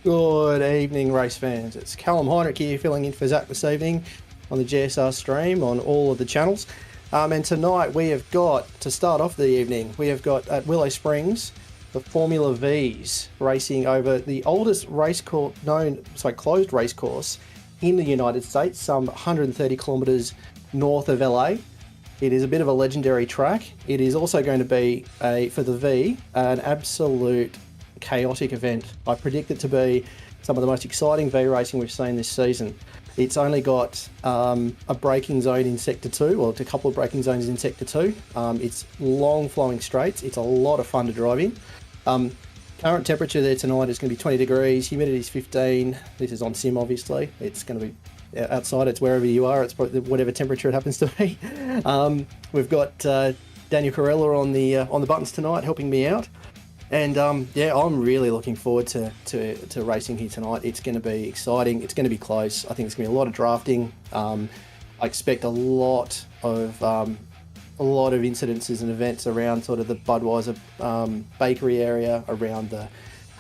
Good evening, race fans. It's Callum Heinrich here, filling in for Zach this evening on the GSR stream on all of the channels. And tonight we have got, to start off the evening, we have got at Willow Springs the Formula Vs racing over the oldest race course closed race course in the United States, some 130 kilometres north of LA. It is a bit of a legendary track. It is also going to be for the V, an absolute chaotic event. I predict it to be some of the most exciting V racing we've seen this season. It's only got a braking zone in Sector 2, or a couple of braking zones in Sector 2. It's long flowing straights. It's a lot of fun to drive in. Current temperature there tonight is going to be 20 degrees, humidity is 15. This is on sim, obviously. It's going to be outside, it's wherever you are, it's probably whatever temperature it happens to be. We've got Daniel Corella on the buttons tonight, helping me out. And yeah, I'm really looking forward to racing here tonight. It's going to be exciting. It's going to be close. I think it's going to be a lot of drafting. I expect a lot of incidences and events around sort of the Budweiser bakery area, around the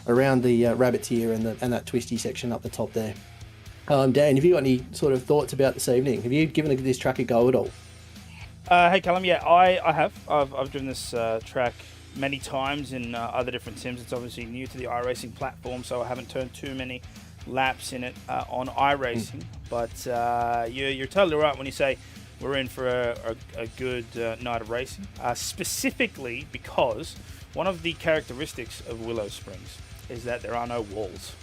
rabbit tier and that twisty section up the top there. Dan, have you got any sort of thoughts about this evening? Have you given this track a go at all? Hey Callum, yeah, I have. I've driven this track many times in other different sims. It's obviously new to the iRacing platform, so I haven't turned too many laps in it on iRacing. But you're totally right when you say we're in for a good night of racing, specifically because one of the characteristics of Willow Springs is that there are no walls.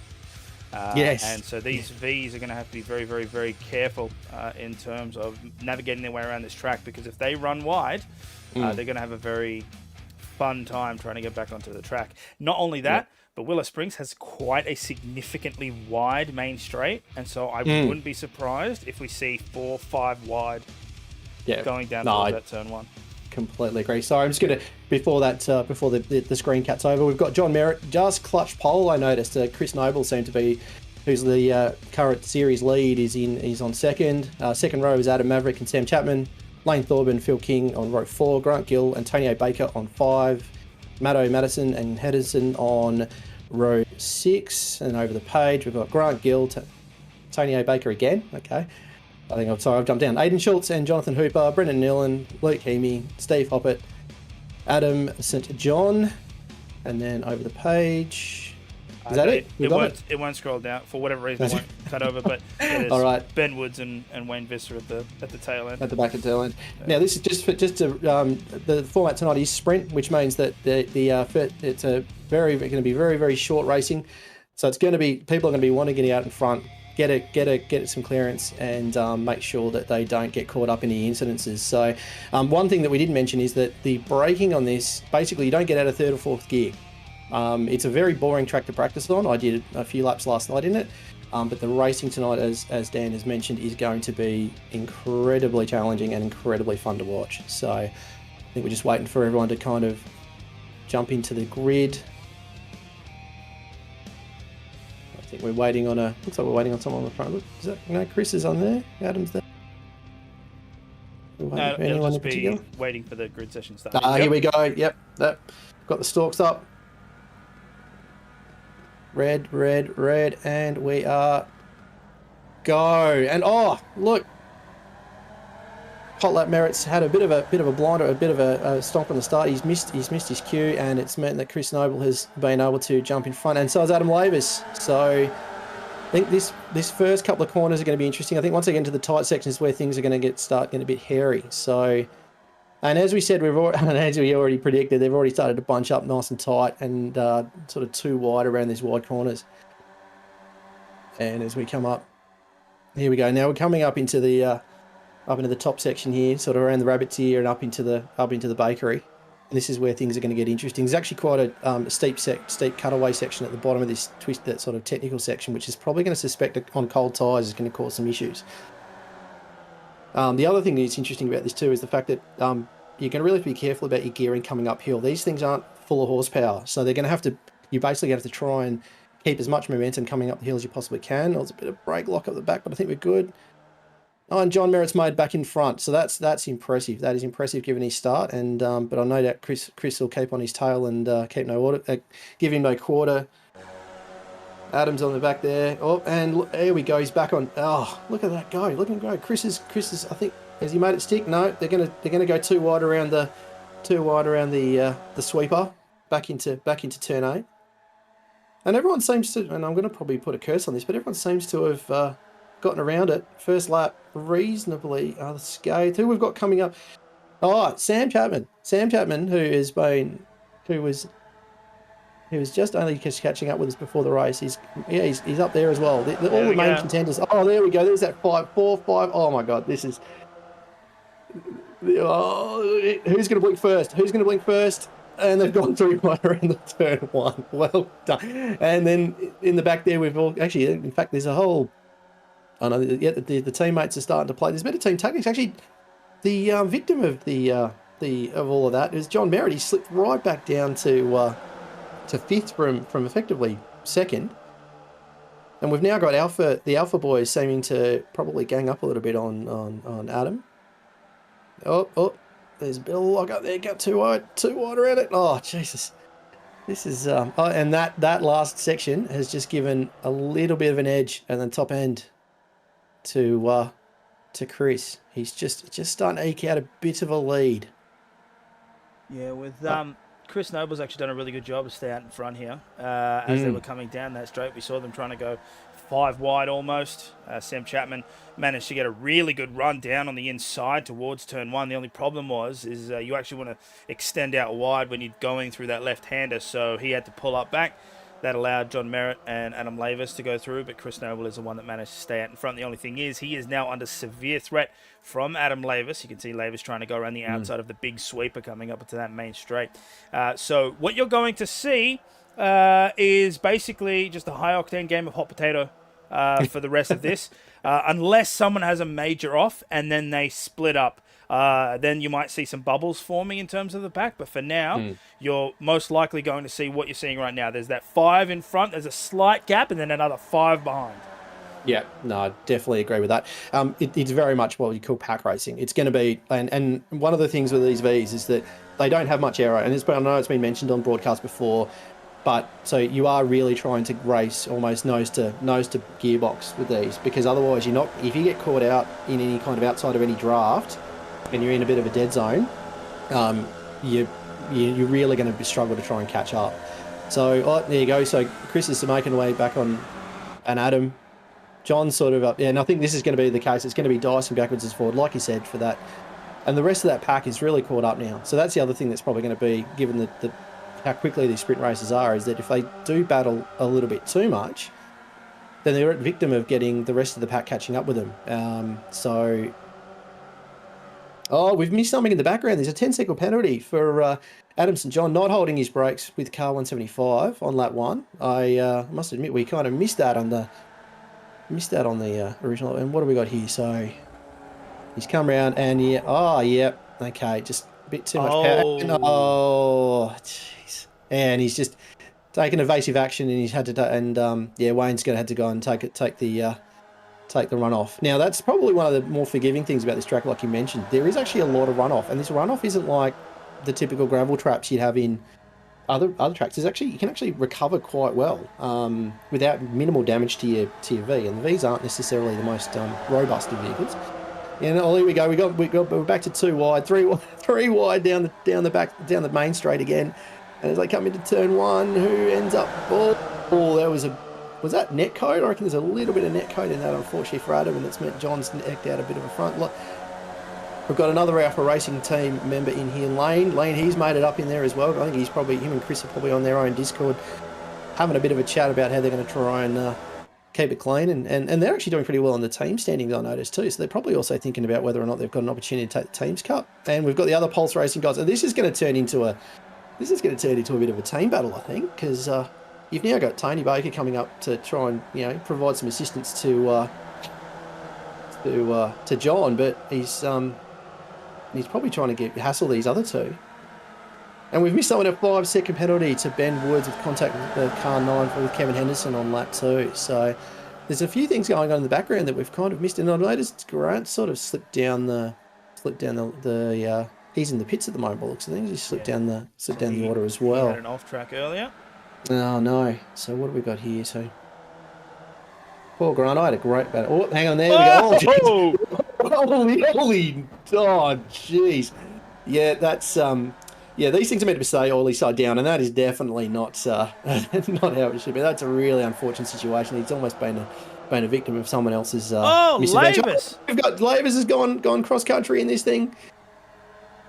Yes. And so these Vs are going to have to be very, very, very careful in terms of navigating their way around this track, because if they run wide, they're going to have a very fun time trying to get back onto the track. Not only that, but Willow Springs has quite a significantly wide main straight, and so I wouldn't be surprised if we see 4 or 5 wide going down towards that turn 1. Completely agree. Sorry, I'm just going to, before the screen cuts over, we've got John Merritt just clutched pole. I noticed Chris Noble seemed to be, who's the current series lead, is on second. Second row is Adam Maverick and Sam Chapman. Lane Thorburn, Phil King on row 4, Grant Gill, Antonio Baker on 5, Matto Madison and Henderson on row 6, and over the page we've got Grant Gill, Antonio Baker again, okay. I've jumped down. Aidan Schultz and Jonathan Hooper, Brendan Nealon, Luke Heamy, Steve Hoppett, Adam St. John, and then over the page. Is that it? It won't scroll down for whatever reason. It won't cut over. But yeah, there's all right. Ben Woods and Wayne Visser at the tail end. At the back of the tail end. Yeah. Now this is the format tonight is sprint, which means that it's going to be very, very short racing. So it's going to be, people are going to be wanting to get out in front, get some clearance, and make sure that they don't get caught up in any incidences. So one thing that we didn't mention is that the braking on this, basically you don't get out of 3rd or 4th gear. It's a very boring track to practice on. I did a few laps last night in it, but the racing tonight, as Dan has mentioned, is going to be incredibly challenging and incredibly fun to watch. So I think we're just waiting for everyone to kind of jump into the grid. I think we're waiting on looks like we're waiting on someone on the front. Is that, no, Chris is on there, Adam's there. No, it'll just be waiting for the grid session start. Here we go, yep, got the stalks up. Red, and we are go. And oh, look, Hot Lap Merritt's had a bit of a blinder, a bit of a stomp on the start. He's missed his cue, and it's meant that Chris Noble has been able to jump in front, and so has Adam Lavis. So I think this first couple of corners are going to be interesting. I think once they get into the tight sections where things are going to start getting a bit hairy. So. And as we said, as we already predicted, they've already started to bunch up nice and tight and sort of too wide around these wide corners. And as we come up, here we go. Now we're coming up into the top section here, sort of around the rabbit tier and up into the bakery. And this is where things are going to get interesting. There's actually quite a steep cutaway section at the bottom of this twist, that sort of technical section, which is probably going to suspect on cold tyres is going to cause some issues. The other thing that's interesting about this too is the fact that you're going to really have to be careful about your gearing coming uphill. These things aren't full of horsepower, so they're going to have to. You basically have to try and keep as much momentum coming up the hill as you possibly can. There's a bit of brake lock up the back, but I think we're good. Oh, and John Merritt's made back in front, so that's impressive. That is impressive given his start, and but I know that Chris will keep on his tail and give him no quarter. Adam's on the back there. Oh, and look, there we go. He's back on. Oh, look at that go. Look at him go. Chris is. I think, has he made it stick? No, they're gonna go too wide around the sweeper, back into turn 8. And everyone seems to, and I'm going to probably put a curse on this, but everyone seems to have gotten around it. First lap reasonably unscathed. Who we've got coming up? Oh, Sam Chapman. Sam Chapman, who was just only catching up with us before the race. He's up there as well. All the main contenders. Oh, there we go. There's that 5-4-5. Oh my God, this is. Oh, who's going to blink first? Who's going to blink first? And they've gone through right around the turn 1. Well done. And then in the back there, we've all actually. In fact, there's a whole. I know. Yeah, the teammates are starting to play. There's better team tactics. Actually, the victim of of all of that is John Merritt. He slipped right back down to 5th from effectively 2nd. And we've now got the Alpha boys seeming to probably gang up a little bit on Adam. Oh, there's a bit of lock up there. Got too wide around it. Oh, Jesus. This is, and that last section has just given a little bit of an edge at the top end to Chris. He's just starting to eke out a bit of a lead. Yeah, with Chris Noble's actually done a really good job of staying out in front here. As they were coming down that straight, we saw them trying to go 5 wide almost. Sam Chapman managed to get a really good run down on the inside towards turn 1. The only problem is you actually want to extend out wide when you're going through that left-hander, so he had to pull up back. That allowed John Merritt and Adam Lavis to go through, but Chris Noble is the one that managed to stay out in front. The only thing is he is now under severe threat from Adam Lavis. You can see Lavis trying to go around the outside of the big sweeper coming up into that main straight. So what you're going to see is basically just a high-octane game of hot potato for the rest of this, unless someone has a major off and then they split up. Then you might see some bubbles forming in terms of the pack, but for now, you're most likely going to see what you're seeing right now. There's that 5 in front, there's a slight gap, and then another 5 behind. Yeah, no, I definitely agree with that. It's very much what you call pack racing. It's going to be, and one of the things with these Vs is that they don't have much aero, and I know it's been mentioned on broadcast before, but so you are really trying to race almost nose to gearbox with these, because otherwise you're not. If you get caught out in any kind of outside of any draft, and you're in a bit of a dead zone, you're really going to struggle to try and catch up. So there you go. So Chris is making the way back on, and Adam, John's sort of up. Yeah, and I think this is going to be the case. It's going to be dicing backwards and forward, like you said, for that. And the rest of that pack is really caught up now. So that's the other thing that's probably going to be, given the how quickly these sprint races are, is that if they do battle a little bit too much, then they're a victim of getting the rest of the pack catching up with them. Oh, we've missed something in the background. There's a 10-second penalty for Adam St. John not holding his brakes with car 175 on lap 1. I must admit we kind of missed that on the original. And what have we got here? So he's come around and okay, just a bit too much power. Oh, jeez. And he's just taken evasive action, and he's had to. Wayne's going to have to go and take the runoff. Now, that's probably one of the more forgiving things about this track, like you mentioned. There is actually a lot of runoff, and this runoff isn't like the typical gravel traps you'd have in other tracks. You can actually recover quite well without minimal damage to your V, and the Vs aren't necessarily the most robust of vehicles. And here we go. We're back to 2 wide, 3 wide down the main straight again. And as they come into turn 1, who ends up? Was that netcode? I reckon there's a little bit of netcode in that, unfortunately for Adam, and it's meant John's eked out a bit of a front lot. We've got another Alpha Racing team member in here, Lane, he's made it up in there as well. I think him and Chris are probably on their own Discord having a bit of a chat about how they're going to try and keep it clean. And they're actually doing pretty well on the team standings, I noticed too. So they're probably also thinking about whether or not they've got an opportunity to take the Teams Cup. And we've got the other Pulse Racing guys. And this is going to turn into a bit of a team battle, I think, because you've now got Tony Baker coming up to try and provide some assistance to John, but he's probably trying to hassle these other two. And we've missed someone a 5-second penalty to Ben Woods with contact with the car 9 with Kevin Henderson on lap 2. So there's a few things going on in the background that we've kind of missed. And I noticed Grant sort of slipped down the he's in the pits at the moment, by the looks of things. He slipped down the order as well. He had an off track earlier. Oh no. So what have we got here? So Poor Grant, I had a great battle. Oh, hang on, there we go. Oh! Holy, oh, jeez. Yeah, that's yeah. These things are meant to say oily side down, and that is definitely not not how it should be. That's a really unfortunate situation. He's almost been a victim of someone else's misadventure. Lavis! We've got Lavis has gone cross country in this thing,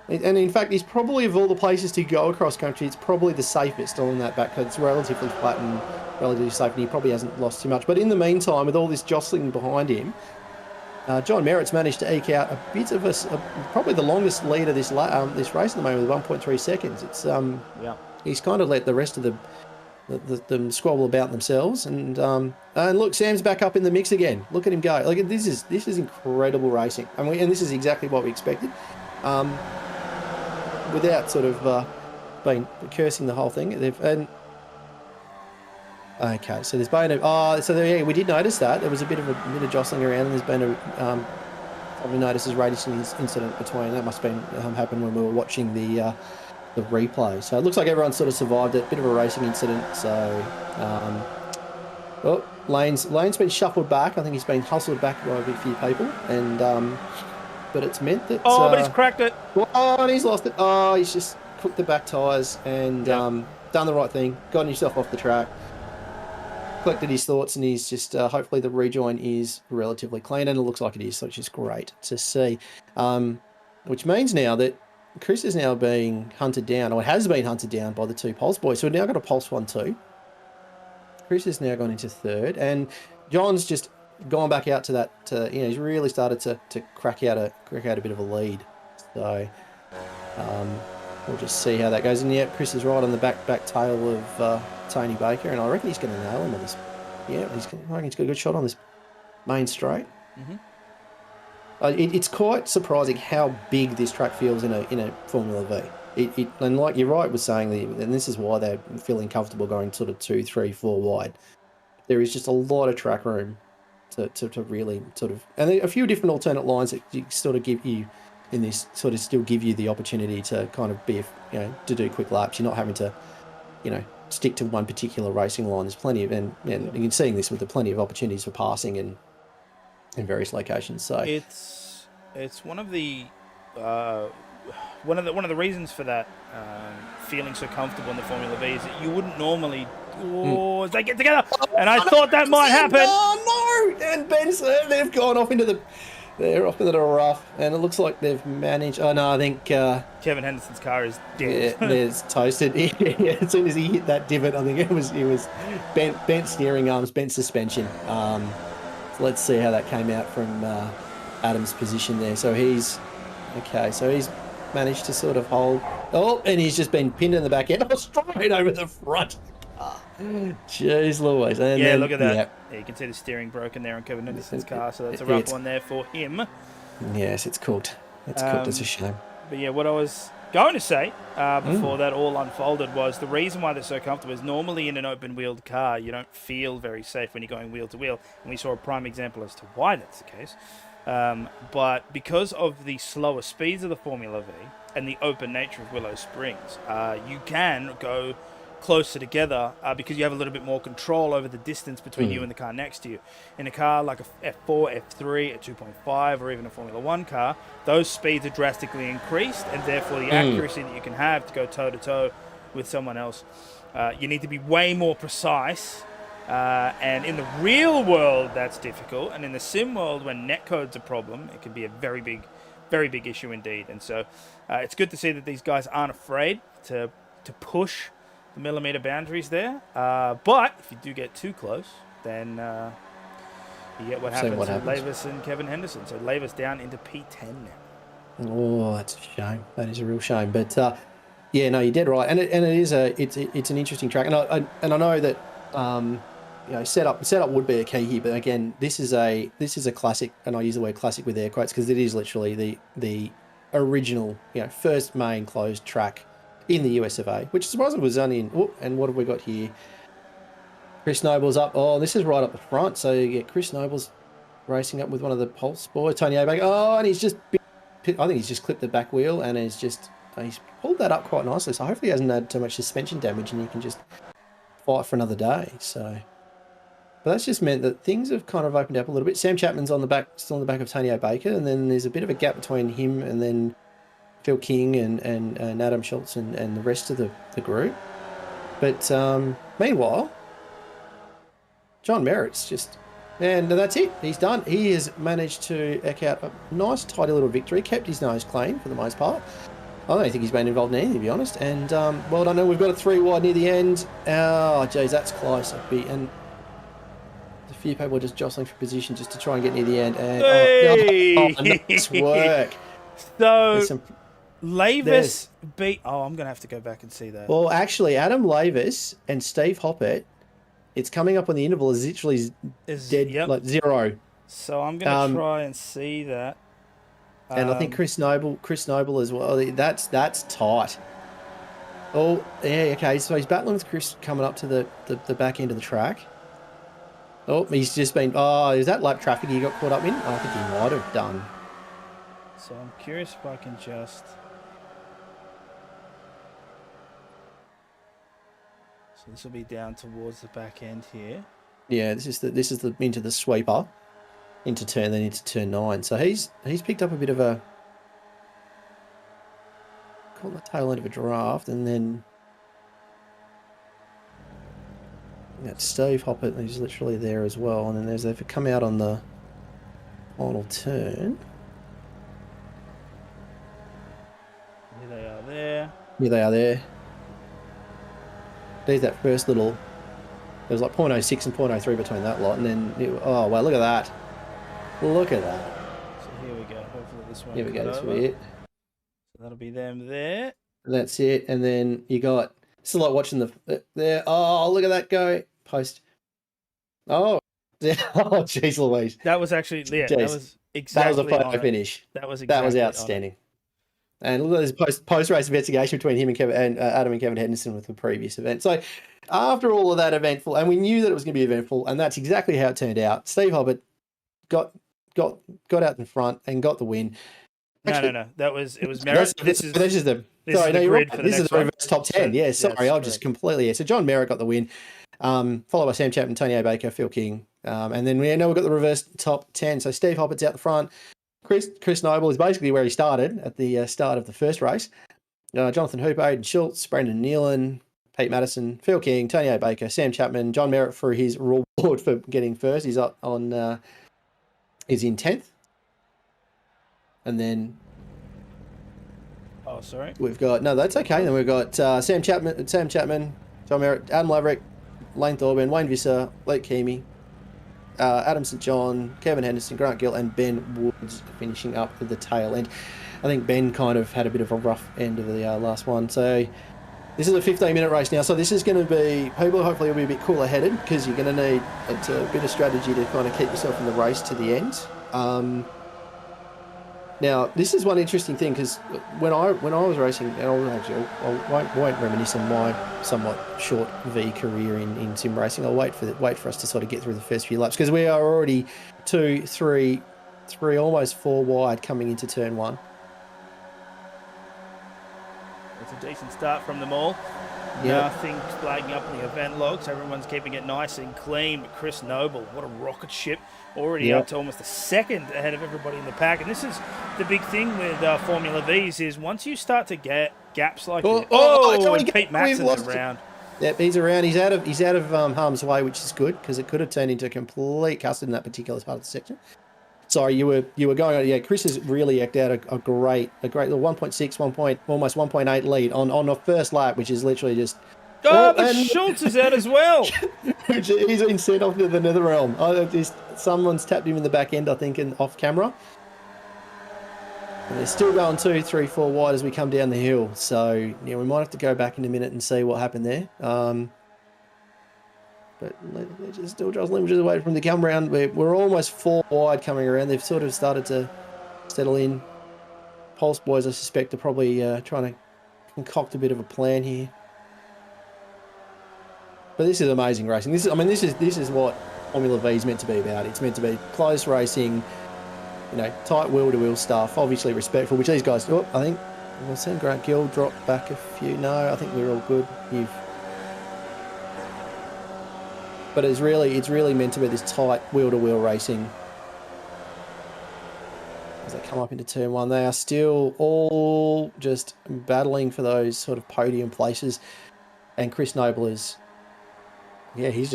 and in fact, he's probably of all the places to go across country, it's probably the safest on that back because it's relatively flat and relatively safe, and he probably hasn't lost too much. But in the meantime, with all this jostling behind him. John Merritt's managed to eke out a bit of probably the longest lead of this race at the moment with 1.3 seconds. It's he's kind of let the rest of them squabble about themselves, and look, Sam's back up in the mix again. Look at him go! Like this is incredible racing, and this is exactly what we expected, without sort of been cursing the whole thing. Okay, so there's been yeah, we did notice that there was a bit of jostling around, and there's been probably noticed a racing incident between. That must have been happened when we were watching the replay. So it looks like everyone sort of survived it. Bit of a racing incident. So Lane's been shuffled back. I think he's been hustled back by a few people, and but it's meant that. But he's cracked it. Oh, and he's lost it. Oh, he's just cooked the back tyres and done the right thing. Gotten himself off the track. Collected his thoughts, and he's just hopefully the rejoin is relatively clean, and it looks like it is, which is great to see. Which means now that Chris is now being hunted down, or has been hunted down by the two Pulse boys. So we've now got a Pulse 1-2. Chris has now gone into third, and John's just gone back out to that. He's really started to crack out a bit of a lead. So we'll just see how that goes. And yeah, Chris is right on the back tail of Tony Baker, and I reckon he's going to nail him on this. Yeah, I reckon he's got a good shot on this main straight. It's quite surprising how big this track feels in a Formula V. And like you're right with saying and this is why they're feeling comfortable going sort of 2, 3, 4 wide. There is just a lot of track room to really sort of, and a few different alternate lines that sort of give you in this sort of still give you the opportunity to kind of be, to do quick laps. You're not having to, stick to one particular racing line. There's plenty of, and you can see this with the plenty of opportunities for passing in various locations. So it's one of the one of the reasons for that feeling so comfortable in the Formula V is that you wouldn't normally as they get together, and I thought that might happen. Oh no! And Benson, they've gone off into the rough, and it looks like they've managed. Oh no, I think Kevin Henderson's car is dead. Yeah, it's toasted. Yeah, as soon as he hit that divot, I think it was bent steering arms, bent suspension. So let's see how that came out from Adam's position there. So he's managed to sort of hold. Oh, and he's just been pinned in the back end. Oh, straight over the front. Jeez Louise. And then, look at that. Yeah, you can see the steering broken there on Kevin Henderson's car, so that's a rough one there for him. Yes, it's cooked. It's cooked. It's a shame. But yeah, what I was going to say before that all unfolded was the reason why they're so comfortable is normally in an open-wheeled car, you don't feel very safe when you're going wheel to wheel, and we saw a prime example as to why that's the case. But because of the slower speeds of the Formula V and the open nature of Willow Springs, you can go closer together because you have a little bit more control over the distance between you and the car next to you. In a car like a F4, F3, a 2.5, or even a Formula 1 car, those speeds are drastically increased, and therefore the accuracy that you can have to go toe-to-toe with someone else, you need to be way more precise. And in the real world, that's difficult. And in the sim world, when netcode's a problem, it can be a very big issue indeed. And so it's good to see that these guys aren't afraid to push the millimeter boundaries there. But if you do get too close, then you get what happens with Lavis and Kevin Henderson. So Lavis down into P10 now. Oh, that's a shame. That is a real shame. But yeah, no, you're dead right. And it's an interesting track. And I know that setup would be a key here. But again, this is a classic, and I use the word classic with air quotes because it is literally the original, first main closed track in the US of A, which surprisingly was only in. Oh, and what have we got here? Chris Noble's up. Oh, this is right up the front. So you get Chris Noble's racing up with one of the Pulse boys, Tony Abaker. Oh, and I think he's just clipped the back wheel, and he's pulled that up quite nicely. So hopefully he hasn't had too much suspension damage, and you can just fight for another day. So, But that's just meant that things have kind of opened up a little bit. Sam Chapman's on the back, still on the back of Tony Baker, and then there's a bit of a gap between him and then Phil King and Adam Schultz and the rest of the group. But meanwhile, John Merritt's just, and that's it. He's done. He has managed to eke out a nice, tidy little victory. Kept his nose clean for the most part. I don't think he's been involved in anything, to be honest. And well done. We've got a 3 wide near the end. Oh, geez, that's close. And a few people are just jostling for position just to try and get near the end. And nice work. So Lavis beat. Oh, I'm gonna have to go back and see that. Well, actually, Adam Lavis and Steve Hoppett, it's coming up on the interval is literally dead, like 0. So I'm gonna try and see that. And I think Chris Noble as well. That's tight. Oh, yeah, okay. So he's battling with Chris coming up to the back end of the track. Oh, he's just been. Oh, is that lap traffic he got caught up in? Oh, I think he might have done. So I'm curious if I can just. So this will be down towards the back end here. Yeah, this is the into the sweeper. Into turn, then into turn 9. So he's picked up a bit of a call the tail end of a draft, and then that's Steve Hoppett, he's literally there as well. And then they've come out on the final turn. Here they are there. Here they are there. There's that first little. There's like 0.06 and 0.03 between that lot, and then oh wow, look at that. Look at that. So here we go. Hopefully this one. Here we go. This will be it. So that'll be them there. That's it. And then you got. It's like watching the there. Oh, look at that go post. Oh, oh, jeez, Louise. That was actually That was exactly. That was a photo finish. That was exactly. That was outstanding. And look at this post race investigation between him and Kevin and Adam and Kevin Henderson with the previous event. So after all of that eventful, and we knew that it was going to be eventful, and that's exactly how it turned out. Steve Hobbit got out in front and got the win. Actually, no. It was Merritt. This is the reverse top 10. Yeah, sorry, I've just completely. So John Merritt got the win, followed by Sam Chapman, Tony Baker, Phil King, and then we've got the reverse top 10. So Steve Hoppett's out the front. Chris Noble is basically where he started at the start of the first race. Jonathan Hooper, Aidan Schultz, Brendan Nealon, Pete Madison, Phil King, Tony Baker, Sam Chapman, John Merritt for his reward for getting first. He's up on. Is in 10th. And then sorry. We've got that's okay. Then we've got Sam Chapman, John Merritt, Adam Laverick, Lane Thorburn, Wayne Visser, Luke Keamy, Adam St John, Kevin Henderson, Grant Gill, and Ben Woods finishing up at the tail end. I think Ben kind of had a bit of a rough end of the last one. So this is a 15-minute race now. So this is going to be, people hopefully will be a bit cooler headed because you're going to need a bit of strategy to kind of keep yourself in the race to the end. Now, this is one interesting thing because when I was racing, and I won't reminisce on my somewhat short V career in sim racing. I'll wait for us to sort of get through the first few laps because we are already 2, 3, almost 4 wide coming into turn 1. It's a decent start from them all. Yeah. Nothing flagging up in the event logs. Everyone's keeping it nice and clean. But Chris Noble, what a rocket ship. Already up to almost a second ahead of everybody in the pack. And this is the big thing with Formula Vs is once you start to get gaps like this. And Pete Matson's around. Yep, he's around. He's out of harm's way, which is good because it could have turned into complete custard in that particular part of the section. Sorry, you were going on. Yeah, Chris has really eked out a great little 1.6, almost 1.8 lead on a first lap, which is literally just. But Schultz is out as well. He's been sent off to the Netherrealm. Someone's tapped him in the back end, I think, off camera. And they're still going 2, 3, 4 wide as we come down the hill. So yeah, we might have to go back in a minute and see what happened there. But they're just still jostling, just away from the come round. We're almost 4 wide coming around. They've sort of started to settle in. Pulse boys, I suspect, are probably trying to concoct a bit of a plan here. But this is amazing racing. This is what Formula V is meant to be about. It's meant to be close racing, tight wheel-to-wheel stuff. Obviously respectful, which these guys do. I think we'll see Grant Gill drop back a few. No, I think we're all good. but it's really meant to be this tight wheel-to-wheel racing. As they come up into turn 1, they are still all just battling for those sort of podium places. And Chris Noble is, yeah, he's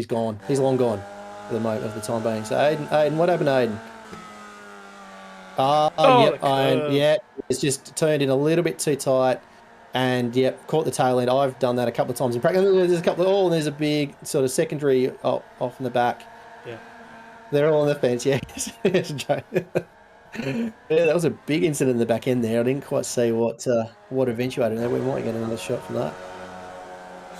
gone. He's long gone for the moment of the time being. So Aiden, what happened to Aiden? Yep, it's just turned in a little bit too tight, and yep, caught the tail end. I've done that a couple of times in practice. There's a big sort of secondary off in the back. Yeah, they're all on the fence. Yeah, yeah, that was a big incident in the back end there. I didn't quite see what eventuated there. We might get another shot from that.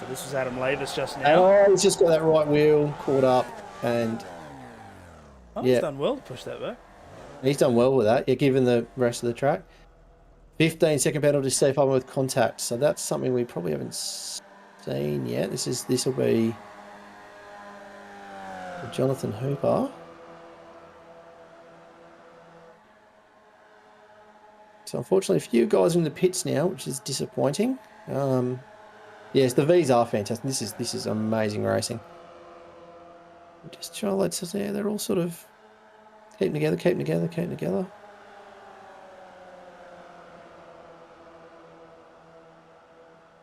So this was Adam Lavis just now. Oh, he's just got that right wheel caught up, and he's done well to push that back. He's done well with that, yeah, given the rest of the track. 15-second penalty to safe harbor with contact. So that's something we probably haven't seen yet. This will be Jonathan Hooper. So unfortunately, a few guys in the pits now, which is disappointing. Yes, the V's are fantastic. This is amazing racing. Just try to let us, yeah, they're all sort of keeping together.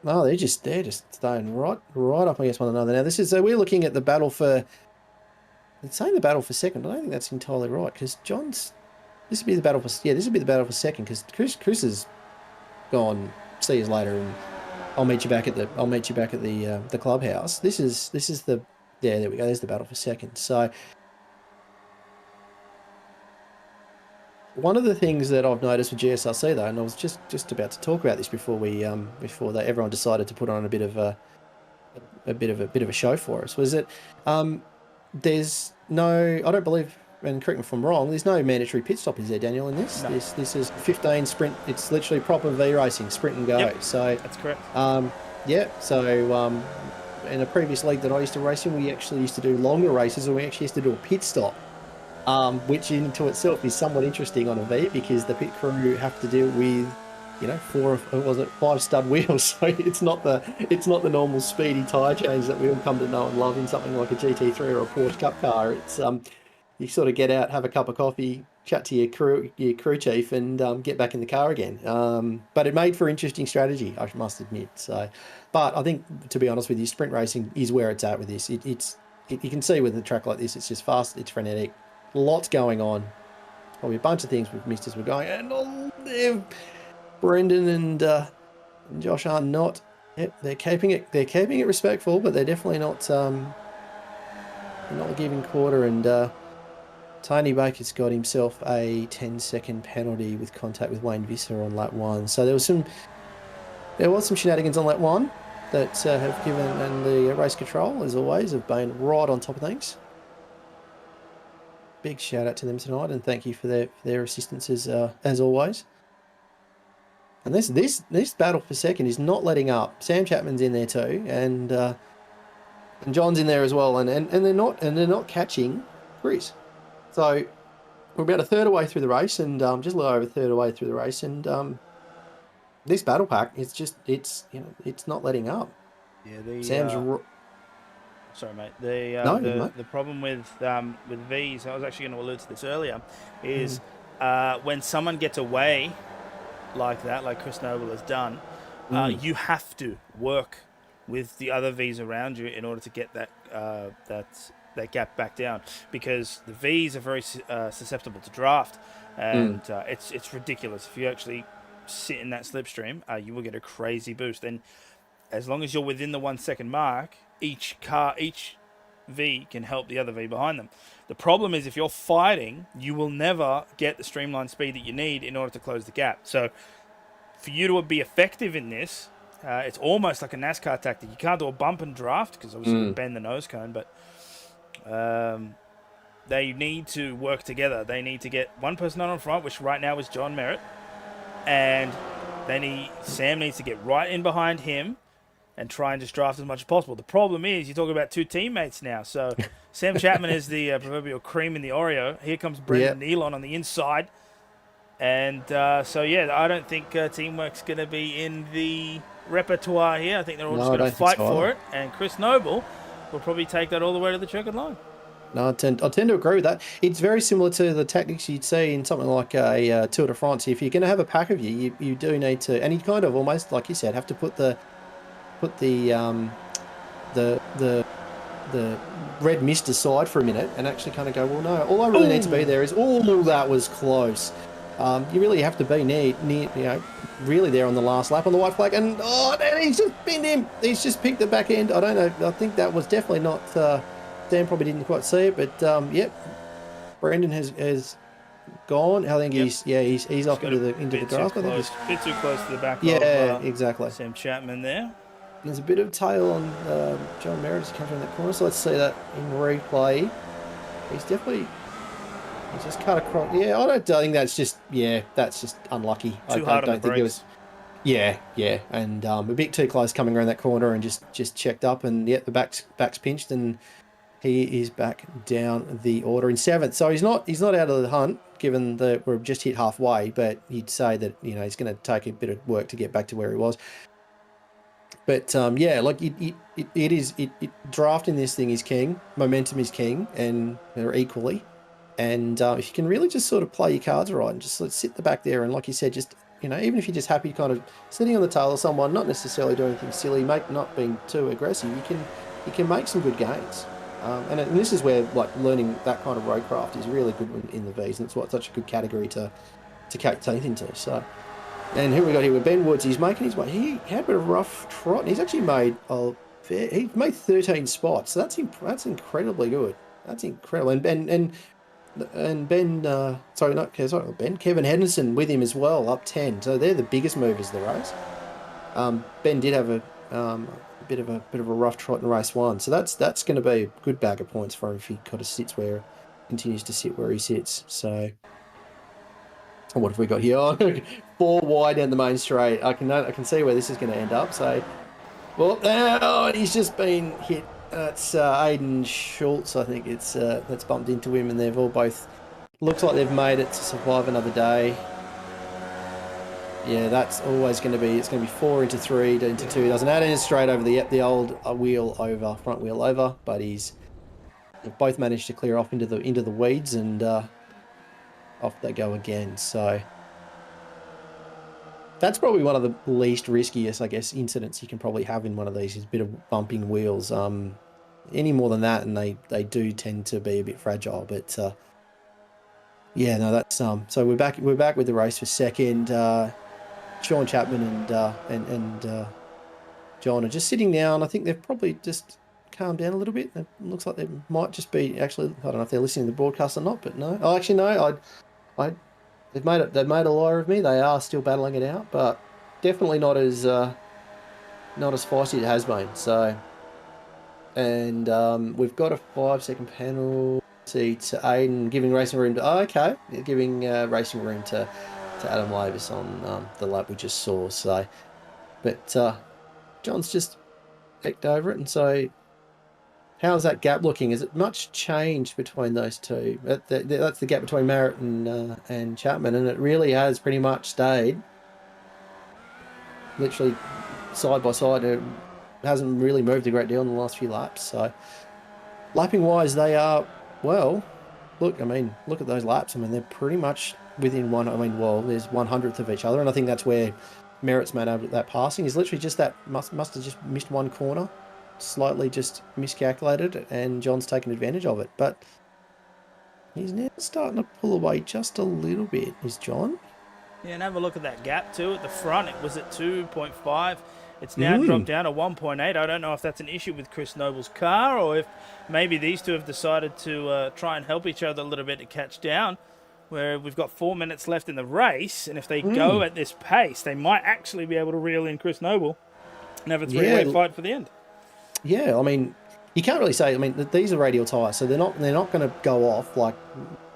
No, they're just staying right up against one another. Now so we're looking at the battle for. It's saying the battle for second. I don't think that's entirely right because this would be the battle for second because Chris has gone. See you later, and I'll meet you back at the clubhouse. This is the there we go. There's the battle for second. So. One of the things that I've noticed with GSRC though, and I was just about to talk about this before everyone decided to put on a bit of a show for us, was that there's no, I don't believe, and correct me if I'm wrong, there's no mandatory pit stop, is there, Daniel, in this? No. This is 15 sprint. It's literally proper V racing, sprint and go. Yep, so that's correct. So in a previous league that I used to race in, we actually used to do longer races, and we actually used to do a pit stop. Which into itself is somewhat interesting on a V because the pit crew have to deal with, 5 stud wheels, so it's not the normal speedy tyre change that we all come to know and love in something like a GT3 or a Porsche Cup car. It's you sort of get out, have a cup of coffee, chat to your crew chief, and get back in the car again. But it made for interesting strategy, I must admit. So, but I think, to be honest with you, sprint racing is where it's at with this. You can see with a track like this, it's just fast, it's frenetic. Lots going on. Probably a bunch of things we've missed as we're going. And Brendan and Josh are not. Yep, they're keeping it respectful, but they're definitely not. Not giving quarter. And Tony Baker's got himself a 10-second penalty with contact with Wayne Visser on lap 1. So there was some shenanigans on lap 1 that have given, and the race control, as always, have been right on top of things. Big shout out to them tonight, and thank you for their assistance as always. And this battle for second is not letting up. Sam Chapman's in there too, and John's in there as well, and they're not catching Chris. So we're about a third away through the race, and just a little over a third away through the race, and this battle pack, it's not letting up. Yeah, Sam's. Sorry, mate. The problem with V's, I was actually going to allude to this earlier, is when someone gets away like that, like Chris Noble has done, you have to work with the other V's around you in order to get that gap back down, because the V's are very susceptible to draft, and it's ridiculous. If you actually sit in that slipstream, you will get a crazy boost. And as long as you're within the 1 second mark, each V can help the other V behind them. The problem is if you're fighting, you will never get the streamlined speed that you need in order to close the gap. So for you to be effective in this, it's almost like a NASCAR tactic. You can't do a bump and draft because obviously you bend the nose cone, but they need to work together. They need to get one person on front, which right now is John Merritt, and Sam needs to get right in behind him and try and just draft as much as possible. The problem is you're talking about two teammates now. So Sam Chapman is the proverbial cream in the Oreo. Here comes Brendan Nealon on the inside. And I don't think teamwork's going to be in the repertoire here. I think they're all just going to fight for it. And Chris Noble we'll probably take that all the way to the checkered line. No, I tend to agree with that. It's very similar to the tactics you'd see in something like a Tour de France. If you're going to have a pack of you do need to, and you kind of almost, like you said, have to put the red mist aside for a minute and actually kind of go, well, no, all I really need to be there is, that was close. You really have to be near, really there on the last lap on the white flag. And, he's just pinned him. He's just picked the back end. I don't know. I think that was definitely not, Dan probably didn't quite see it, but, yep, Brendan has gone. I think he's off into the grass. A bit too close to the back of exactly. Sam Chapman there. There's a bit of tail on John Merritt as he comes around that corner, so let's see that in replay. He's just cut across. Yeah, I think that's just unlucky. I don't think it was. Yeah, and a bit too close coming around that corner and just checked up, and the back's pinched, and he is back down the order in 7th. So he's not out of the hunt, given that we're just hit halfway. But you'd say that he's going to take a bit of work to get back to where he was. But drafting this thing is king, momentum is king, and they're equally. And if you can really just sort of play your cards right and just sit the back there, and like you said, just even if you're just happy kind of sitting on the tail of someone, not necessarily doing anything silly, not being too aggressive, you can make some good gains. And this is where learning that kind of roadcraft is really good in the V's, and it's such a good category to cut teeth into. So. And who we got here with Ben Woods? He's making his way. He had a bit of a rough trot, and he's actually made 13 spots. So that's incredibly good. That's incredible. And Ben, Kevin Henderson with him as well, up 10. So they're the biggest movers of the race. Ben did have a bit of a rough trot in race 1. So that's going to be a good bag of points for him if he kind of continues to sit where he sits. So. What have we got here? 4 wide down the main straight. I can see where this is going to end up. So, he's just been hit. That's Aiden Schultz. I think that's bumped into him, and they've all both looks like they've made it to survive another day. Yeah, that's always going to be. It's going to be 4 into 3 into 2. Doesn't add in straight over the old front wheel over, but they've both managed to clear off into the weeds and. Off they go again. So that's probably one of the least riskiest, I guess, incidents you can probably have in one of these is a bit of bumping wheels. Any more than that, and they do tend to be a bit fragile. But that's so we're back with the race for second. Sean Chapman and John are just sitting down. I think they've probably just calmed down a little bit. It looks like they might just be actually. I don't know if they're listening to the broadcast or not, but no. Oh, actually no. They've made a liar of me. They are still battling it out, but definitely not as feisty as it has been. So, and we've got a 5-second penalty to Aiden, giving racing room to racing room to Adam Lavis on the lap we just saw. So, but John's just picked over it, and so. How's that gap looking? Is it much changed between those two? That's the gap between Merritt and Chapman, and it really has pretty much stayed literally side by side. It hasn't really moved a great deal in the last few laps. So lapping wise, they are look at those laps. They're pretty much within one. There's 100th of each other, and I think that's where Merritt's made over that passing is literally just that must have just missed one corner. Slightly just miscalculated, and John's taken advantage of it, but he's now starting to pull away just a little bit, is John. Yeah, and have a look at that gap too. At the front, it was at 2.5. It's now dropped down to 1.8. I don't know if that's an issue with Chris Noble's car, or if maybe these two have decided to try and help each other a little bit to catch down, where we've got 4 minutes left in the race, and if they go at this pace, they might actually be able to reel in Chris Noble and have a three-way fight for the end. Yeah, you can't really say. These are radial tyres, so they're not going to go off like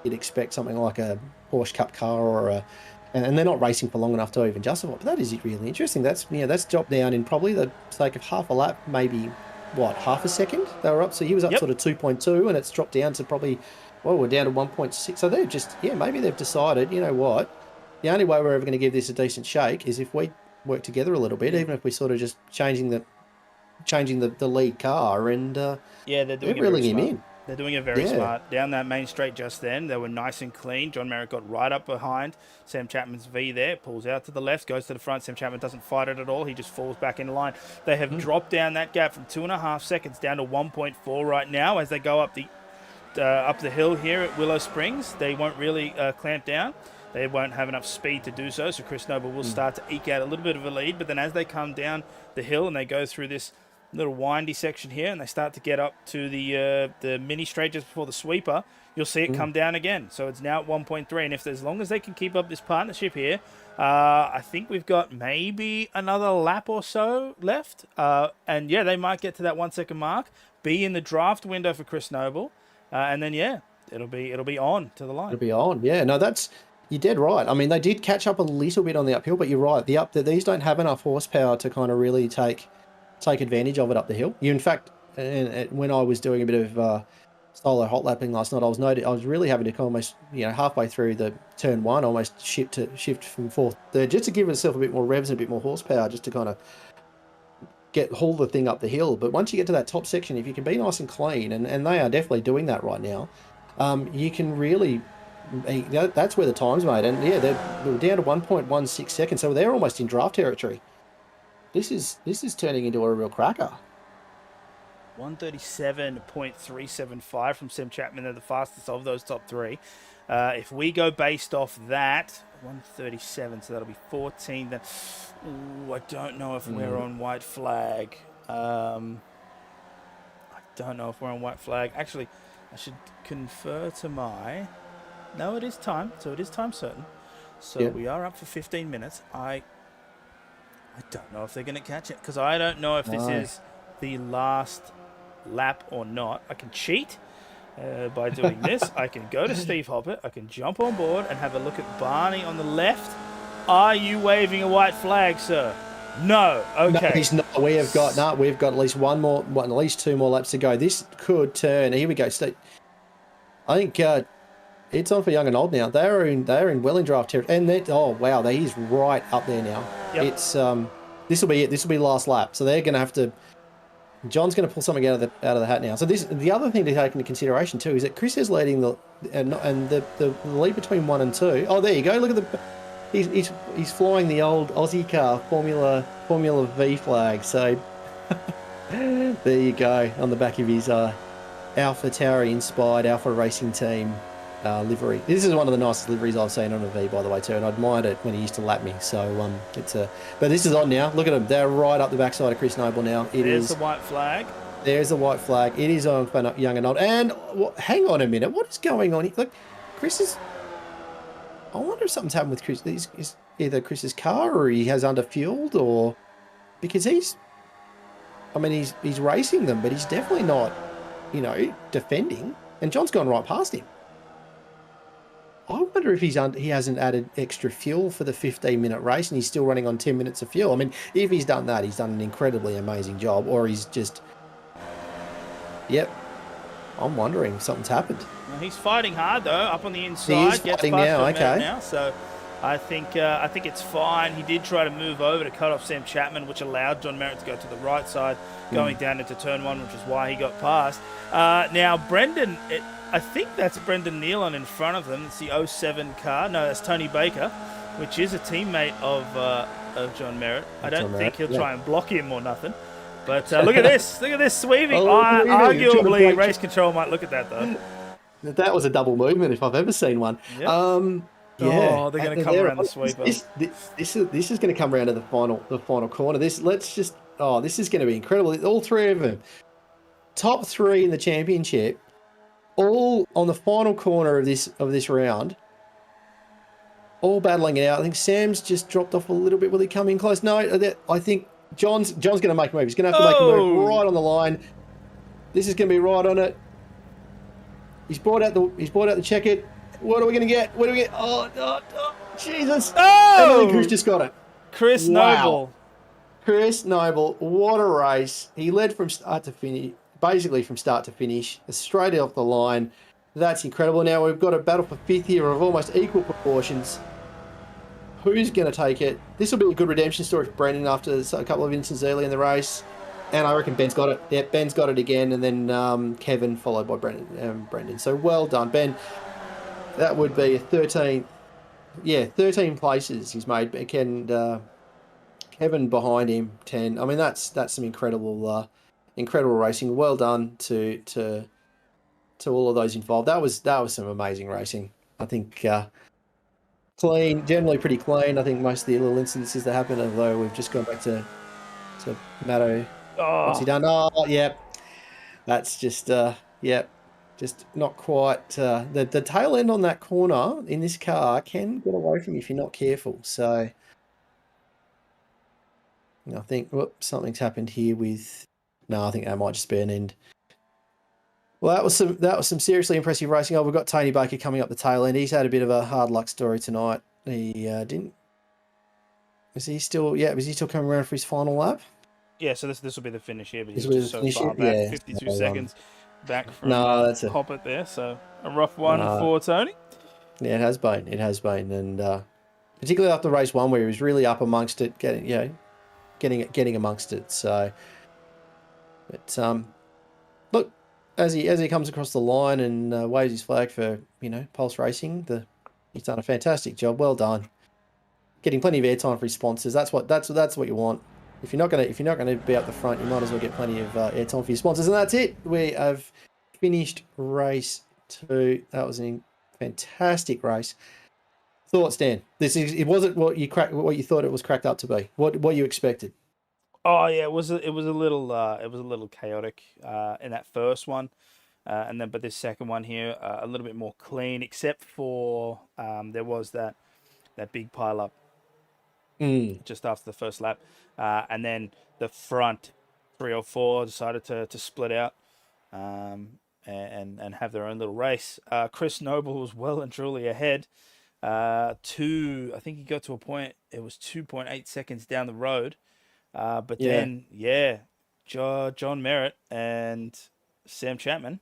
you'd expect something like a Porsche Cup car or and they're not racing for long enough to even justify. But that is really interesting. That's dropped down in probably the sake of half a lap, maybe half a second they were up. So he was up sort of 2.2, and it's dropped down to probably we're down to 1.6. So they've just maybe they've decided, you know what, the only way we're ever going to give this a decent shake is if we work together a little bit, even if we're sort of just changing the changing the lead car, and Yeah, they're doing it very reeling him smart. in. They're doing it very Yeah. smart. Down that main straight just then, they were nice and clean. John Merritt got right up behind Sam Chapman's V there, pulls out to the left, goes to the front. Sam Chapman doesn't fight it at all. He just falls back in line. They have dropped down that gap from 2.5 seconds down to 1.4 right now as they go up the hill here at Willow Springs. They won't really clamp down. They won't have enough speed to do so, so Chris Noble will start to eke out a little bit of a lead. But then as they come down the hill and they go through this little windy section here and they start to get up to the mini straight just before the sweeper, you'll see it come down again. So it's now at 1.3, and as long as they can keep up this partnership here, I think we've got maybe another lap or so left. And yeah, they might get to that 1 second mark, be in the draft window for Chris Noble, and then yeah, it'll be on to the line. It'll be on. Yeah, no, you're dead right. I mean, they did catch up a little bit on the uphill, but you're right. These don't have enough horsepower to kind of really take advantage of it up the hill. In fact, when I was doing a bit of solo hot lapping last night, I was really having to almost, halfway through the turn one, almost shift from fourth, third, just to give myself a bit more revs and a bit more horsepower, just to kind of haul the thing up the hill. But once you get to that top section, if you can be nice and clean, and they are definitely doing that right now, you can really. That's where the time's made, and yeah, they're down to 1.16 seconds, so they're almost in draft territory. This is turning into a real cracker. 137.375 from Sam Chapman. They're the fastest of those top three. If we go based off that, 137, so that'll be 14. Then, I don't know if we're on white flag. I don't know if we're on white flag. Actually, I should confer to my. No, it is time. So it is time certain. So we are up for 15 minutes. I don't know if they're going to catch it, because I don't know if this is the last lap or not. I can cheat by doing this. I can go to Steve Hoppert. I can jump on board and have a look at Barney on the left. Are you waving a white flag, sir? No. Okay. No, he's not. We've got at least at least 2 more laps to go. This could turn. Here we go, Steve. I think it's on for young and old now. They're in well in draft territory, and he's right up there now. Yep. It's this will be it. This will be last lap. So they're going to have to. John's going to pull something out of the hat now. So the other thing to take into consideration too is that Chris is leading the lead between 1 and 2. Oh, there you go. Look at he's flying the old Aussie car Formula V flag. So there you go on the back of his Alpha Tauri inspired Alpha Racing Team livery. This is one of the nicest liveries I've seen on a V, by the way, too, and I admired it when he used to lap me. So but this is on now. Look at them; they're right up the backside of Chris Noble now. There's the white flag. There's the white flag. It is on for young and old. And hang on a minute, what is going on here? Look, Chris is. I wonder if something's happened with Chris. Is either Chris's car or he has underfueled, or because he's racing them, but he's definitely not, defending. And John's gone right past him. I wonder if he hasn't added extra fuel for the 15-minute race and he's still running on 10 minutes of fuel. I mean, if he's done that, he's done an incredibly amazing job, or he's just... Yep. I'm wondering if something's happened. Well, he's fighting hard, though, up on the inside. He is fighting now, okay. Now, so I think it's fine. He did try to move over to cut off Sam Chapman, which allowed John Merritt to go to the right side, going down into turn 1, which is why he got past. Now, Brendan... I think that's Brendan Nealon in front of them. It's the 07 car. No, that's Tony Baker, which is a teammate of John Merritt. I don't think he'll try and block him or nothing. But look at this. Look at this sweeping. Arguably, race control might look at that, though. That was a double movement if I've ever seen one. Yep. They're going to come around the sweeper. This is going to come around to the final corner. This is going to be incredible. All 3 of them. Top 3 in the championship. All on the final corner of this round, all battling it out. I think Sam's just dropped off a little bit. Will he come in close? No, I think John's going to make a move. He's going to have to make a move right on the line. This is going to be right on it. He's brought out the checker. What are we going to get? What do we get? Oh, Jesus! Oh! I think Chris just got it. Chris Noble. Chris Noble. What a race! He led from start to finish. Basically from start to finish, straight off the line. That's incredible. Now we've got a battle for 5th here of almost equal proportions. Who's going to take it? This will be a good redemption story for Brendan after a couple of instances early in the race. And I reckon Ben's got it. Yeah, Ben's got it again, and then Kevin followed by Brendan. So well done, Ben. That would be a 13. Yeah, 13 places he's made. Kevin behind him, 10. I mean, that's some incredible racing. Well done to all of those involved. That was some amazing racing. I think clean, generally pretty clean. I think most of the little incidences that happened, although we've just gone back to Matto. What's he done? Oh, yep. That's just just not quite. The tail end on that corner in this car can get away from you if you're not careful. So I think something's happened here with. No, I think that might just be an end. Well, that was some seriously impressive racing. Oh, we've got Tony Baker coming up the tail end. He's had a bit of a hard luck story tonight. He didn't. Was he still coming around for his final lap? Yeah, so this will be the finish here, but he's just so far back, yeah, 52 seconds back from that's Hoppet there. So a rough one for Tony. Yeah, it has been. It has been, and particularly after race one, where he was really up amongst it, getting amongst it. So, but look, as he comes across the line and waves his flag for Pulse Racing, he's done a fantastic job. Well done. Getting plenty of airtime for his sponsors. That's what you want. If you're not gonna be up the front, you might as well get plenty of airtime for your sponsors. And that's it. We have finished race 2. That was a fantastic race. Thoughts, Dan? It wasn't what you thought it was cracked up to be. What you expected? Oh yeah, it was a little chaotic in that first one, but this second one here a little bit more clean, except for there was that big pile up just after the first lap, and then the front 3 or 4 decided to split out and have their own little race. Chris Noble was well and truly ahead. I think he got to a point. It was 2.8 seconds down the road. Then, John Merritt and Sam Chapman,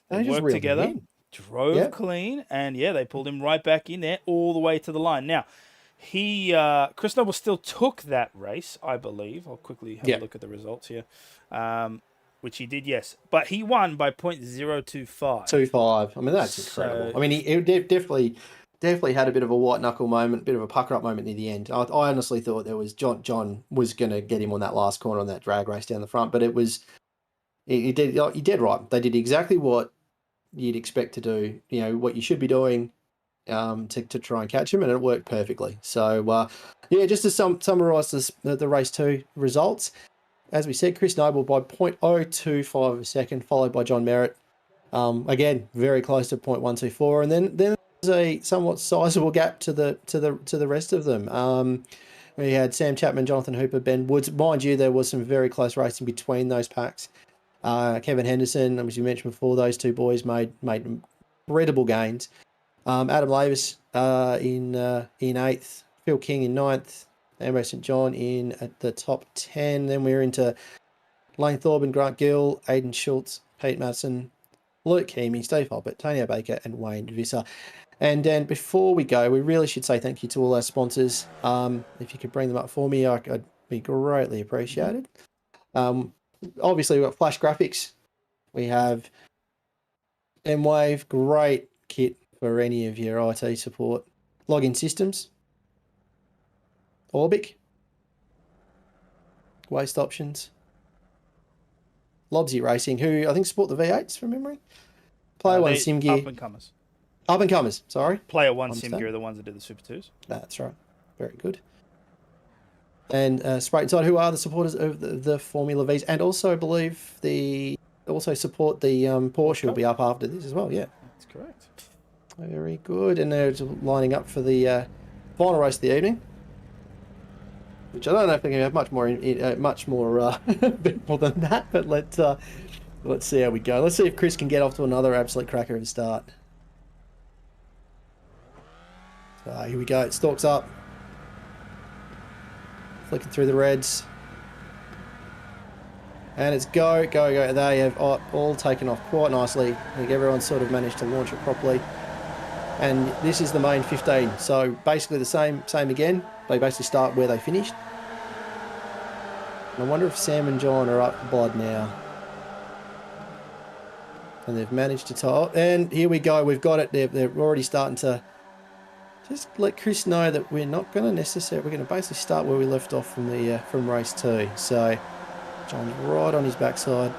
they worked together, drove clean, and they pulled him right back in there all the way to the line. Now, Chris Noble still took that race, I believe. I'll quickly have a look at the results here, which he did, yes. But he won by 0.025. 25. I mean, that's incredible. I mean, he definitely had a bit of a white knuckle moment, bit of a pucker up moment near the end. I honestly thought there was John was going to get him on that last corner on that drag race down the front, but he did right. They did exactly what you'd expect to do. What you should be doing to try and catch him, and it worked perfectly. So just to summarise the race 2 results, as we said, Chris Noble by 0.025 of a second, followed by John Merritt. Again, very close to 0.124, and then there's a somewhat sizable gap to the rest of them. We had Sam Chapman, Jonathan Hooper, Ben Woods. Mind you, there was some very close racing between those packs. Kevin Henderson, as you mentioned before, those two boys made incredible gains. Adam Lavis in 8th, Phil King in 9th, Amber St John in at the top 10. Then we're into Lane Thorburn, Grant Gill, Aidan Schultz, Pete Madsen, Luke Heaney, Steve Hoppett, Tony Baker, and Wayne Visser. And Dan, before we go, we really should say thank you to all our sponsors. If you could bring them up for me, I'd be greatly appreciated. Obviously, we've got Flash Graphics. We have M-Wave, great kit for any of your IT support. Login Systems. Orbic. Waste Options. Lobsy Racing, who I think support the V8s from memory. Player One Sim Gear. Up and comers, sorry. Player One Sim Gear are the ones that did the Super 2s. That's right. Very good. And Spreyton, who are the supporters of the Formula Vs, and also I believe also support the Porsche will be up after this as well. Yeah, that's correct. Very good. And they're lining up for the final race of the evening, which I don't know if they're going to have much more people than that. But let's see how we go. Let's see if Chris can get off to another absolute cracker of a start. So here we go. It stalks up. Flicking through the reds. And it's go. They have all taken off quite nicely. I think everyone's sort of managed to launch it properly. And this is the main 15. So basically the same again. They basically start where they finished. I wonder if Sam and John are up for blood now. And they've managed to tie. And here we go. We've got it. They're already starting to just let Chris know that we're not going to necessarily. We're going to basically start where we left off from race 2. So John's right on his backside.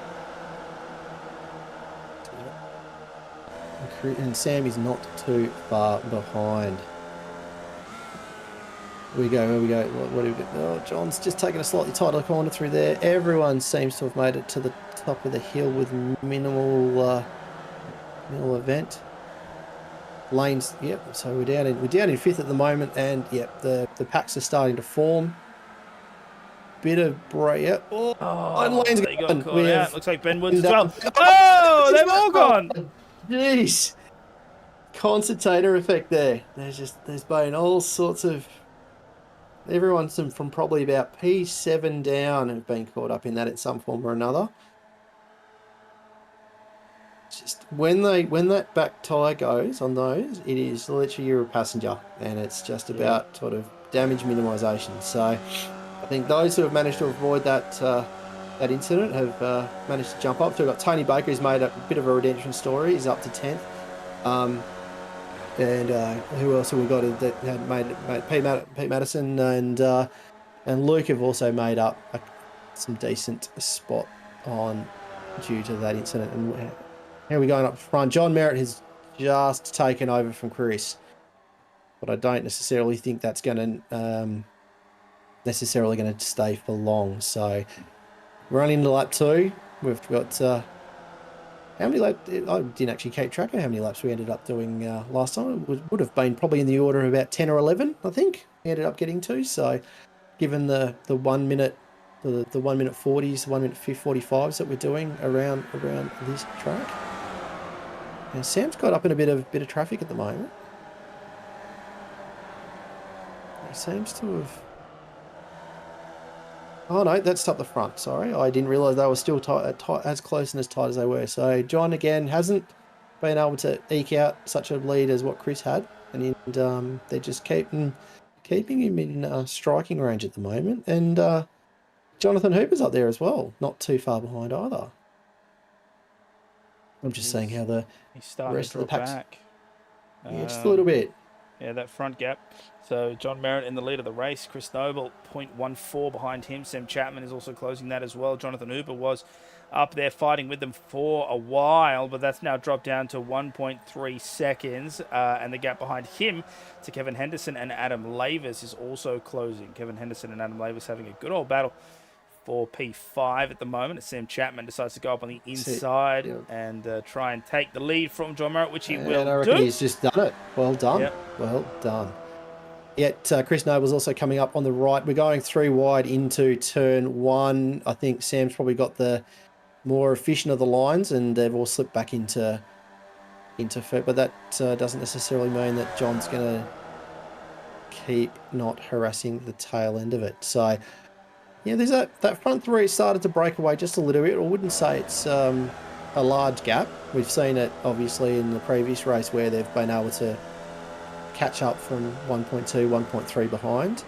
And Sam is not too far behind. Here we go. What do we get? Oh, John's just taking a slightly tighter corner through there. Everyone seems to have made it to the top of the hill with minimal event. Lanes, yep. So we're down in 5th at the moment, and yep, the packs are starting to form. Bit of break. Yep. Oh, and lanes gone. Looks like Ben Woods as well. Oh, they've all gone. Jeez. Concertator effect there. There's been all sorts of. Everyone from probably about P7 down have been caught up in that in some form or another. Just when that back tyre goes on those, it is literally you're a passenger, and it's just about sort of damage minimisation. So I think those who have managed to avoid that incident have managed to jump up. So we've got Tony Baker, who's made a bit of a redemption story. He's up to 10th. And who else have we got that had made Pete Madison and Luke have also made up some decent spot on due to that incident. And here we're going up front. John Merritt has just taken over from Chris, but I don't necessarily think that's going to stay for long. So we're running into lap 2. We've got. How many laps? I didn't actually keep track of how many laps we ended up doing last time. It would have been probably in the order of about 10 or 11, I think. We ended up getting to. So, given the 1 minute, the 1 minute 40s, 1 minute 45s that we're doing around this track, and Sam's got up in a bit of traffic at the moment. He seems to have. Oh no, that's up the front. Sorry, I didn't realise they were still as close and as tight as they were. So John again hasn't been able to eke out such a lead as what Chris had, and they're just keeping him in striking range at the moment. And Jonathan Hooper's up there as well, not too far behind either. I'm just seeing how the rest of the packs. Back. Yeah, just a little bit. Yeah, that front gap. So John Merritt in the lead of the race. Chris Noble, 0.14 behind him. Sam Chapman is also closing that as well. Jonathan Hooper was up there fighting with them for a while, but that's now dropped down to 1.3 seconds. And the gap behind him to Kevin Henderson and Adam Lavis is also closing. Kevin Henderson and Adam Lavis having a good old battle for P5 at the moment. Sam Chapman decides to go up on the inside and try and take the lead from John Merritt, which he will I reckon he's just done it. Well done. Yep. Well done. Yet Chris Noble's also coming up on the right. We're going 3 wide into turn 1. I think Sam's probably got the more efficient of the lines, and they've all slipped back into first. But that doesn't necessarily mean that John's going to keep not harassing the tail end of it. So yeah, there's that front 3 started to break away just a little bit. I wouldn't say it's a large gap. We've seen it obviously in the previous race where they've been able to catch up from 1.2, 1.3 behind.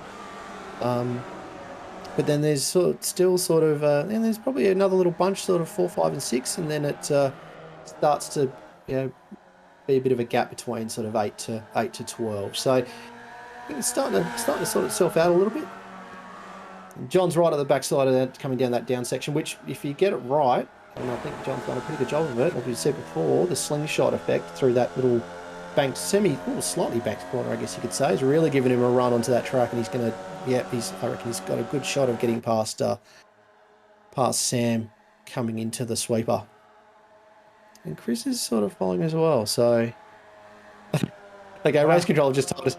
But then there's still sort of, and there's probably another little bunch, sort of 4, 5, and 6, and then it starts to, be a bit of a gap between sort of 8 to 12. So I think it's starting to sort itself out a little bit. And John's right at the backside of that, coming down that down section, which if you get it right, and I think John's done a pretty good job of it, like we said before, the slingshot effect through that little banked slightly banked corner, I guess you could say, is really giving him a run onto that track, and he's going to, I reckon he's got a good shot of getting past Sam coming into the sweeper. And Chris is sort of following as well, so. Okay, Race Control just told us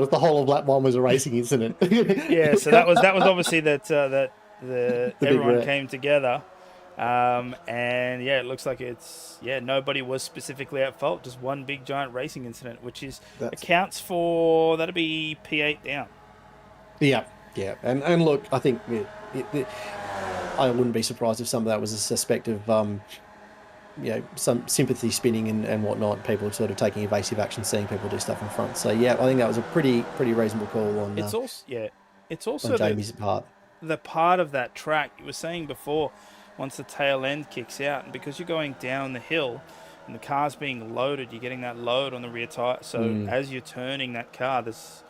the whole of lap 1 was a racing incident. Yeah, so that was obviously that everyone came together. And yeah, it looks like nobody was specifically at fault, just one big giant racing incident, which accounts for, that'll be P8 down. Yeah. And look, I think I wouldn't be surprised if some of that was a suspect of some sympathy spinning and whatnot, people sort of taking evasive action, seeing people do stuff in front. So yeah, I think that was a pretty reasonable call on it's also Jamie's part. the part of that track you were saying before, once the tail end kicks out, and because you're going down the hill and the car's being loaded, you're getting that load on the rear tire. So as you're turning that car, there's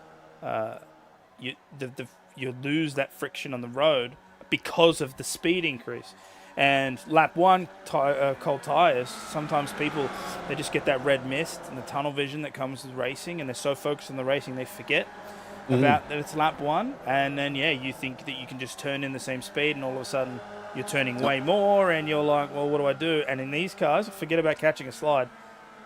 you lose that friction on the road because of the speed increase. And lap one, cold tires, sometimes people, they just get that red mist and the tunnel vision that comes with racing, and they're so focused on the racing they forget about that it's lap one. And then, you think that you can just turn in the same speed, and all of a sudden you're turning way more, and you're like, well, what do I do? And in these cars, forget about catching a slide.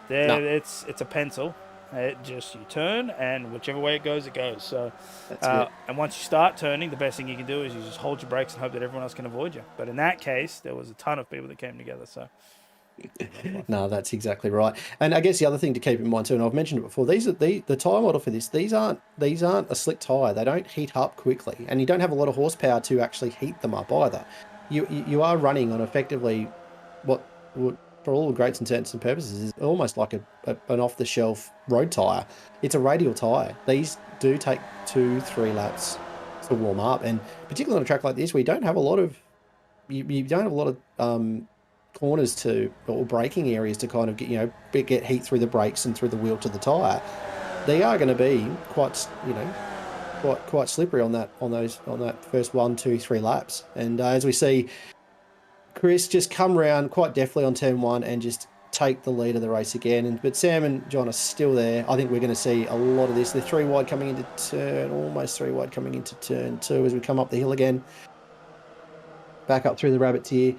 It's a pencil. It just, you turn, and whichever way it goes, it goes. So, and once you start turning, the best thing you can do is you just hold your brakes and hope that everyone else can avoid you. But in that case, there was a ton of people that came together. So, no, that's exactly right. And I guess the other thing to keep in mind too, and I've mentioned it before, these are the tyre model for this. These aren't a slick tyre. They don't heat up quickly, and you don't have a lot of horsepower to actually heat them up either. You are running on effectively what for all greats intents and purposes is almost like an off-the-shelf road tyre. It's a radial tyre. These do take 2-3 laps to warm up, and particularly on a track like this, where you don't have a lot of corners or braking areas to kind of get heat through the brakes and through the wheel to the tyre. They are going to be quite slippery on that first 1, 2, 3 laps, and as we see Chris just come around quite deftly on turn 1 and just take the lead of the race again. But Sam and John are still there. I think we're going to see a lot of this. They're 3 wide coming into almost 3 wide coming into turn 2 as we come up the hill again. Back up through the rabbit tier.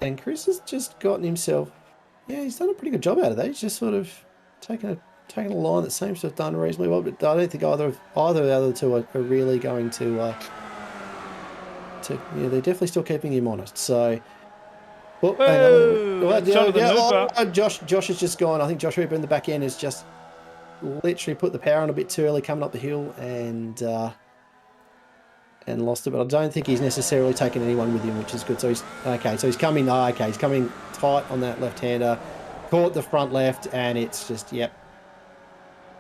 And Chris has just gotten himself, he's done a pretty good job out of that. He's just sort of taken a line that seems to have done reasonably well, but I don't think either of the other two are really going to they're definitely still keeping him honest. So, Josh has just gone. I think Josh Hooper in the back end has just literally put the power on a bit too early coming up the hill and lost it. But I don't think he's necessarily taken anyone with him, which is good. So he's coming. He's coming tight on that left-hander. Caught the front left, and it's just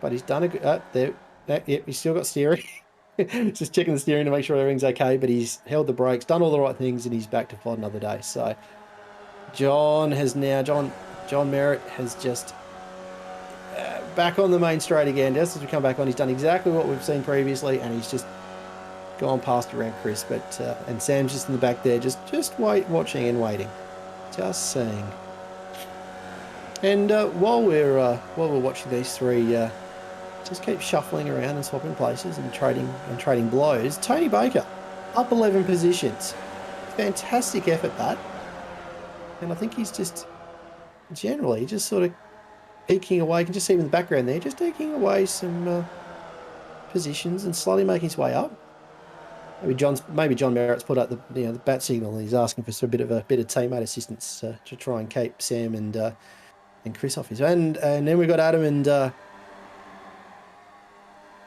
But he's done a good. He's still got steering. Just checking the steering to make sure everything's okay. But he's held the brakes, done all the right things, and he's back to fight another day. So. John Merritt has just back on the main straight again. Just as we come back on, he's done exactly what we've seen previously, and he's just gone past around Chris. But and Sam's just in the back there, just watching and waiting, just seeing. And while we're watching these three, just keep shuffling around and swapping places and trading blows. Tony Baker, up 11 positions, fantastic effort that. And I think he's just generally just sort of eking away. You can just see him in the background there, just eking away some positions and slowly making his way up. Maybe John Merritt's put up the bat signal, and he's asking for a bit of teammate assistance to try and keep Sam and Chris off his. And then we've got Adam and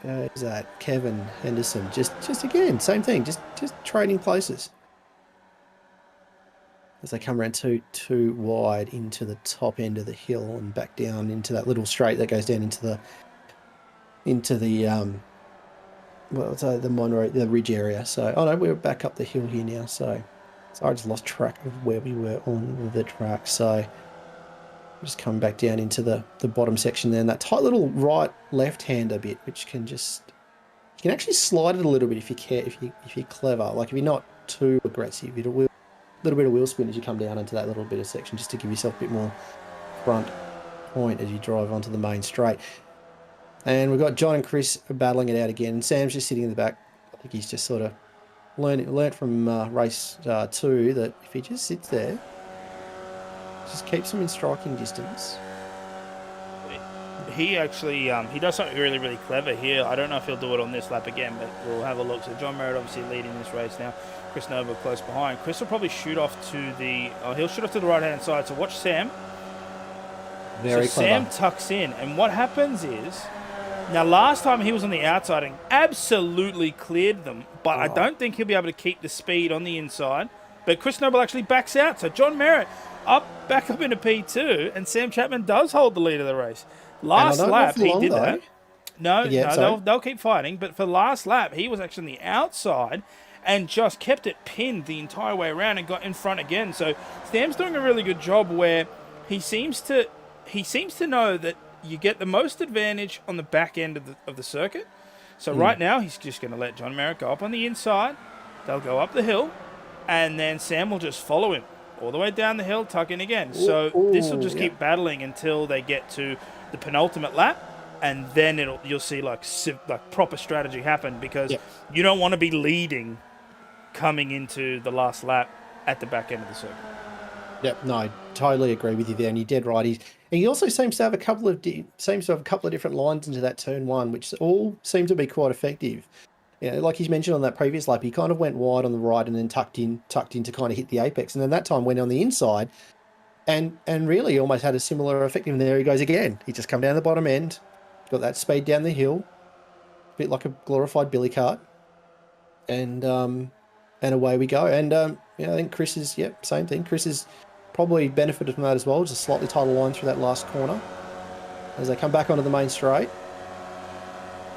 who's that? Kevin Henderson. Just again, same thing. Just trading places. As they come around too wide into the top end of the hill and back down into that little straight that goes down into the Monroe, the ridge area. So, we're back up the hill here now. So I just lost track of where we were on the track. So just coming back down into the bottom section there, and that tight little right-left-hander bit, which you can actually slide it a little bit if you care, if you're clever. Like if you're not too aggressive, it'll little bit of wheel spin as you come down into that little bit of section, just to give yourself a bit more front point as you drive onto the main straight. And we've got John and Chris battling it out again. Sam's just sitting in the back. I think he's just sort of learnt from race 2 that if he just sits there, just keeps him in striking distance. He actually he does something really, really clever here. I don't know if he'll do it on this lap again, but we'll have a look. So John Merritt obviously leading this race now. Chris Noble close behind. Chris will probably shoot off to the right-hand side. So watch Sam. Very clever. Sam tucks in, and what happens is, now last time he was on the outside and absolutely cleared them, but I don't think he'll be able to keep the speed on the inside. But Chris Noble actually backs out. So John Merritt back up into P2, and Sam Chapman does hold the lead of the race. Last lap, he did that. No, they'll keep fighting. But for last lap, he was actually on the outside, and just kept it pinned the entire way around and got in front again. So Sam's doing a really good job where he seems to know that you get the most advantage on the back end of the circuit. So right now he's just going to let John Merritt go up on the inside. They'll go up the hill, and then Sam will just follow him all the way down the hill, tuck in again. So this will just keep battling until they get to the penultimate lap. And then you'll see like proper strategy happen, because you don't want to be leading coming into the last lap at the back end of the circuit. Yep, no, I totally agree with you there, and you're dead right. He also seems to have a couple of different lines into that turn one, which all seem to be quite effective. You know, like he's mentioned on that previous lap, he kind of went wide on the right and then tucked in to kind of hit the apex, and then that time went on the inside, and really almost had a similar effect. And there he goes again. He just come down the bottom end. Got that speed down the hill, a bit like a glorified billy cart, and away we go. And I think Chris is same thing. Chris has probably benefited from that as well. Just a slightly tighter line through that last corner as they come back onto the main straight.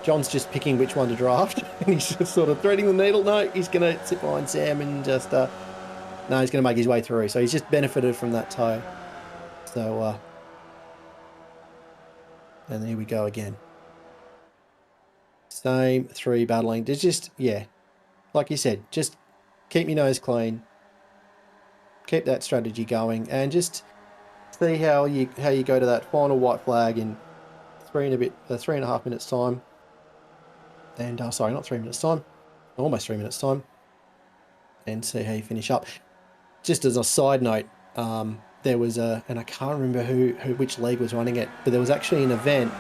John's just picking which one to draft, and he's just sort of threading the needle. No, he's going to sit behind Sam and just he's going to make his way through. So he's just benefited from that toe. So. And here we go again. Same three battling. There's just, like you said, just keep your nose clean. Keep that strategy going, and just see how you go to that final white flag in 3.5 minutes time. And sorry, not 3 minutes time, almost 3 minutes time. And see how you finish up. Just as a side note, there was and I can't remember which league was running it, but there was actually an event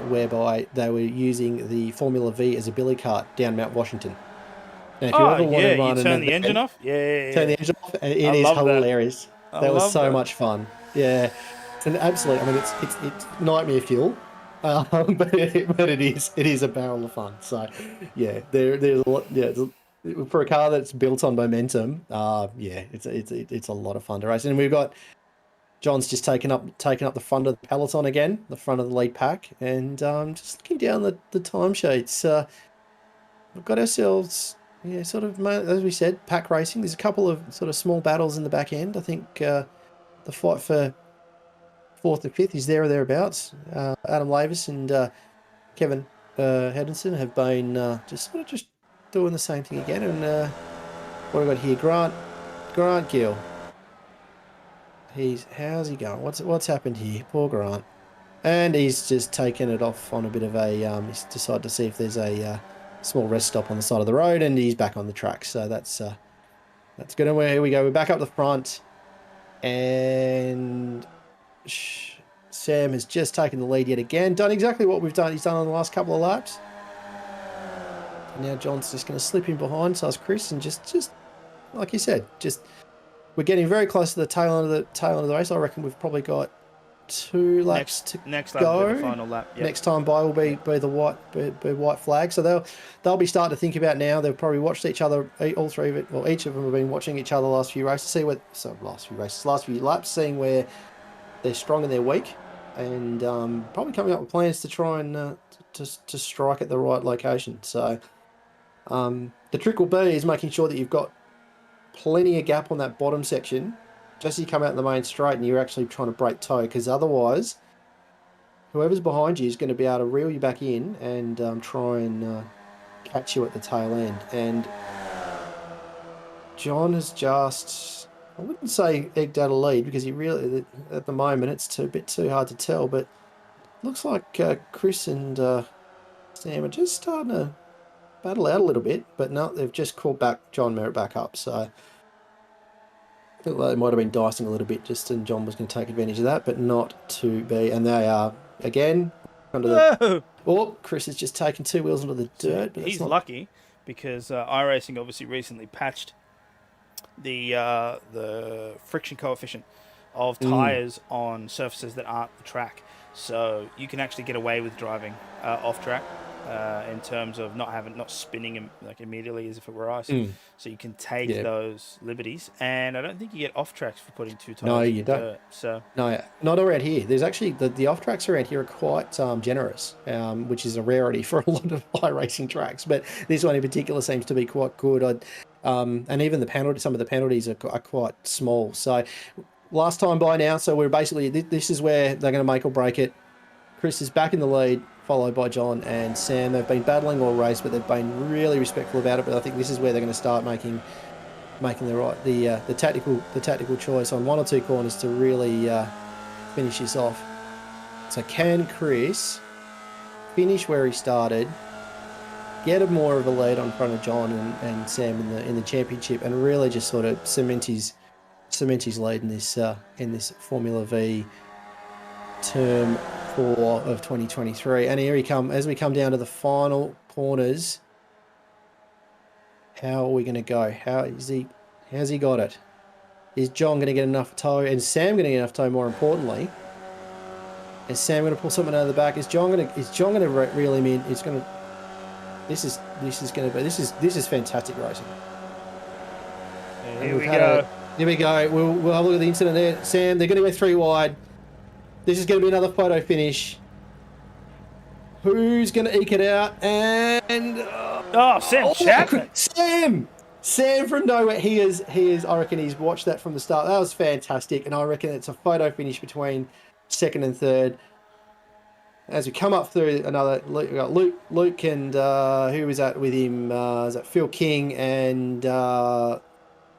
whereby they were using the Formula V as a billy cart down Mount Washington. Now, if you ever want to run you turn the engine off? Turn the engine off. It is hilarious. That was so much fun. Yeah. It's an absolute, I mean, it's nightmare fuel, but it is a barrel of fun. So, yeah, there's a lot, for a car that's built on momentum, it's a lot of fun to race. And we've got John's just taken up the front of the peloton again, the front of the lead pack, and just looking down the timesheets, we've got ourselves sort of, as we said, pack racing. There's a couple of sort of small battles in the back end. I think the fight for 4th and 5th is there or thereabouts. Adam Lavis and Kevin Henderson have been just doing the same thing again. And what have we got here? Grant Gill. How's he going? What's happened here? Poor Grant. And he's just taken it off on a bit of a he's decided to see if there's a small rest stop on the side of the road, and he's back on the track. So that's good. And here we go. We're back up the front, and Sam has just taken the lead yet again. Done exactly what he's done on the last couple of laps. And now John's just going to slip in behind, so is Chris, and just like you said, we're getting very close to the tail end of the race. I reckon we've probably got 2 laps to next go. Lap will be the final lap. Yep. Next time by will be the white flag. So they'll be starting to think about now. They've probably watched each other, all three of it. Well, each of them have been watching each other the last few races, last few laps, seeing where they're strong and they're weak, and probably coming up with plans to try and to strike at the right location. So the trick will be is making sure that you've got plenty of gap on that bottom section, just as you come out in the main straight and you're actually trying to break toe, because otherwise whoever's behind you is going to be able to reel you back in and try and catch you at the tail end. And John has just, I wouldn't say egged out a lead, because he really, at the moment, it's a bit too hard to tell, but looks like Chris and Sam are just starting to battle out a little bit, but no, they've just called back John Merritt back up. So I think they might have been dicing a little bit, and John was going to take advantage of that, but not to be. And they are again under the. Oh, Chris has just taken 2 wheels into the dirt. But he's lucky, because iRacing obviously recently patched the friction coefficient of tyres on surfaces that aren't the track, so you can actually get away with driving off track. in terms of not spinning like immediately as if it were ice. So you can take those liberties, and I don't think you get off tracks for putting 2 tires in the dirt. So no, not around here. There's actually the off tracks around here are quite generous, which is a rarity for a lot of iRacing tracks. But this one in particular seems to be quite good. And even some of the penalties are quite small. So last time by now, so we're basically this is where they're going to make or break it. Chris is back in the lead, followed by John and Sam. They've been battling all race, but they've been really respectful about it. But I think this is where they're going to start making the tactical choice on 1 or 2 corners to really finish this off. So can Chris finish where he started, get more of a lead on front of John and Sam in the championship, and really just sort of cement his lead in this Formula V term 4 of 2023. And here as we come down to the final corners. How are we going to go? How's he got it? Is John going to get enough toe? And Sam going to get enough toe? More importantly, is Sam going to pull something out of the back? Is John going to reel him in? This is fantastic racing. Here we go. Here we go. We'll have a look at the incident there. Sam, they're going to go 3 wide. This is going to be another photo finish. Who's going to eke it out? And Sam Chapman. Sam from nowhere. He is. I reckon he's watched that from the start. That was fantastic, and I reckon it's a photo finish between 2nd and 3rd. As we come up through another, we got Luke, and who was that with him? Is that Phil King and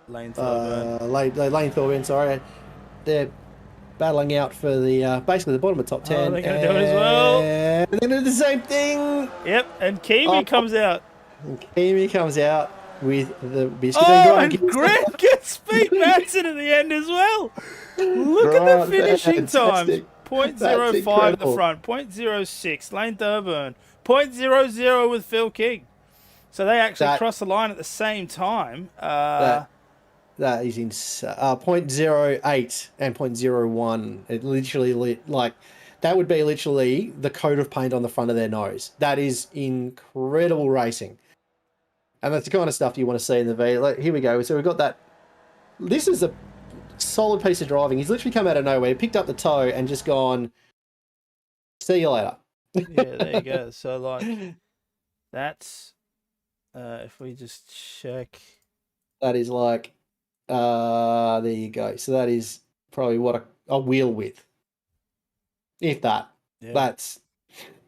Lane Thorburn? Lane Thorburn. Sorry, they're battling out for the basically the bottom of top 10. They're going to do it as well. And they're going to do the same thing. Yep, and Kimi comes out. And Kimi comes out with the biscuit. And Grant gets Pete Madsen at the end as well. Look at the finishing times. 0.05 at the front, 0.06 Lane Thorburn, 0.00 with Phil King. So they actually crossed the line at the same time. That is in 0.08 and 0.01. It literally, that would be literally the coat of paint on the front of their nose. That is incredible racing. And that's the kind of stuff you want to see in the V. Here we go. So we've got that. This is a solid piece of driving. He's literally come out of nowhere, picked up the toe and just gone, see you later. Yeah, there you go. So, that's, if we just check. That is there you go. So that is probably what a wheel width. If that. Yeah. That's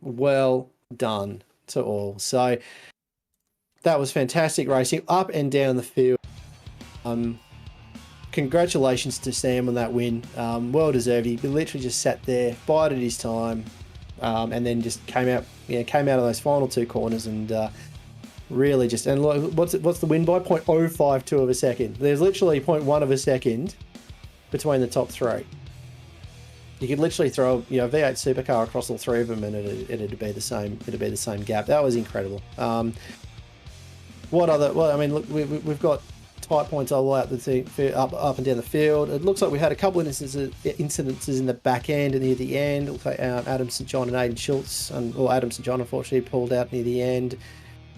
well done to all. So that was fantastic racing up and down the field. Congratulations to Sam on that win. Well deserved. He literally just sat there, bided his time, and then just came out of those final 2 corners and really just, and look, what's the win by? 0.052 of a second. There's literally 0.1 of a second between the top 3. You could literally throw a V8 supercar across all 3 of them, and it'd be the same. It'd be the same gap. That was incredible. What other? Well, I mean, look, we've got tight points all the way up and down the field. It looks like we had a couple of incidences in the back end and near the end. It looks like Adam St John and Aiden Schultz, Adam St John unfortunately pulled out near the end.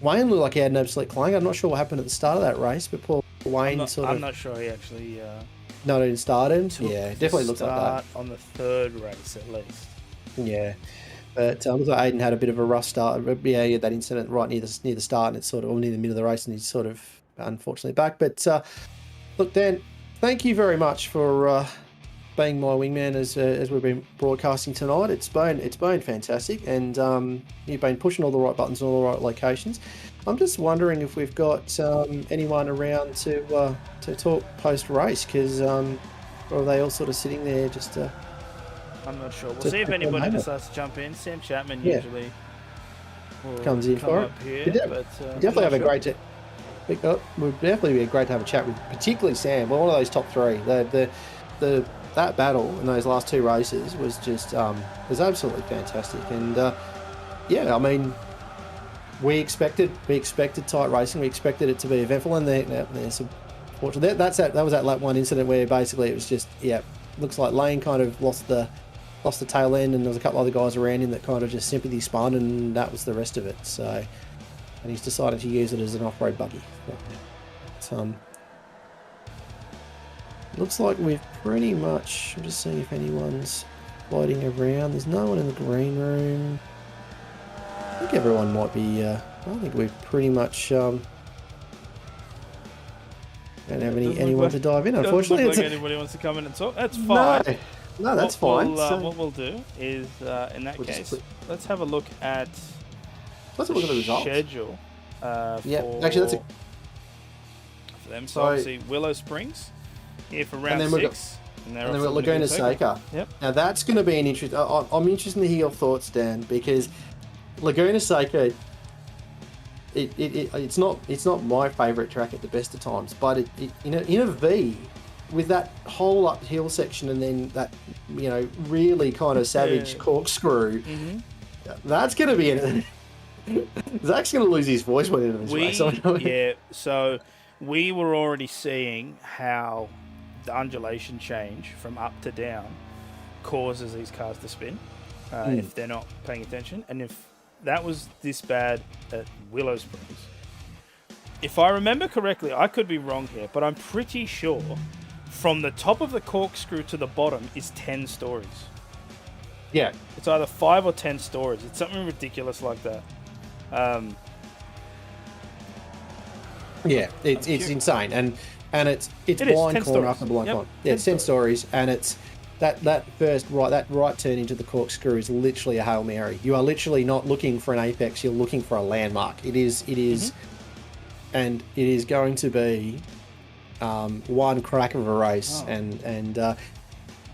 Wayne looked like he had an absolute clang. I'm not sure what happened at the start of that race, but poor Wayne I'm not sure he actually. No, he didn't start him. Yeah, definitely looks like that. On the 3rd race at least. Yeah. But looks like Aiden had a bit of a rough start. Yeah, he had that incident right near the start, and it's sort of near the middle of the race, and he's sort of unfortunately back. But look, Dan, thank you very much for being my wingman as we've been broadcasting tonight. It's been fantastic, and you've been pushing all the right buttons in all the right locations. I'm just wondering if we've got anyone around to talk post race, because or are they all sort of sitting there just? I'm not sure. We'll see if anybody decides to jump in. Sam Chapman usually comes in for it. Here, definitely have a great. It would definitely be great to have a chat with, particularly Sam. Well, one of those top 3. That battle in those last 2 races was just was absolutely fantastic. And I mean, we expected tight racing. We expected it to be eventful, and there's unfortunately that was that lap 1 incident where basically it was just looks like Lane kind of lost the lost the tail end, and there was a couple other guys around him that kind of just sympathy spun, and that was the rest of it. So, and he's decided to use it as an off-road buggy. But, looks like we've pretty much... I'm just seeing if anyone's floating around. There's no one in the green room. I think everyone might be... I think we've pretty much... don't have anyone to dive in, unfortunately. Doesn't look like anybody wants to come in and talk. That's fine. No, that's fine. What we'll do is, in that case, let's have a look at the results. Schedule. Actually, that's for them. So obviously Willow Springs here for round 6. And then we've got Laguna Seca. Yep. Now that's going to be an interest. I'm interested to hear your thoughts, Dan, because Laguna Seca... It's not my favourite track at the best of times, but in a V with that whole uphill section and then that really kind of savage corkscrew, that's going to be Zach's going to lose his voice by the end of this race. Yeah, so we were already seeing how the undulation change from up to down causes these cars to spin if they're not paying attention, and if that was this bad at Willow Springs. If I remember correctly, I could be wrong here, but I'm pretty sure from the top of the corkscrew to the bottom is 10 stories. Yeah. It's either 5 or 10 stories. It's something ridiculous like that. Yeah, it's insane. And it's blind corner after blind corner. Yeah, it's 10 stories, and it's that right turn into the corkscrew is literally a Hail Mary. You are literally not looking for an apex, you're looking for a landmark. It is, and it is going to be one crack of a race. And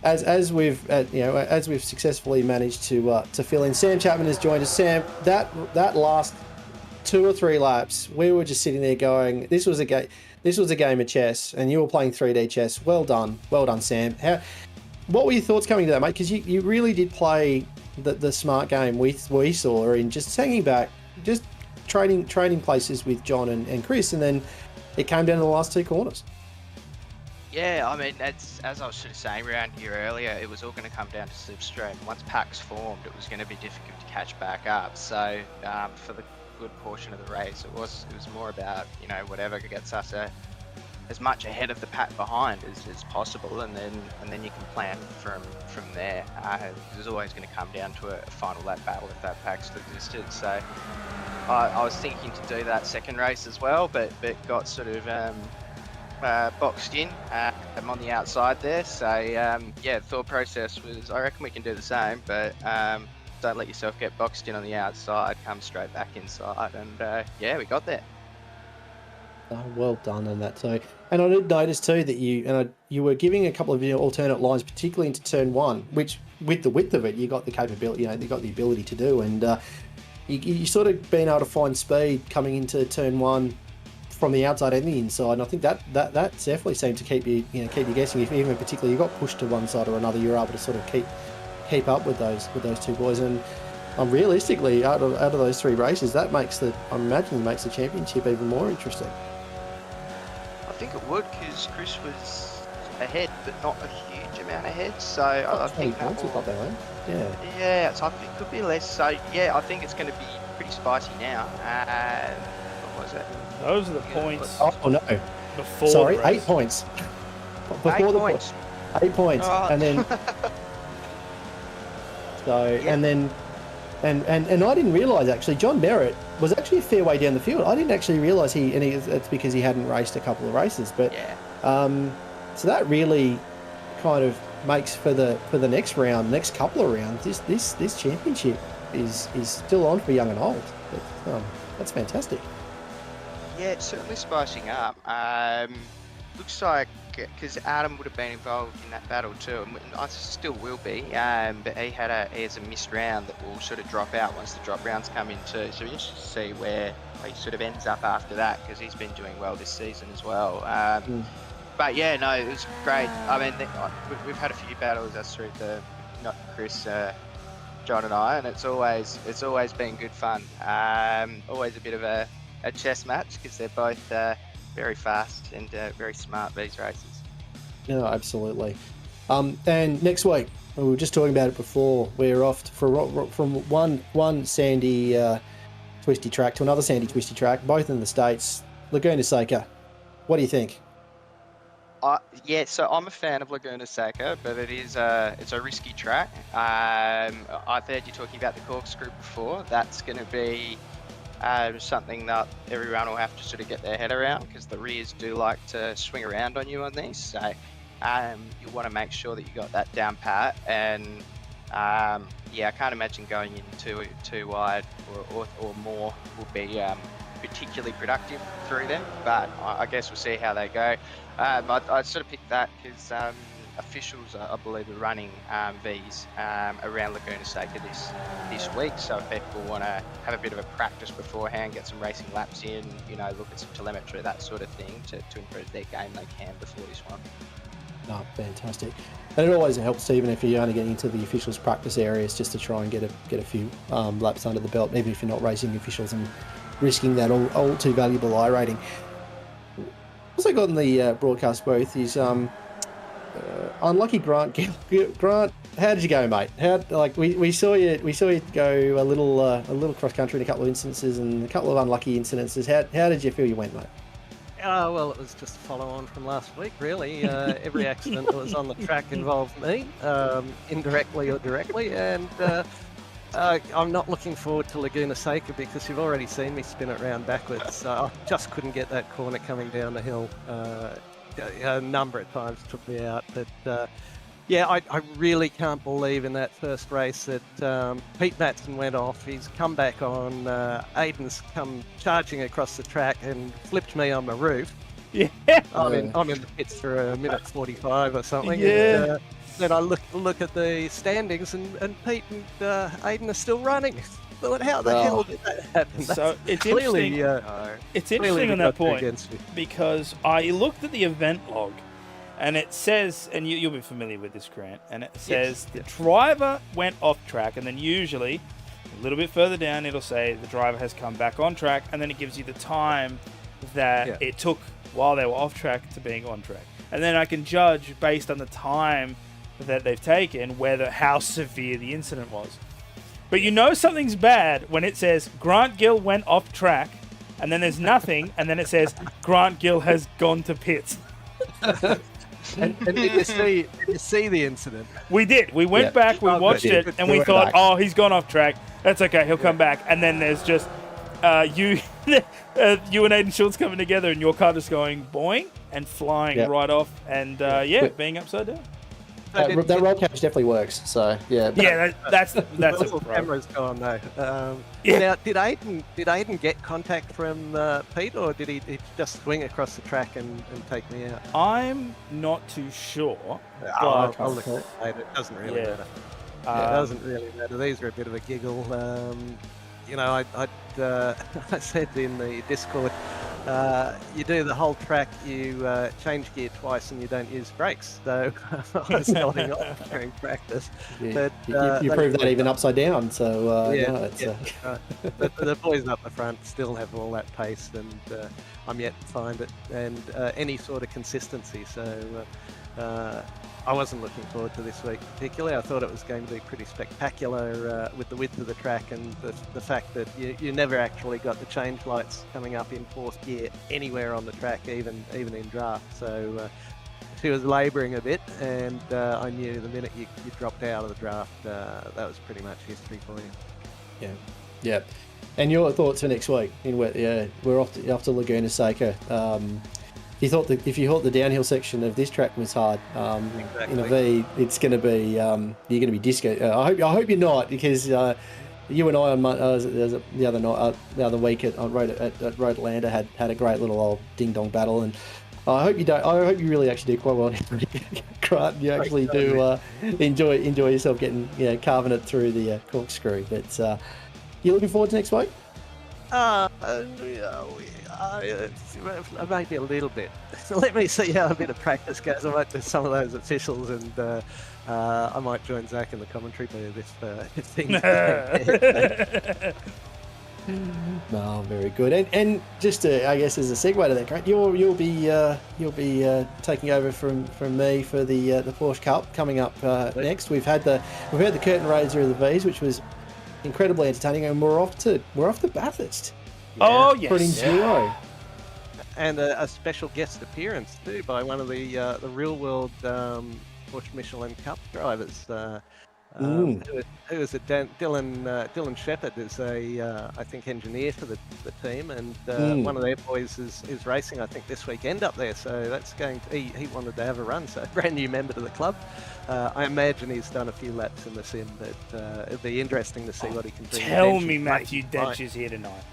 as we've successfully managed to fill in, Sam Chapman has joined us. Sam, that last 2 or 3 laps, we were just sitting there going, this was a game of chess, and you were playing 3D chess. Well done, Sam. What were your thoughts coming to that, mate? Because you really did play the smart game we saw in just hanging back, just trading places with John and Chris, and then it came down to the last 2 corners. Yeah, I mean, as I was sort of saying around here earlier, it was all going to come down to slipstream. Once packs formed, it was going to be difficult to catch back up. So for the good portion of the race, it was more about whatever gets us as much ahead of the pack behind as possible, and then you can plan from there. There's always going to come down to a final lap battle if that pack still existed. So I was thinking to do that second race as well, but got sort of boxed in. I'm on the outside there, so thought process was, I reckon we can do the same, but don't let yourself get boxed in on the outside, come straight back inside, and we got there. Oh, well done on that too. And I did notice too that you were giving a couple of alternate lines, particularly into turn 1, which with the width of it, you got the capability, you got the ability to do, and you sort of been able to find speed coming into turn 1 from the outside and the inside. And I think that definitely seemed to keep you guessing. If even particularly you got pushed to one side or another, you're able to sort of keep up with those 2 boys. And realistically, out of those 3 races, that makes the championship even more interesting. I think it would, because Chris was ahead, but not a huge amount ahead. So I think that will, yeah. So I think it could be less. So I think it's going to be pretty spicy now. And what was it? Those are the points. Oh no! Before sorry, the race. 8 points. Before 8 points. 8 points, and then And I didn't realise actually John Merritt was actually a fair way down the field. I didn't actually realise it's because he hadn't raced a couple of races, but so that really kind of makes for the next couple of rounds. This championship is still on for young and old. But, that's fantastic. Yeah, it's certainly spicing up. Looks like, because Adam would have been involved in that battle too, and I still will be, but he has a missed round that will sort of drop out once the drop rounds come in too, so we're interested to see where he sort of ends up after that, because he's been doing well this season as well. But yeah, no, it was great. I mean, we've had a few battles, that's through not Chris, John and I, and it's always been good fun. Always a bit of a chess match, because they're both very fast and very smart these races. No, absolutely. And next week we were just talking about it before. We're off from one sandy twisty track to another sandy twisty track, both in the States. Laguna Seca. What do you think? Yeah, so I'm a fan of Laguna Seca, but it's a risky track. I've heard you talking about the corkscrew before. That's going to be something that everyone will have to sort of get their head around, because the rears do like to swing around on you on these. So you want to make sure that you got that down pat. And yeah, I can't imagine going in too wide or more will be particularly productive through them. But I guess we'll see how they go. I sort of picked that because officials, I believe, are running these around Laguna Seca this week. So if people want to have a bit of a practice beforehand, get some racing laps in, look at some telemetry, that sort of thing, to improve their game, they can before this one. Oh, fantastic. And it always helps, even if you're only getting into the officials' practice areas, just to try and get a few laps under the belt, even if you're not racing the officials and risking that all too valuable I rating. Also got in the broadcast booth is unlucky Grant. Grant, how did you go, mate? We saw you go a little cross country in a couple of instances and a couple of unlucky incidences. How did you feel you went, mate? Well, it was just a follow-on from last week, really. Every accident that was on the track involved me, indirectly or directly, and I'm not looking forward to Laguna Seca because you've already seen me spin it round backwards. I just couldn't get that corner coming down the hill. A number of times took me out, but yeah, I really can't believe in that first race that Pete Matson went off. He's come back on. Aiden's come charging across the track and flipped me on my roof. Yeah, I'm in the pits for a minute 45 or something. Yeah. And, then I look at the standings and Pete and Aiden are still running. But how the hell did that happen? So it's clearly, interesting. It's interesting on that point because I looked at the event log, and it says, and you'll be familiar with this, Grant, and it says the driver went off track, and then usually a little bit further down it'll say the driver has come back on track, and then it gives you the time that it took while they were off track to being on track, and then I can judge based on the time that they've taken how severe the incident was. But something's bad when it says Grant Gill went off track, and then there's nothing, and then it says Grant Gill has gone to pits. And did you see the incident? We did. We went back, we watched it, and we thought, oh, he's gone off track. That's okay, he'll come back. And then there's just you and Aiden Schultz coming together, and your car just going boing and flying right off, and being upside down. That roll cage definitely works. So yeah. Yeah, that's the camera's gone though. Now, did Aiden get contact from Pete, or did he just swing across the track and take me out? I'm not too sure. I'll look at it later. It doesn't really matter. It doesn't really matter. These are a bit of a giggle. I said in the Discord, you do the whole track, you change gear twice and you don't use brakes. So I was nodding off during practice. Yeah, but, you proved that even upside down. So but the boys up the front still have all that pace, and I'm yet to find it and any sort of consistency. So I wasn't looking forward to this week particularly. I thought it was going to be pretty spectacular with the width of the track and the fact that you never actually got the change lights coming up in fourth gear anywhere on the track, even in draft. So she was labouring a bit, and I knew the minute you dropped out of the draft, that was pretty much history for you. Yeah. And your thoughts for next week? We're off to Laguna Seca. If you thought the downhill section of this track was hard, in a V, it's going to be you're going to be disco. I hope you're not, because you and I on the other week at Road Atlanta had a great little old ding dong battle, and I hope you don't. I hope you really actually do quite well, Grant. You actually do enjoy yourself getting carving it through the corkscrew. But you looking forward to next week? Maybe a little bit. Let me see how a bit of practice goes. I might do some of those officials, and I might join Zach in the commentary booth if things Oh, very good. And just to, I guess as a segue to that, Grant, you'll be taking over from me for the Porsche Cup coming up next. We've had the curtain raiser of the V's, which was incredibly entertaining, and we're off to Bathurst. Oh yes. For an enduro. And a special guest appearance too by one of the real world Porsche Michelin Cup drivers. Who is it? Dylan Shepherd is I think engineer for the team, and one of their boys is racing I think this weekend up there. So that's going to, he wanted to have a run. So brand new member to the club. I imagine he's done a few laps in the sim, but it'll be interesting to see what he can bring. Tell me Matthew Dench is here tonight.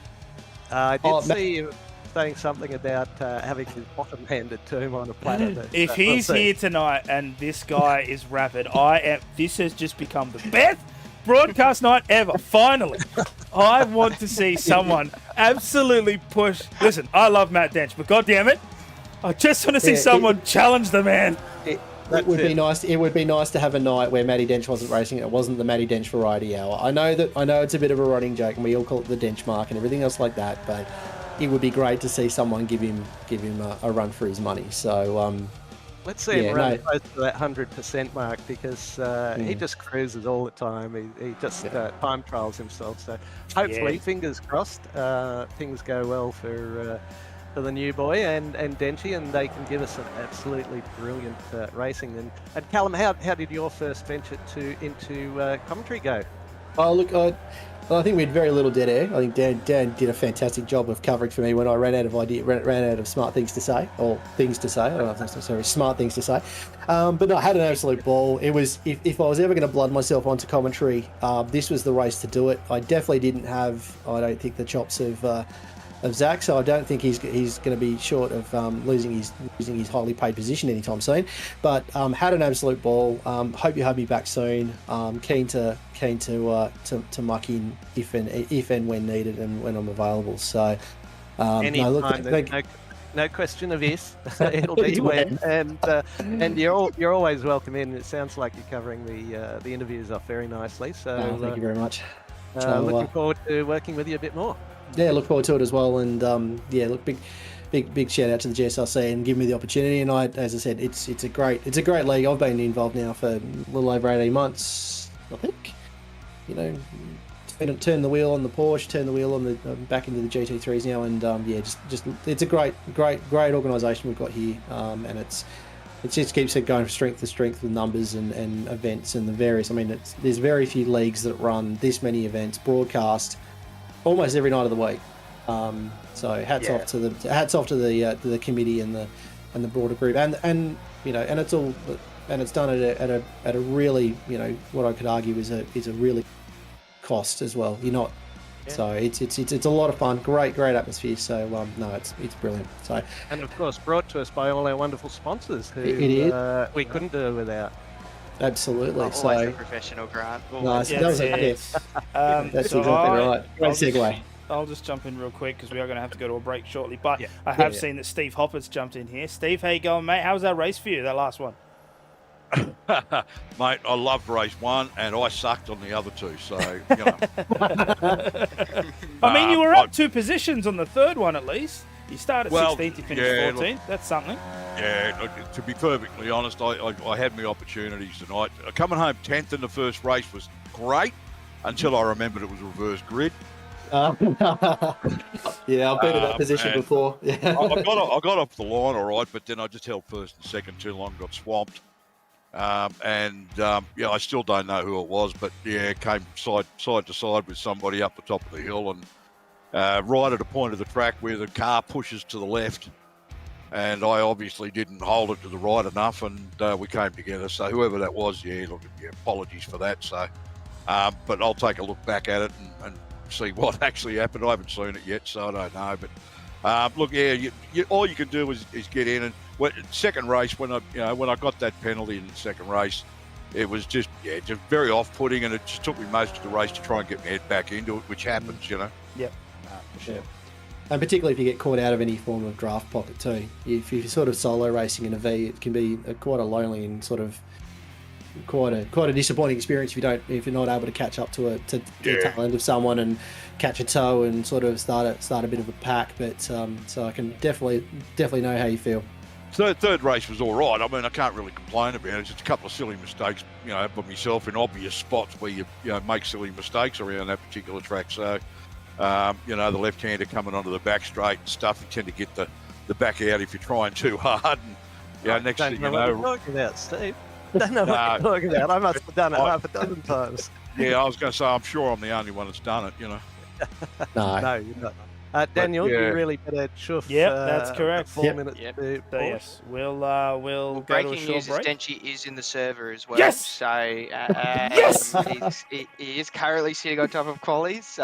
I did see you saying something about having his bottom handed to him on a platter. But, if he's here tonight and this guy is rapid, this has just become the best broadcast night ever. Finally, I want to see someone absolutely push. Listen, I love Matt Dench, but God damn it, I just want to see someone challenge the man. It would be nice. It would be nice to have a night where Matty Dench wasn't racing. It wasn't the Matty Dench Variety Hour. I know it's a bit of a running joke, and we all call it the Dench Mark and everything else like that. But it would be great to see someone give him a run for his money. So let's see him run close to that 100% mark, because he just cruises all the time. He just time trials himself. So hopefully, fingers crossed, things go well for the new boy and Denchi, and they can give us an absolutely brilliant racing. And Callum, how did your first venture into commentary go? Oh, look, I think we had very little dead air. I think Dan did a fantastic job of covering for me when I ran out of smart things to say, or things to say. I don't know if that's necessarily smart things to say. But no, I had an absolute ball. It was, if I was ever going to blood myself onto commentary, this was the race to do it. I definitely didn't have, I don't think, the chops of Zach, so I don't think he's going to be short of losing his highly paid position anytime soon. But had an absolute ball. Hope you have me back soon. Keen to muck in if and when needed and when I'm available. So no question of if. It'll be when, and you're always welcome in. It sounds like you're covering the interviews off very nicely. So thank you very much. Looking forward to working with you a bit more. Yeah, look forward to it as well, and look, big shout out to the GSRC and giving me the opportunity. And as I said, it's a great league. I've been involved now for a little over 18 months, I think. You know, turn the wheel on the Porsche, turn the wheel on the back into the GT3s now, and just it's a great organisation we've got here, and it just keeps it going from strength to strength with numbers and events and the various. I mean, there's very few leagues that run this many events, broadcast almost every night of the week. So hats off to the committee and the broader group, and you know, and it's all, and it's done at a really, you know, what I could argue is a really cost as well. You're not. Yeah. So it's a lot of fun, great atmosphere. So it's brilliant. So, and of course brought to us by all our wonderful sponsors who we couldn't do without. Absolutely. Always a professional, Grant. Nice. That was that's exactly right. Great segue. I'll just jump in real quick because we are going to have to go to a break shortly. But I have seen that Steve Hopper's jumped in here. Steve, how you going, mate? How was that race for you, that last one? Mate, I loved race one, and I sucked on the other two. So, you know. I mean, you were up 2 positions on the third one at least. You started 16th, you finished 14th. That's something. Yeah, to be perfectly honest, I had my opportunities tonight. Coming home 10th in the first race was great until I remembered it was reverse grid. Yeah, I've been in that position before. Yeah. I got off the line all right, but then I just held first and second too long, got swamped. I still don't know who it was, but came side to side with somebody up the top of the hill, and right at a point of the track where the car pushes to the left, and I obviously didn't hold it to the right enough, and we came together. So whoever that was, apologies for that. So, but I'll take a look back at it and see what actually happened. I haven't seen it yet, so I don't know. But all you can do is get in. And second race, when I got that penalty in the second race, it was just very off-putting, and it just took me most of the race to try and get my head back into it, which happens, you know. Yep, for sure. And particularly if you get caught out of any form of draft pocket too. If you're sort of solo racing in a V, it can be quite a lonely and sort of quite a disappointing experience if you're not able to catch up to the tail end of someone and catch a tow and sort of start a bit of a pack. But so I can definitely know how you feel. Third race was all right. I mean, I can't really complain about it. It's just a couple of silly mistakes, by myself in obvious spots where you make silly mistakes around that particular track. So, the left-hander coming onto the back straight and stuff, you tend to get the back out if you're trying too hard. And next thing you know, what you're talking about, Steve. Don't know what you're talking about. I must have done it half a dozen times. Yeah, I was going to say, I'm sure I'm the only one that's done it. No, you're not. Daniel, you really better chuff. Yep, that's correct. 4 minutes. Yep. So yes, we'll go to a breaking short news, break. Stenchi is in the server as well. Yes! So Yes! he is currently sitting on top of qualies. So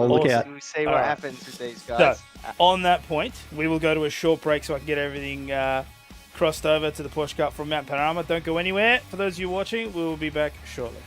look out. we'll see what All right. happens with these guys. So, on that point, we will go to a short break so I can get everything crossed over to the Porsche Cup from Mount Panorama. Don't go anywhere. For those of you watching, we will be back shortly.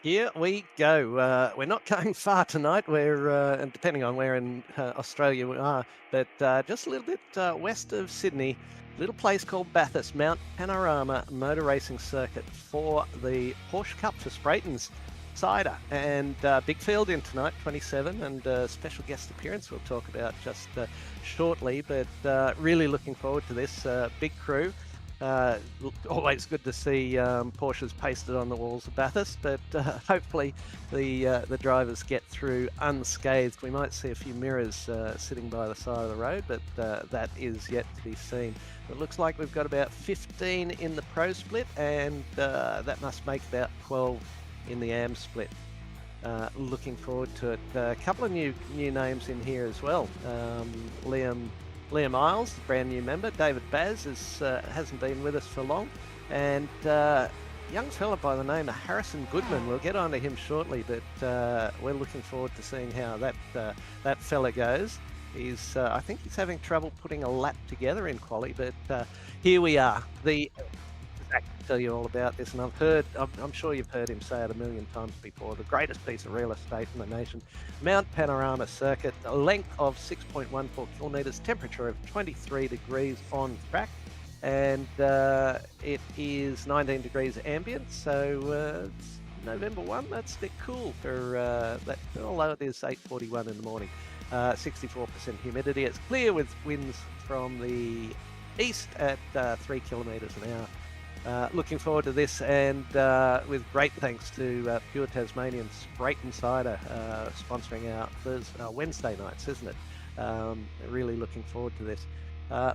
Here we go. We're not going far tonight. We're, and depending on where in Australia we are, but just a little bit west of Sydney, a little place called Bathurst, Mount Panorama Motor Racing Circuit for the Porsche Cup for Spreyton's Cider. And big field in tonight, 27, and special guest appearance we'll talk about just shortly, but really looking forward to this big crew. Always good to see Porsches pasted on the walls of Bathurst, but hopefully the drivers get through unscathed. We might see a few mirrors sitting by the side of the road, but that is yet to be seen. It looks like we've got about 15 in the Pro split, and that must make about 12 in the AM split. Looking forward to it. A couple of new names in here as well. Liam Isles, brand new member. David Baz hasn't been with us for long, and young fella by the name of Harrison Goodman. We'll get on to him shortly, but we're looking forward to seeing how that fella goes. I think he's having trouble putting a lap together in quali, but here we are. Zach will tell you all about this, and I'm sure you've heard him say it a million times before. The greatest piece of real estate in the nation. Mount Panorama Circuit, a length of 6.14 kilometres, temperature of 23 degrees on track, and it is 19 degrees ambient, so it's November 1. That's a bit cool for that, although it is 8:41 in the morning. 64% humidity. It's clear with winds from the east at 3 kilometres an hour. Looking forward to this, and with great thanks to Pure Tasmanian Spreyton Cider sponsoring our Wednesday nights, isn't it? Really looking forward to this.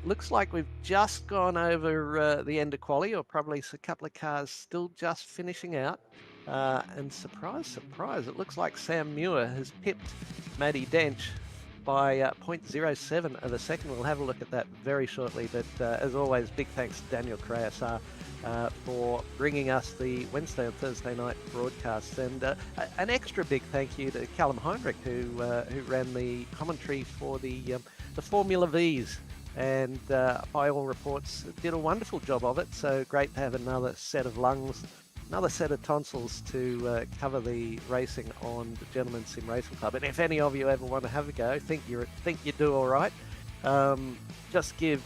Looks like we've just gone over the end of quali, or probably a couple of cars still just finishing out. And surprise, surprise, it looks like Sam Muir has pipped Matty Dench by 0.07 of a second. We'll have a look at that very shortly, but as always, big thanks to Daniel Crayasar for bringing us the Wednesday and Thursday night broadcasts, and an extra big thank you to Callum Heinrich, who ran the commentary for the Formula Vs, and by all reports did a wonderful job of it. So great to have another set of lungs, another set of tonsils to cover the racing on the Gentlemen's Sim Racing Club. And if any of you ever want to have a go, think you do all right, just give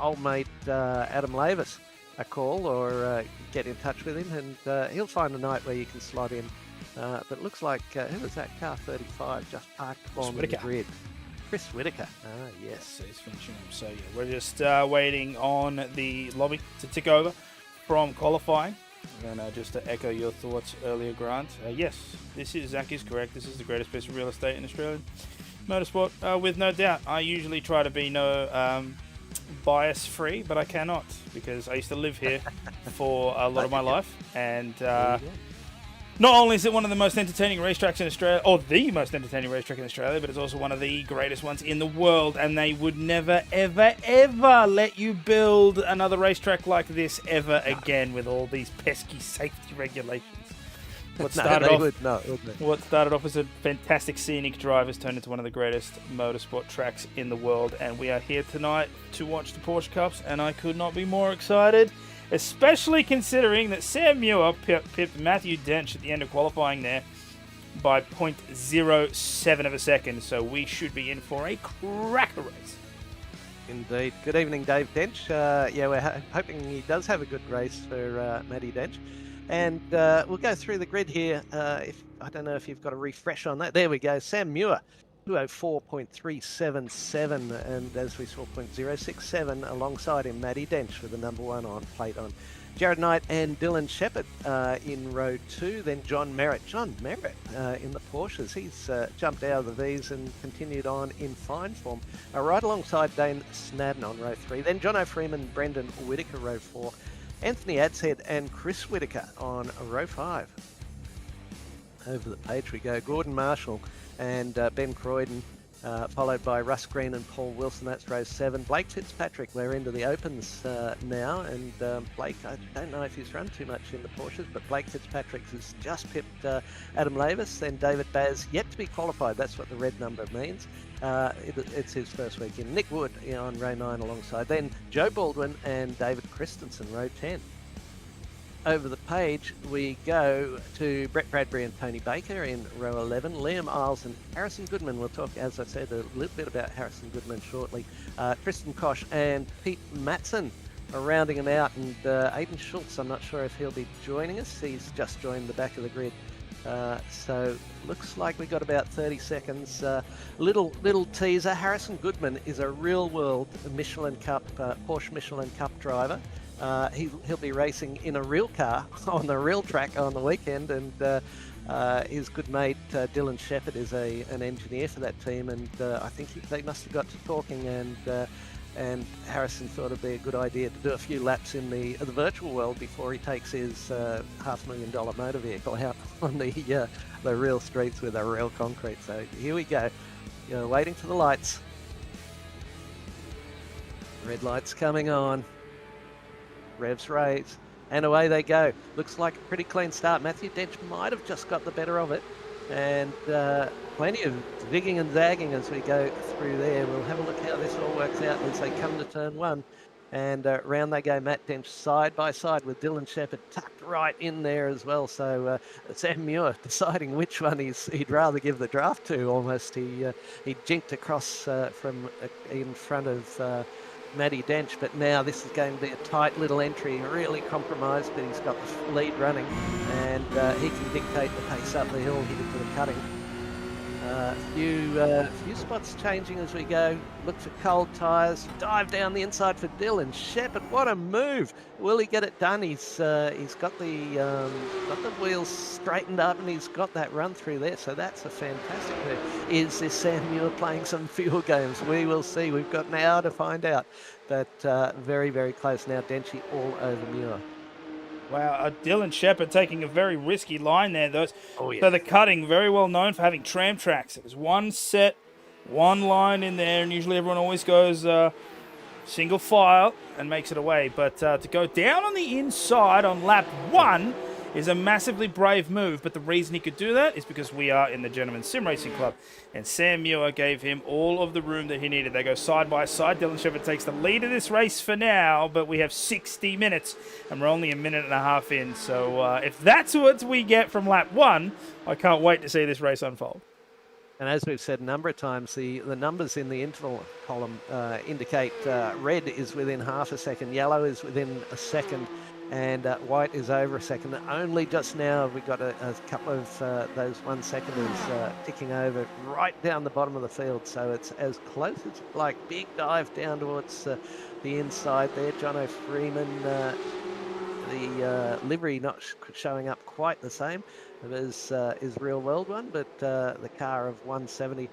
old mate Adam Lavis a call, or get in touch with him, and he'll find a night where you can slot in. But it looks like, who was that? Car 35 just parked on the grid. Chris Whitaker. Ah, yes. He's finishing up. So yeah, we're just waiting on the lobby to tick over from qualifying. And just to echo your thoughts earlier, Grant, yes, Zach is correct. This is the greatest piece of real estate in Australian motorsport, with no doubt. I usually try to be bias free, but I cannot, because I used to live here for a lot of my life, and not only is it one of the most entertaining racetracks in Australia, or the most entertaining racetrack in Australia, but it's also one of the greatest ones in the world, and they would never, ever, ever let you build another racetrack like this ever again with all these pesky safety regulations. What started off as a fantastic scenic drive has turned into one of the greatest motorsport tracks in the world, and we are here tonight to watch the Porsche Cups, and I could not be more excited, especially considering that Sam Muir pipped Matthew Dench at the end of qualifying there by 0.07 of a second, so we should be in for a cracker race. Indeed. Good evening, Dave Dench. We're hoping he does have a good race for Matty Dench. And we'll go through the grid here. I don't know if you've got a refresh on that. There we go. Sam Muir, 204.377, and as we saw, 0.067 alongside him, Matty Dench with the number 1 on plate on. Jared Knight and Dylan Shepherd in row 2. Then John Merritt in the Porsches. He's jumped out of the Vs and continued on in fine form. Right alongside Dane Snadden on row 3. Then Jono Freeman, Brendan Whitaker, row 4. Anthony Adshead and Chris Whitaker on row 5. Over the page we go. Gordon Marshall and Ben Croydon, followed by Russ Green and Paul Wilson. That's row 7. Blake Fitzpatrick, we're into the Opens now, and Blake, I don't know if he's run too much in the Porsches, but Blake Fitzpatrick has just pipped Adam Lavis. Then David Baz, yet to be qualified. That's what the red number means. It's his first week in. Nick Wood on row 9 alongside. Then Joe Baldwin and David Christensen, row 10. over the page, we go to Brett Bradbury and Tony Baker in row 11. Liam Isles and Harrison Goodman. We'll talk, as I said, a little bit about Harrison Goodman shortly. Tristan Koch and Pete Matson are rounding them out. And Aidan Schultz, I'm not sure if he'll be joining us. He's just joined the back of the grid. So looks like we got about 30 seconds. Little teaser. Harrison Goodman is a real-world Michelin Cup, Porsche Michelin Cup driver. He'll be racing in a real car on the real track on the weekend, and his good mate Dylan Shepherd is an engineer for that team, and I think they must have got to talking, and Harrison thought it'd be a good idea to do a few laps in the virtual world before he takes his $500,000 motor vehicle out on the real streets with a real concrete. So here we go. Waiting for the lights. Red lights coming on. Revs raised, and away they go. Looks like a pretty clean start. Matthew Dench might have just got the better of it, and plenty of zigging and zagging as we go through there. We'll have a look how this all works out as they come to turn one, and round they go. Matt Dench side by side with Dylan Shepherd tucked right in there as well. So Sam Muir deciding which one he'd rather give the draft to. Almost he jinked across from in front of Matty Dench, but now this is going to be a tight little entry, really compromised, but he's got the lead running, and he can dictate the pace up the hill here to the cutting. Few spots changing as we go. Look for cold tyres. Dive down the inside for Dylan Shepherd. What a move! Will he get it done? He's got the wheels straightened up, and he's got that run through there. So that's a fantastic move. Is this Sam Muir playing some field games? We will see. We've got an hour to find out. But very, very close now. Denchi all over Muir. Wow, Dylan Shepherd taking a very risky line there. Oh, yeah. So the cutting, very well known for having tram tracks. There's one set, one line in there, and usually everyone always goes single file and makes it away. But to go down on the inside on lap one is a massively brave move. But the reason he could do that is because we are in the Gentlemen's Sim Racing Club. And Sam Muir gave him all of the room that he needed. They go side by side. Dylan Shepherd takes the lead of this race for now, but we have 60 minutes, and we're only a minute and a half in. So if that's what we get from lap one, I can't wait to see this race unfold. And as we've said a number of times, the numbers in the interval column indicate red is within half a second, yellow is within a second, and white is over a second. Only just now we got a couple of those 1 seconders ticking over right down the bottom of the field. So it's as close as like big dive down towards the inside there. Jono Freeman, the livery not showing up quite the same as his real world one, but the car of 170.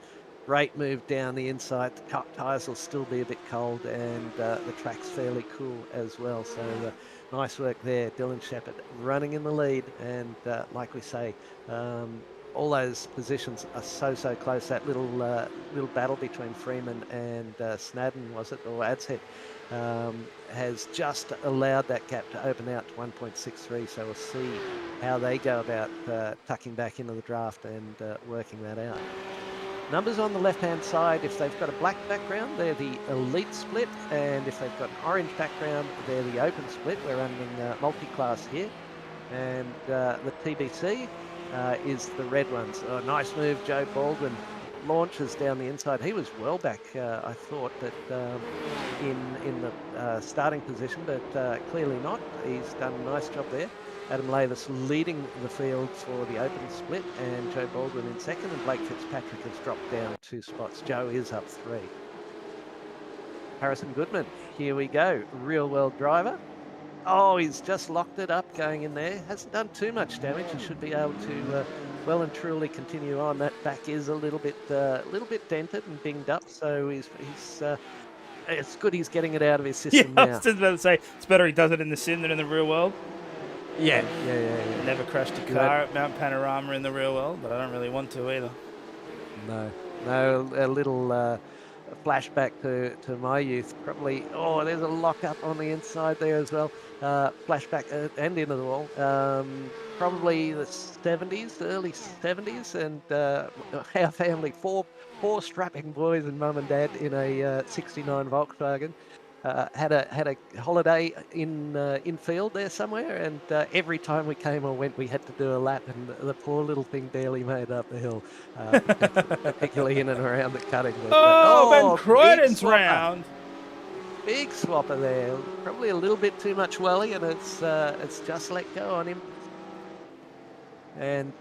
Great move down the inside. The cup tyres will still be a bit cold, and the track's fairly cool as well. So nice work there. Dylan Shepherd running in the lead, and like we say, all those positions are so close. That little battle between Freeman and Snadden, was it, or Adshead, has just allowed that gap to open out to 1.63. So we'll see how they go about tucking back into the draft and working that out. Numbers on the left-hand side, if they've got a black background, they're the elite split, and if they've got an orange background, they're the open split. We're running multi-class here, and the TBC is the red ones. Oh, nice move, Joe Baldwin launches down the inside. He was well back, I thought, but in the starting position, but clearly not. He's done a nice job there. Adam Lavis leading the field for the open split, and Joe Baldwin in second, and Blake Fitzpatrick has dropped down 2 spots. Joe is up 3. Harrison Goodman, here we go. Real world driver. Oh, he's just locked it up going in there. Hasn't done too much damage. He should be able to well and truly continue on. That back is a little bit dented and binged up, so he's it's good he's getting it out of his system now. I was just about to say, it's better he does it in the sim than in the real world. Yeah. Never crashed a car at Mount Panorama in the real world, but I don't really want to either. No, a little flashback to my youth. Probably, there's a lock-up on the inside there as well. Flashback and into the wall. Probably the 70s, early 70s, and our family, four strapping boys and mum and dad in a 69 Volkswagen. had a holiday in field there somewhere, and every time we came or went, we had to do a lap, and the poor little thing barely made up the hill, particularly in and around the cutting. But, Oh, Ben big Croydon's swapper. round. Big swapper there. Probably a little bit too much welly, and it's just let go on him. And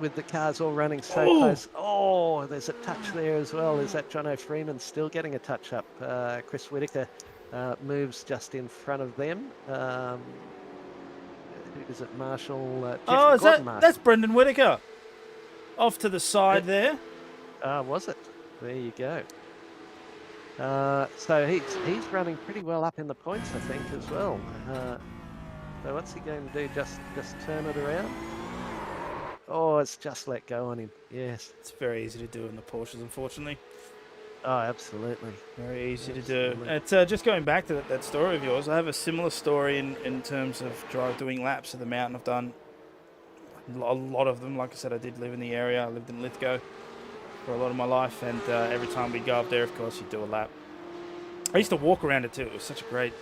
with the cars all running so close, there's a touch there as well. Is that Jono Freeman still getting a touch up? Chris Whitaker moves just in front of them. Who is it? Marshall. That's Brendan Whitaker off to the side there. Was it? There you go. So he's running pretty well up in the points, I think, as well. So what's he going to do? Just turn it around? Oh, it's just let go on him. Yes. It's very easy to do in the Porsches, unfortunately. Oh, absolutely. Very easy to do. It's just going back to that story of yours. I have a similar story in terms of doing laps of the mountain. I've done a lot of them. Like I said, I did live in the area. I lived in Lithgow for a lot of my life, and every time we'd go up there, of course, you'd do a lap. I used to walk around it too. It was such a great,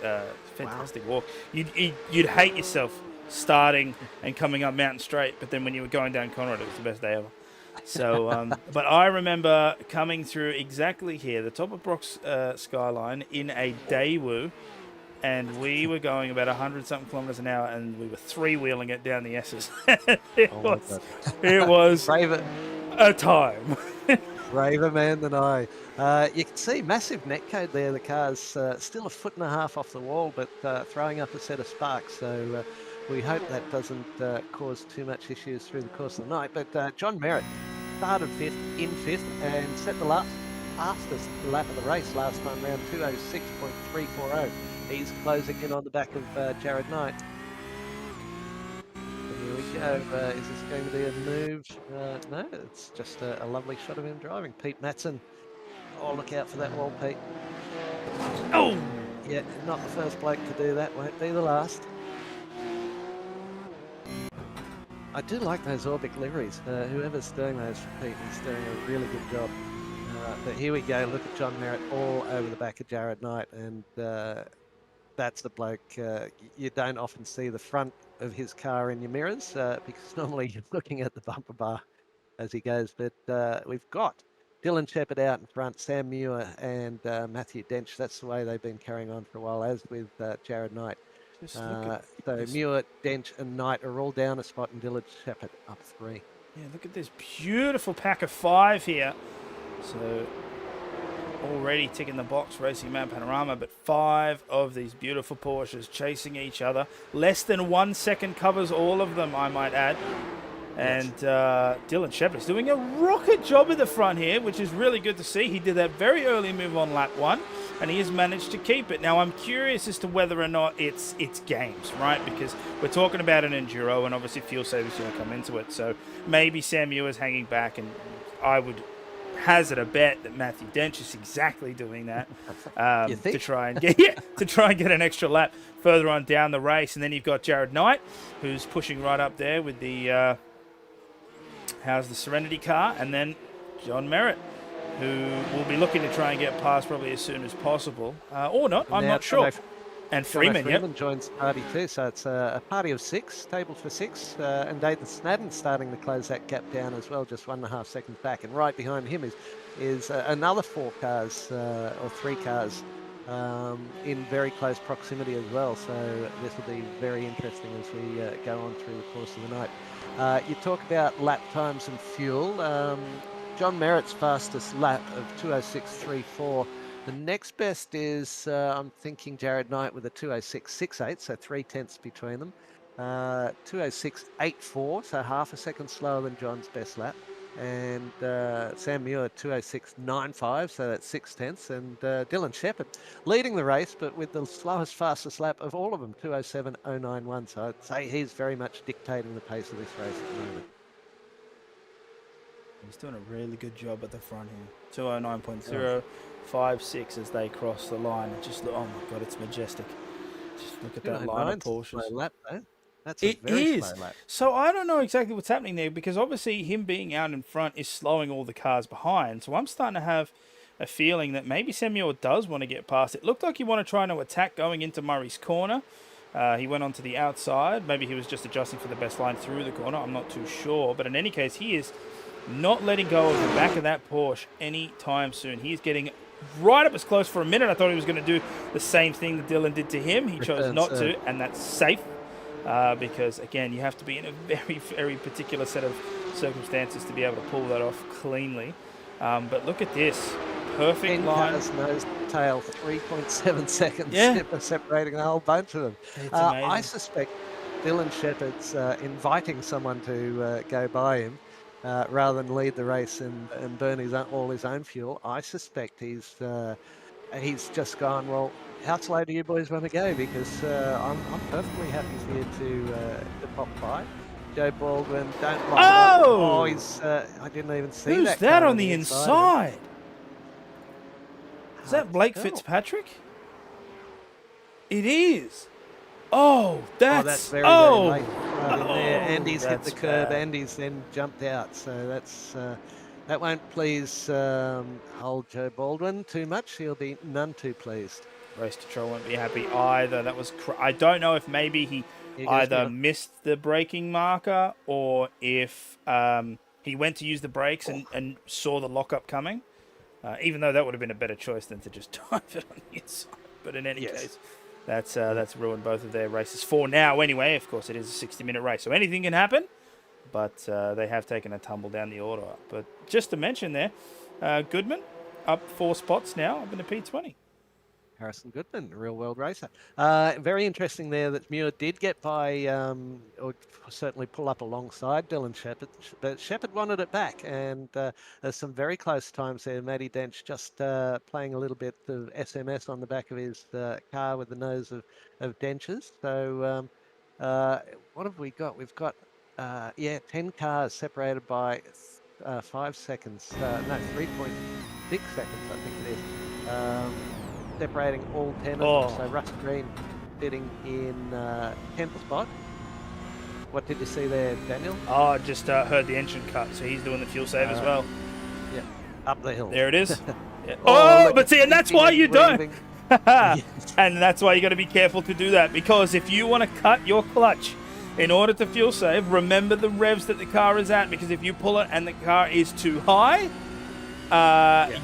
fantastic walk. You'd hate yourself starting and coming up Mountain Straight, but then when you were going down Conrad, it was the best day ever. So, but I remember coming through exactly here, the top of Brock's skyline in a Daewoo, and we were going about 100-something kilometres an hour, and we were three-wheeling it down the S's. It was a time. Braver man than I. You can see massive net code there. The car's still a foot and a half off the wall, but throwing up a set of sparks. So we hope that doesn't cause too much issues through the course of the night. But John Merritt started in fifth and set the fastest lap of the race last time round, 206.340. He's closing in on the back of Jared Knight. Here we go. Is this going to be a move? No, it's just a lovely shot of him driving. Pete Matson. Oh, look out for that wall, Pete. Oh! Yeah, not the first bloke to do that. Won't be the last. I do like those Orbic liveries. Whoever's doing those for Pete is doing a really good job. But here we go. Look at John Merritt all over the back of Jared Knight. And that's the bloke. You don't often see the front of his car in your mirrors because normally you're looking at the bumper bar as he goes. But we've got Dylan Shepherd out in front, Sam Muir and Matthew Dench. That's the way they've been carrying on for a while, as with Jared Knight. So Muir, Dench and Knight are all down a spot, and Dylan Shepherd up 3. Yeah, look at this beautiful pack of 5 here. So already ticking the box, Racing Man Panorama, but 5 of these beautiful Porsches chasing each other. Less than 1 second covers all of them, I might add. And Dylan Shepherd's doing a rocket job at the front here, which is really good to see. He did that very early move on lap 1, and he has managed to keep it. Now, I'm curious as to whether or not it's games, right? Because we're talking about an Enduro, and obviously fuel savings going to come into it. So maybe Sam Muir's hanging back, and I would hazard a bet that Matthew Dench is exactly doing that to try and get an extra lap further on down the race. And then you've got Jared Knight, who's pushing right up there with the how's the Serenity car, and then John Merritt, who will be looking to try and get past probably as soon as possible, or not. I'm not sure. And Freeman joins the party too, so it's a party of 6, tabled for 6, and Nathan Snadden starting to close that gap down as well, just 1.5 seconds back, and right behind him is another 4 cars or 3 cars in very close proximity as well. So this will be very interesting as we go on through the course of the night. You talk about lap times and fuel. John Merritt's fastest lap of 206.34. The next best is, I'm thinking, Jared Knight with a 206.68, so 0.3 between them. 206.84, so half a second slower than John's best lap. And Sam Muir 206.95, so that's 0.6. And Dylan Shepherd leading the race, but with the slowest, fastest lap of all of them, 207.091. So I'd say he's very much dictating the pace of this race at the moment. He's doing a really good job at the front here. 209.056 as they cross the line. Just look, oh my God, it's majestic. Just look at that line of Porsches. Lap, though. That's a very slow lap. So I don't know exactly what's happening there, because obviously him being out in front is slowing all the cars behind. So I'm starting to have a feeling that maybe Samuel does want to get past. It looked like he wanted to try to attack going into Murray's corner. He went onto the outside. Maybe he was just adjusting for the best line through the corner. I'm not too sure. But in any case, he is not letting go of the back of that Porsche anytime soon. He's getting right up as close. For a minute, I thought he was going to do the same thing that Dylan did to him. He chose not to, and that's safe. Because, again, you have to be in a very, very particular set of circumstances to be able to pull that off cleanly. But look at this. Perfect line. Nose tail, 3.7 seconds, Yeah. separating a whole bunch of them. It's I amazing. suspect Dylan Shepherd's inviting someone to go by him rather than lead the race and burn all his own fuel. I suspect he's just gone, well, how slow do you boys want to go? Because I'm perfectly happy for you to pop by. Joe Baldwin, don't lock it up. Oh, he's, I didn't even see Who's that. that car on the inside? Is that Blake Fitzpatrick? It is. Oh, that's very, very late. Oh, Andy's hit the that's curb. bad. Andy's then jumped out. So that's that won't please old Joe Baldwin too much. He'll be none too pleased. Race Control won't be happy either. That was. I don't know if maybe he either missed the braking marker or if he went to use the brakes and saw the lockup coming. Even though that would have been a better choice than to just dive it on the inside. But in any case, that's ruined both of their races for now. Anyway, of course, it is a 60-minute race, so anything can happen. But they have taken a tumble down the order. But just to mention there, Goodman up 4 spots now up in the P20. Harrison Goodman, a real world racer. Very interesting there that Muir did get by, or certainly pull up alongside Dylan Shepherd, but Shepherd wanted it back, and there's some very close times there. Matty Dench just playing a little bit of SMS on the back of his car with the nose of Dench's. So what have we got? We've got, 10 cars separated by 5 seconds. No, 3.6 seconds, I think it is. Separating all 10 of them. So Russ Green sitting in 10th spot. What did you see there, Daniel? Oh, I just heard the engine cut, so he's doing the fuel save as well. Yeah, up the hill. There it is. Yeah. Oh, but see, and that's why you don't. Yes. And that's why you got to be careful to do that, because if you want to cut your clutch in order to fuel save, remember the revs that the car is at, because if you pull it and the car is too high,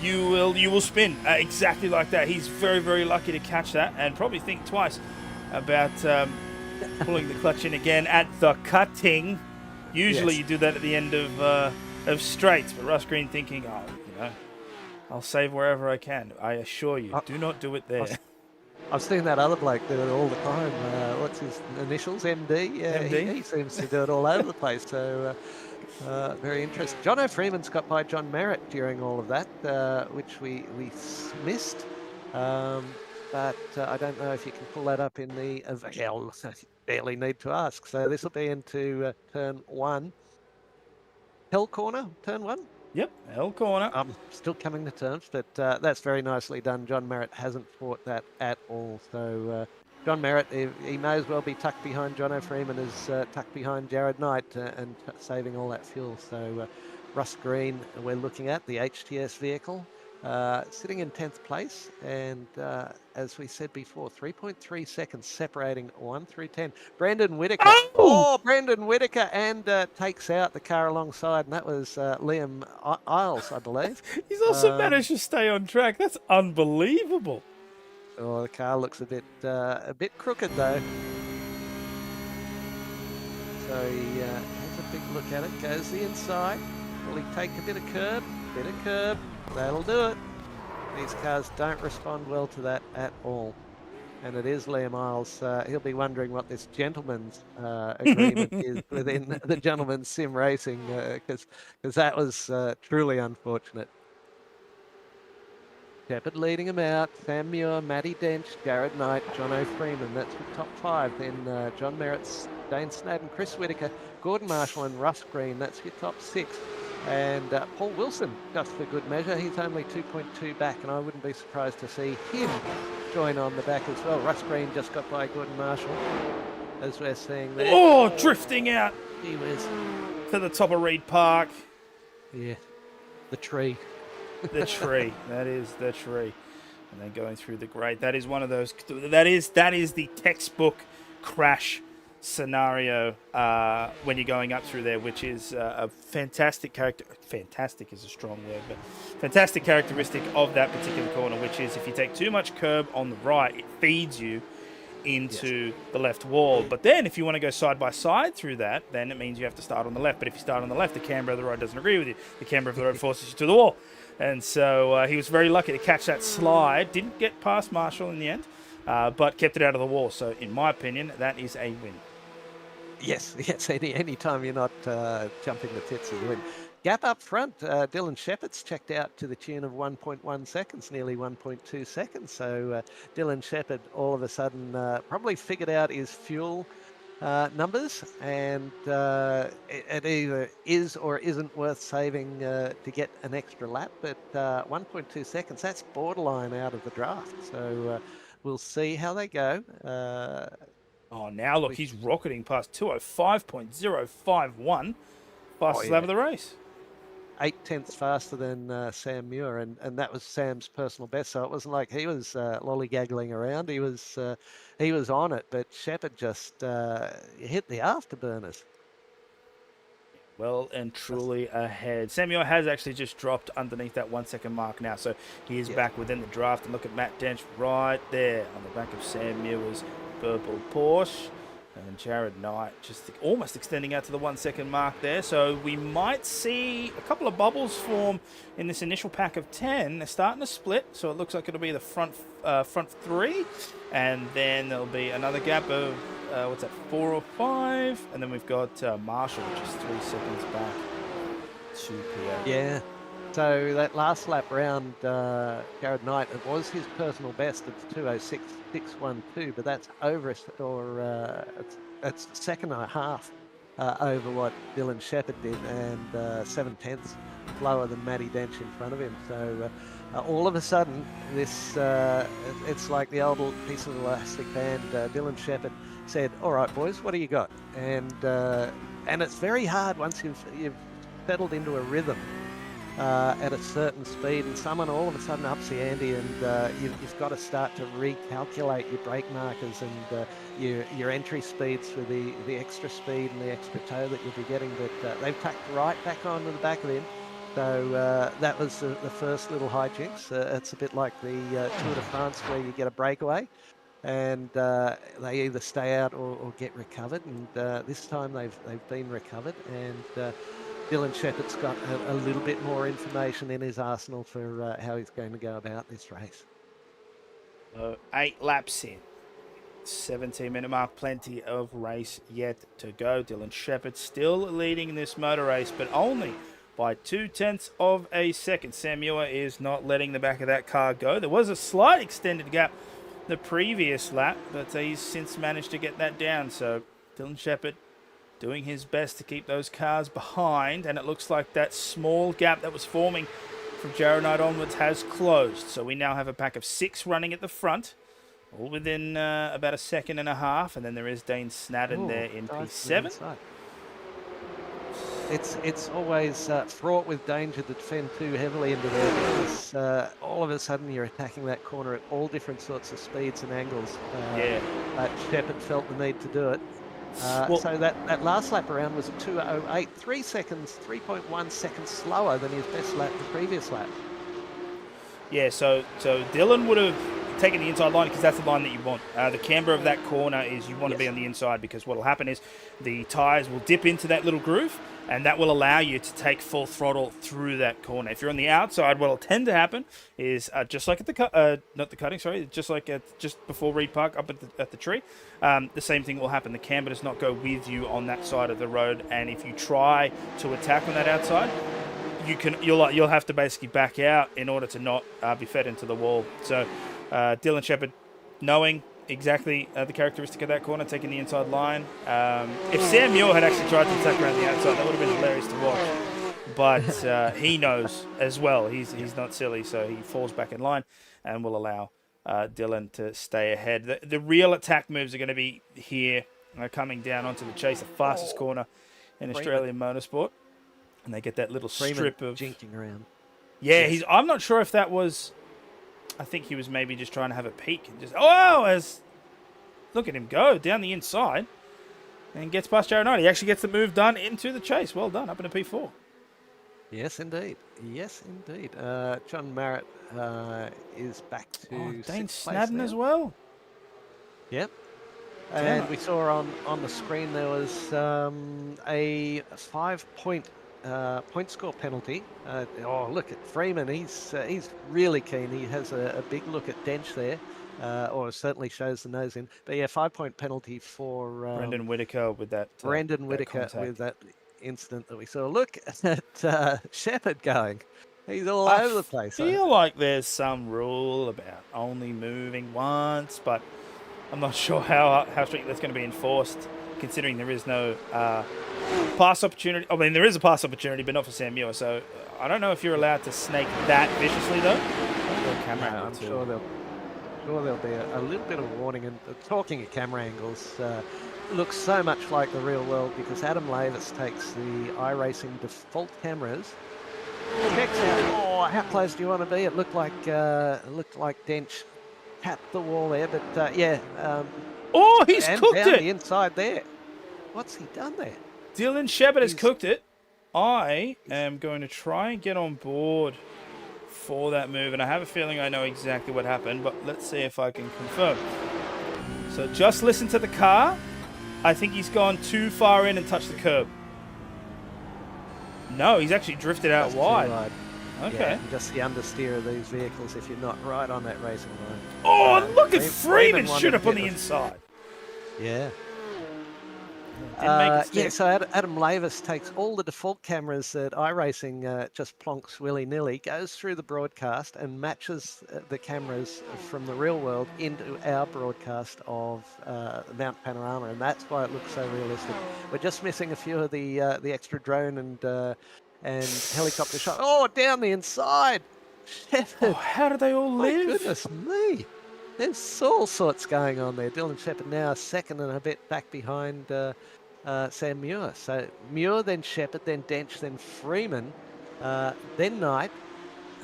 you will spin exactly like that. He's very, very lucky to catch that, and probably think twice about pulling the clutch in again at the cutting. Usually you do that at the end of straights, but Russ Green thinking, I'll save wherever I can. I assure you, do not do it there. I've seen that other bloke do it all the time. What's his initials? MD? Yeah, MD? He seems to do it all over the place. So very interesting. Jono Freeman's got by John Merritt during all of that, which we missed. But I don't know if you can pull that up in the... barely need to ask. So this will be into turn 1. Hell corner, turn 1? Yep, L corner. I'm still coming to terms, but that's very nicely done. John Merritt hasn't fought that at all. So John Merritt, he may as well be tucked behind Jono Freeman as tucked behind Jared Knight and saving all that fuel. So Russ Green, we're looking at the HTS vehicle, sitting in 10th place. And as we said before, 3.3 seconds separating 1 through 10. Brandon Whitaker. Brandon Whitaker, and takes out the car alongside, and that was Liam Isles, I believe. He's also managed to stay on track. That's unbelievable. Oh, the car looks a bit crooked though. So he has a big look at it. Goes the inside. Will he take a bit of curb? That'll do it. These cars don't respond well to that at all. And it is Liam Isles. He'll be wondering what this gentleman's agreement is within the Gentleman's Sim Racing, because that was truly unfortunate. Shepherd leading him out. Sam Muir, Matty Dench, Jared Knight, Jono Freeman. That's the top 5. Then John Merritt, Dane Snadden, Chris Whitaker, Gordon Marshall and Russ Green. That's your top 6. And Paul Wilson, just for good measure, he's only 2.2 back, and I wouldn't be surprised to see him join on the back as well. Russ Green just got by Gordon Marshall, as we're seeing there. Oh, drifting out He was. to the top of Reed Park. Yeah, the tree. The tree. That is the tree. And then going through the grate. That is one of those. That is the textbook crash scenario when you're going up through there, which is a fantastic character. Fantastic is a strong word, but fantastic characteristic of that particular corner, which is if you take too much curb on the right, it feeds you into the left wall. But then if you want to go side by side through that, then it means you have to start on the left. But if you start on the left, the camber of the road doesn't agree with you. The camber of the road forces you to the wall. And so he was very lucky to catch that slide. Didn't get past Marshall in the end, but kept it out of the wall. So in my opinion, that is a win. Yes. Any time you're not jumping the tits, you win. Gap up front, Dylan Shepherd's checked out to the tune of 1.1 seconds, nearly 1.2 seconds. So Dylan Shepherd all of a sudden probably figured out his fuel numbers, and it either is or isn't worth saving to get an extra lap. But 1.2 seconds, that's borderline out of the draft. So we'll see how they go. Now look, he's rocketing past 205.051, fastest lap of the race. 0.8 faster than Sam Muir, and that was Sam's personal best. So it wasn't like he was lollygaggling around. He was on it, but Shepherd just hit the afterburners. Well and truly ahead. Sam Muir has actually just dropped underneath that 1 second mark now, so he is back within the draft. And look at Matt Dench right there on the back of Sam Muir's purple Porsche. And Jared Knight just almost extending out to the 1 second mark there. So we might see a couple of bubbles form in this initial pack of 10. They're starting to split, so it looks like it'll be the front three. And then there'll be another gap of, 4 or 5. And then we've got Marshall, which is 3 seconds back to PA. Yeah. So that last lap round, Jared Knight, it was his personal best at 206.612, but that's over, or it's the second and a half over what Dylan Shepherd did, and 0.7 lower than Matty Dench in front of him. So all of a sudden, this it's like the old piece of elastic band. Dylan Shepherd said, "All right, boys, what do you got?" And it's very hard once you've settled into a rhythm. At a certain speed, and someone all of a sudden ups the ante, and you've got to start to recalculate your brake markers and your entry speeds for the extra speed and the extra toe that you'll be getting. But they've tucked right back onto the back of him. So that was the first little hijinks. It's a bit like the Tour de France where you get a breakaway and they either stay out or get recovered. And this time they've been recovered, and Dylan Shepherd's got a little bit more information in his arsenal for how he's going to go about this race. 8 laps in. 17-minute mark, plenty of race yet to go. Dylan Shepherd still leading this motor race, but only by 0.2 of a second. Sam Muir is not letting the back of that car go. There was a slight extended gap the previous lap, but he's since managed to get that down. So Dylan Shepherd doing his best to keep those cars behind, and it looks like that small gap that was forming from Jared Knight onwards has closed. So we now have a pack of 6 running at the front, all within about a second and a half, and then there is Dane Snadden there in P7. It's always fraught with danger to defend too heavily into there, because all of a sudden you're attacking that corner at all different sorts of speeds and angles. Shepherd felt the need to do it. So that last lap around was a 2:08, 3.1 seconds slower than his best lap the previous lap. Yeah, so Dylan would have taken the inside line because that's the line that you want. The camber of that corner is you want to be on the inside, because what will happen is the tyres will dip into that little groove, and that will allow you to take full throttle through that corner. If you're on the outside, what will tend to happen is just like at the just like just before Reed Park up at the tree, the same thing will happen. The camber does not go with you on that side of the road, and if you try to attack on that outside, you'll have to basically back out in order to not be fed into the wall. So Dylan Shepherd, knowing exactly the characteristic of that corner, taking the inside line. If Sam Muir had actually tried to attack around the outside, that would have been hilarious to watch. But he knows as well. He's not silly, so he falls back in line and will allow Dylan to stay ahead. The real attack moves are going to be here, coming down onto the chase, the fastest corner in Australian motorsport. And they get that little strip of jinking around. Yeah, Yes. I'm not sure if that was. I think he was maybe just trying to have a peek and just look at him go down the inside and gets past Jared Knight. He actually gets the move done into the chase. Well done, up in a P4. Yes, indeed. Yes, indeed. John Marrett is back to Dane sixth place Snadden now. as well. Yep. Damn And it. we saw on the screen there was a 5-point point score penalty. Look at Freeman. He's really keen. He has a big look at Dench there, or certainly shows the nose in. But yeah, 5-point penalty for Brendan Whitaker with that. Brendan that Whitaker contact. with that incident that we saw. Look at Shepherd going. He's all over the place. I feel like there's some rule about only moving once, but I'm not sure how strict that's going to be enforced, considering there is no pass opportunity. I mean, there is a pass opportunity, but not for Sam Muir. So I don't know if you're allowed to snake that viciously, though. I'm sure there'll be a little bit of warning. And talking at camera angles, looks so much like the real world because Adam Lavis takes the iRacing default cameras, checks out. How close do you want to be? It looked like Dench tapped the wall there, but he's and cooked down it. the inside there. What's he done there? Dylan Shepard has cooked it. I am going to try and get on board for that move, and I have a feeling I know exactly what happened, but let's see if I can confirm. So just listen to the car. I think he's gone too far in and touched the curb. No, he's actually drifted out That's too wide. wide. Okay. Yeah, just the understeer of these vehicles if you're not right on that racing line. Oh, look at Freeman Freeman wanted shoot to up on get the the- inside. Yeah. Didn't make it stick. So Adam Lavis takes all the default cameras that iRacing just plonks willy-nilly, goes through the broadcast and matches the cameras from the real world into our broadcast of Mount Panorama, and that's why it looks so realistic. We're just missing a few of the extra drone and helicopter shot. Oh, down the inside! Shepherd! How did they all My live? goodness me! There's all sorts going on there. Dylan Shepherd now second and a bit back behind Sam Muir. So Muir, then Shepherd, then Dench, then Freeman, then Knight.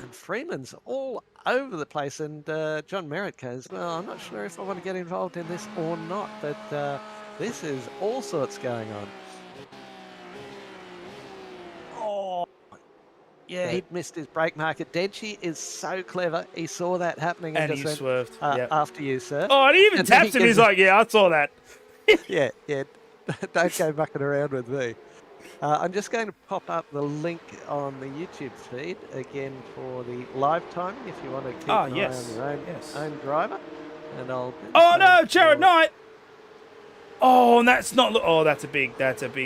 And Freeman's all over the place. And John Merritt goes, well, I'm not sure if I want to get involved in this or not. But this is all sorts going on. Oh, yeah, he'd missed his brake marker. Denchy is so clever. He saw that happening And just he went, swerved. Yep. after you, sir. Oh, and he even And then taps he him. He's gives- like, yeah, I saw that. Yeah. Don't go mucking around with me. I'm just going to pop up the link on the YouTube feed again for the live timing if you want to keep an eye on your own driver. And I'll. Oh no, Jared Knight! Oh, and that's not. Oh, that's a big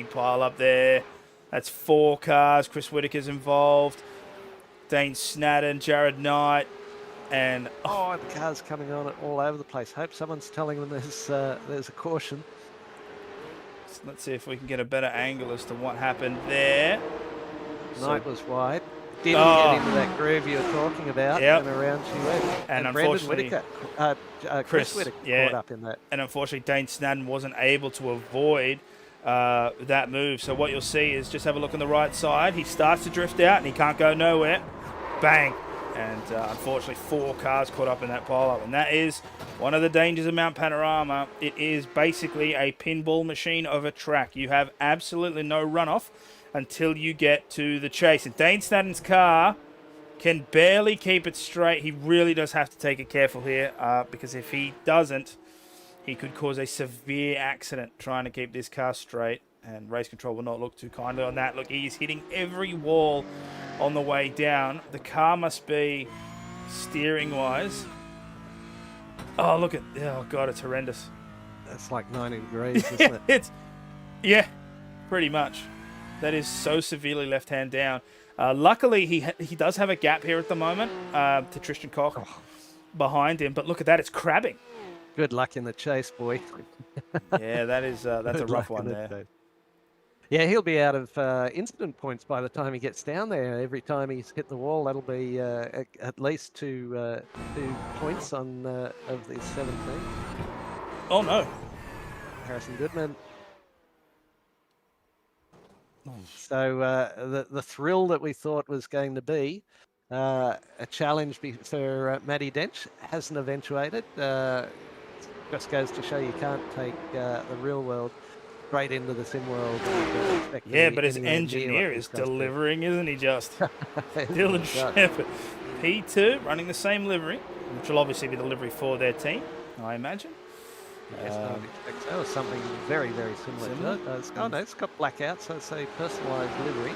pile up there. That's 4 cars. Chris Whitaker's involved. Dane Snadden, Jared Knight, and the cars coming on all over the place. Hope someone's telling them there's a caution. let's see if we can get a better angle as to what happened there. Knight was wide. Didn't get into that groove you were talking about, Yep. and around she went. And Brendan unfortunately, Whitaker, Chris Whitaker caught up in that. And unfortunately, Dane Snadden wasn't able to avoid that move. So what you'll see is just have a look on the right side. He starts to drift out and he can't go nowhere. Bang. And unfortunately, 4 cars caught up in that pile-up. And that is one of the dangers of Mount Panorama. It is basically a pinball machine of a track. You have absolutely no runoff until you get to the chase. And Dane Snadden's car can barely keep it straight. He really does have to take it careful here because if he doesn't, he could cause a severe accident trying to keep this car straight. And race control will not look too kindly on that. Look, he's hitting every wall on the way down. The car must be steering-wise. Oh, look at... Oh, God, it's horrendous. That's like 90 degrees, isn't it? Yeah, pretty much. That is so severely left-hand down. Luckily, he does have a gap here at the moment to Tristan Koch behind him. But look at that, it's crabbing. Good luck in the chase, boy. Yeah, that's a rough one there. Chase. Yeah, he'll be out of incident points by the time he gets down there. Every time he's hit the wall, that'll be at least two points on of the 17. Oh, no. Harrison Goodman. So the thrill that we thought was going to be A challenge for Matty Dench hasn't eventuated. Just goes to show you can't take the real world straight into the sim world. And expect to Yeah, be but his anywhere near engineer what is these guys do. delivering, isn't he, just? Yes, Dylan he does. Shepherd. P2 running the same livery, which will obviously be the livery for their team, I imagine. Yes, I would expect so. Something very, very similar to it. No, it's got blackout, so it's a personalised livery.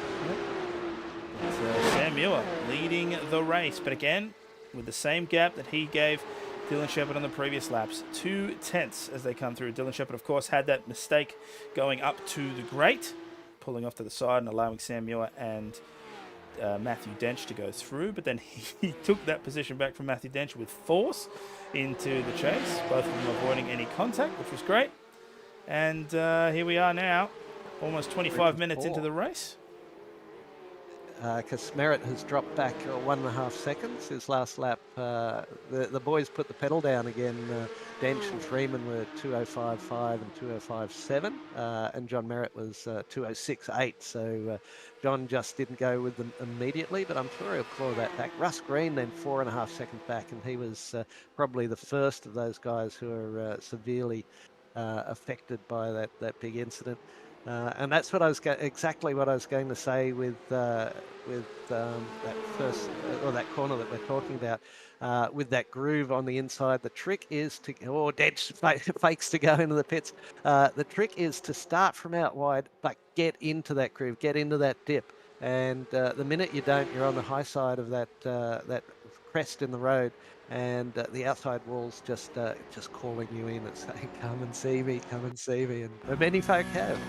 Sam Muir leading the race, but again, with the same gap that he gave Dylan Shepherd on the previous laps. 2/10 as they come through. Dylan Shepherd, of course, had that mistake going up to the grate, pulling off to the side and allowing Sam Muir and Matthew Dench to go through, but then he took that position back from Matthew Dench with force into the chase, both of them avoiding any contact, which was great. And here we are now, almost 25 minutes into the race. Because Merritt has dropped back 1.5 seconds. His last lap, the boys put the pedal down again. Dench and Freeman were 2:05.5 and 2:05.7, and John Merritt was 2:06.8. So John just didn't go with them immediately, but I'm sure he'll claw that back. Russ Green then 4.5 seconds back, and he was probably the first of those guys who are severely affected by that big incident. And that's what I was exactly what I was going to say with that first or that corner that we're talking about, with that groove on the inside. The trick is to Dench fakes to go into the pits. The trick is to start from out wide, but get into that groove, get into that dip. And the minute you don't, you're on the high side of that crest in the road, and the outside wall's just calling you in and saying, come and see me, and many folk have.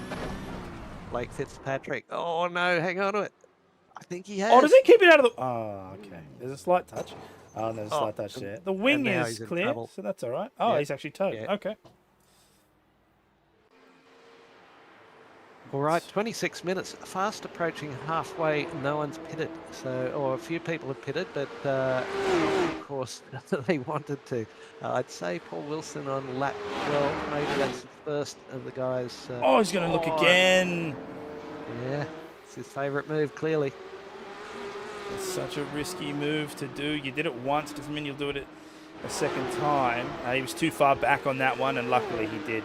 Blake Fitzpatrick, oh no, hang on to it. I think he has. Oh, does he keep it out of the... Oh, okay. There's a slight touch. Oh, there's a slight touch there. The wing is clear, so that's all right. Oh, yeah. He's actually towed. Yeah. Okay. All right, 26 minutes, fast approaching halfway. No one's pitted, or a few people have pitted, but of course they wanted to. I'd say Paul Wilson on lap 12. Maybe that's the first of the guys. He's going to look again. Yeah, it's his favourite move, clearly. It's such a risky move to do. You did it once, doesn't mean you'll do it a second time. He was too far back on that one, and luckily he did.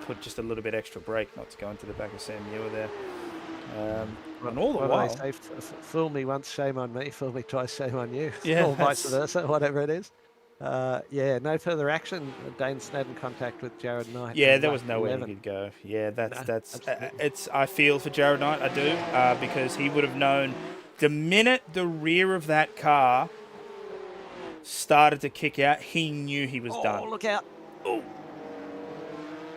Put just a little bit extra brake, not to go into the back of Sam Muir there. And all the while... I say, fool me once, shame on me. Fool me twice, shame on you. Yeah, or vice versa, whatever it is. Yeah, no further action. Dane Snedden contact with Jared Knight. Yeah, there was nowhere he could go. Yeah, it's. I feel for Jared Knight, I do, because he would have known the minute the rear of that car started to kick out, he knew he was done. Oh, look out. Ooh.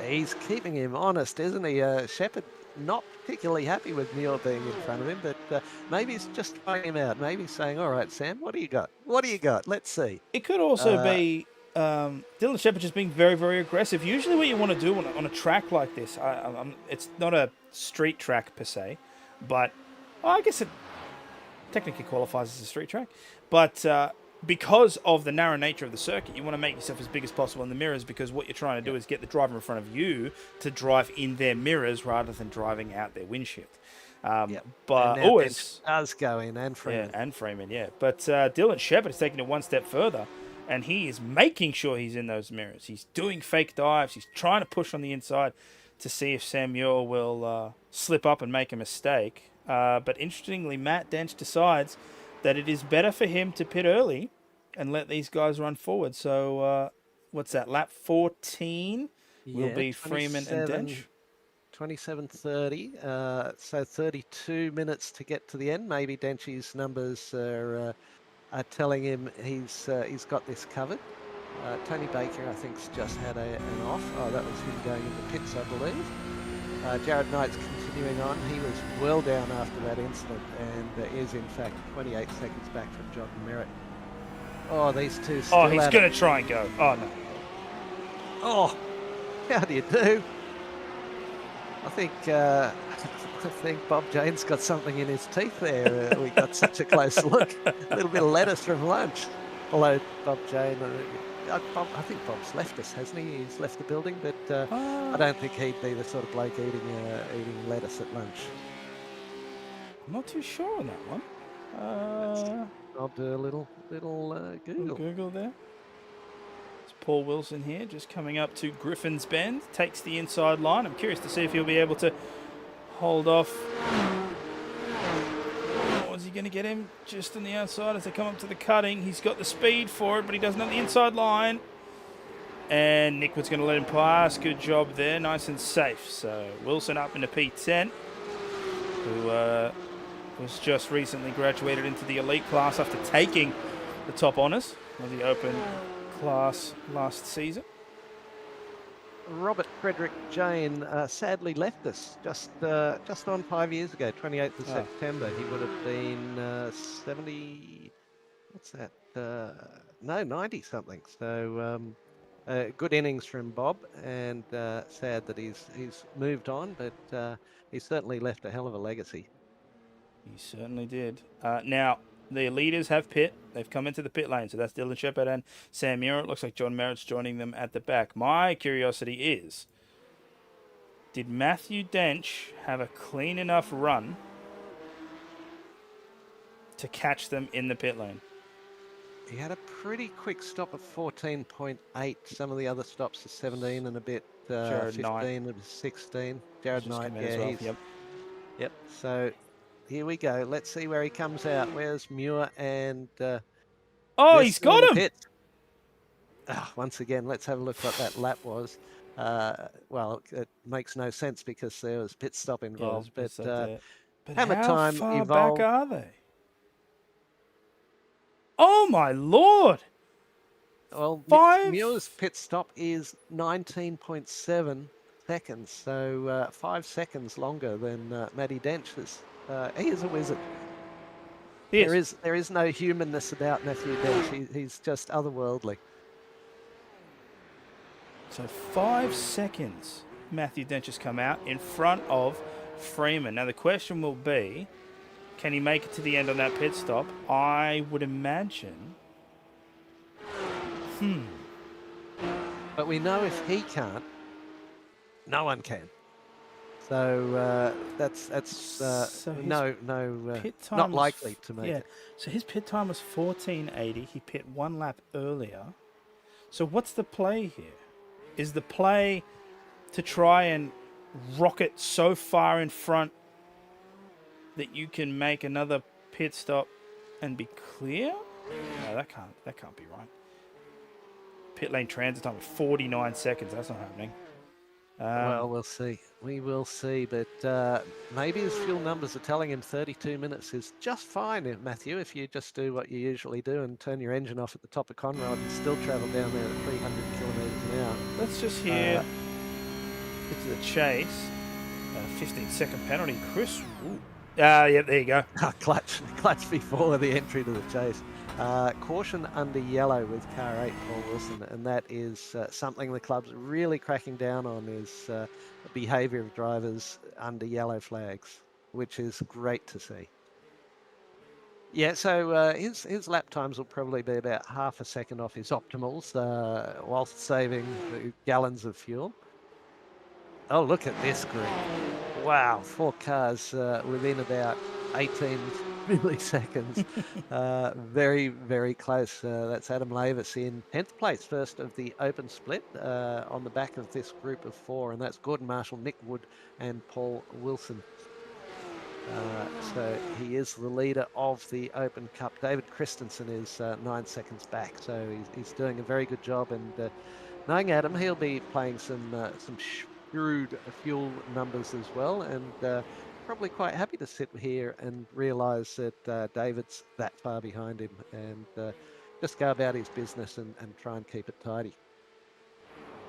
He's keeping him honest, isn't he? Shepherd not particularly happy with Muir being in front of him, but maybe he's just throwing him out. Maybe he's saying, all right, Sam, what do you got? What do you got? Let's see. It could also be Dylan Shepherd just being very, very aggressive. Usually what you want to do on a track like this, it's not a street track per se, but I guess it technically qualifies as a street track. But because of the narrow nature of the circuit, you want to make yourself as big as possible in the mirrors, because what you're trying to do is get the driver in front of you to drive in their mirrors rather than driving out their windshield. But always does go in, and Freeman. Yeah, and Freeman, yeah. But Dylan Shepherd is taking it one step further, and he is making sure he's in those mirrors. He's doing fake dives. He's trying to push on the inside to see if Sam Muir will slip up and make a mistake. But interestingly, Matt Dench decides that it is better for him to pit early and let these guys run forward. So, what's that? Lap 14 will be Freeman and Dench. 27:30. So 32 minutes to get to the end. Maybe Dench's numbers are telling him he's got this covered. Tony Baker, I think, just had an off. Oh, that was him going into pits, I believe. Jared Knight's continuing on. He was well down after that incident, and is in fact 28 seconds back from John Merritt. Oh, these two still Oh, he's going to try and go. Oh, no. Oh, how do you do? I think Bob Jane's got something in his teeth there. We got such a close look. A little bit of lettuce from lunch. Although Bob Jane, I think Bob's left us, hasn't he? He's left the building, but I don't think he'd be the sort of bloke eating lettuce at lunch. I'm not too sure on that one. I'll do a little Google. Google there. It's Paul Wilson here, just coming up to Griffin's Bend. Takes the inside line. I'm curious to see if he'll be able to hold off. Or is he going to get him just on the outside as they come up to the cutting? He's got the speed for it, but he doesn't have the inside line. And Nick was going to let him pass. Good job there. Nice and safe. So Wilson up into P10, who was just recently graduated into the elite class after taking the top honours of the open class last season. Robert Frederick Jane sadly left us just on 5 years ago, 28th of September. He would have been 70. What's that? No, 90 something. So good innings from Bob, and sad that he's moved on, but he certainly left a hell of a legacy. He certainly did. Now, the leaders have pit. They've come into the pit lane, so that's Dylan Shepherd and Sam Muir. It looks like John Merritt's joining them at the back. My curiosity is, did Matthew Dench have a clean enough run to catch them in the pit lane? He had a pretty quick stop of 14.8. Some of the other stops are 17 and a bit, 15 and 16. Jared Knight, yeah, Yep. So here we go. Let's see where he comes out. Where's Muir and... he's got him! Once again, let's have a look what that lap was. Well, it makes no sense because there was pit stop involved. Yeah, but hammer time far evolved. back are they? Oh, my Lord! Well, Muir's pit stop is 19.7 seconds, so 5 seconds longer than Matty Dench's. He is a wizard. There is no humanness about Matthew Dench. He's just otherworldly. So 5 seconds Matthew Dench has come out in front of Freeman. Now the question will be, can he make it to the end on that pit stop? I would imagine. But we know if he can't, no one can. So that's not likely to make it. So his pit time was 14:80. He pit one lap earlier. So what's the play here? Is the play to try and rocket so far in front that you can make another pit stop and be clear? No, that can't be right. Pit lane transit time of 49 seconds. That's not happening. Well, we'll see. We will see, but maybe his fuel numbers are telling him 32 minutes is just fine, Matthew, if you just do what you usually do and turn your engine off at the top of Conrod and still travel down there at 300 kilometres an hour. Let's just hear get to the chase. 15-second penalty. Chris. Yeah, there you go. Clutch before the entry to the chase. Caution under yellow with car 8, Paul Wilson, and that is something the club's really cracking down on, is the behaviour of drivers under yellow flags, which is great to see. Yeah, so his lap times will probably be about half a second off his optimals, whilst saving gallons of fuel. Oh, look at this group. Wow, 4 cars within about 18 milliseconds. Very, very close. That's Adam Lavis in 10th place, first of the open split, on the back of this group of 4, and that's Gordon Marshall, Nick Wood and Paul Wilson. So he is the leader of the Open Cup. David Christensen is 9 seconds back, so he's doing a very good job, and knowing Adam, he'll be playing some shrewd fuel numbers as well, and probably quite happy to sit here and realise that David's that far behind him, and just go about his business and try and keep it tidy.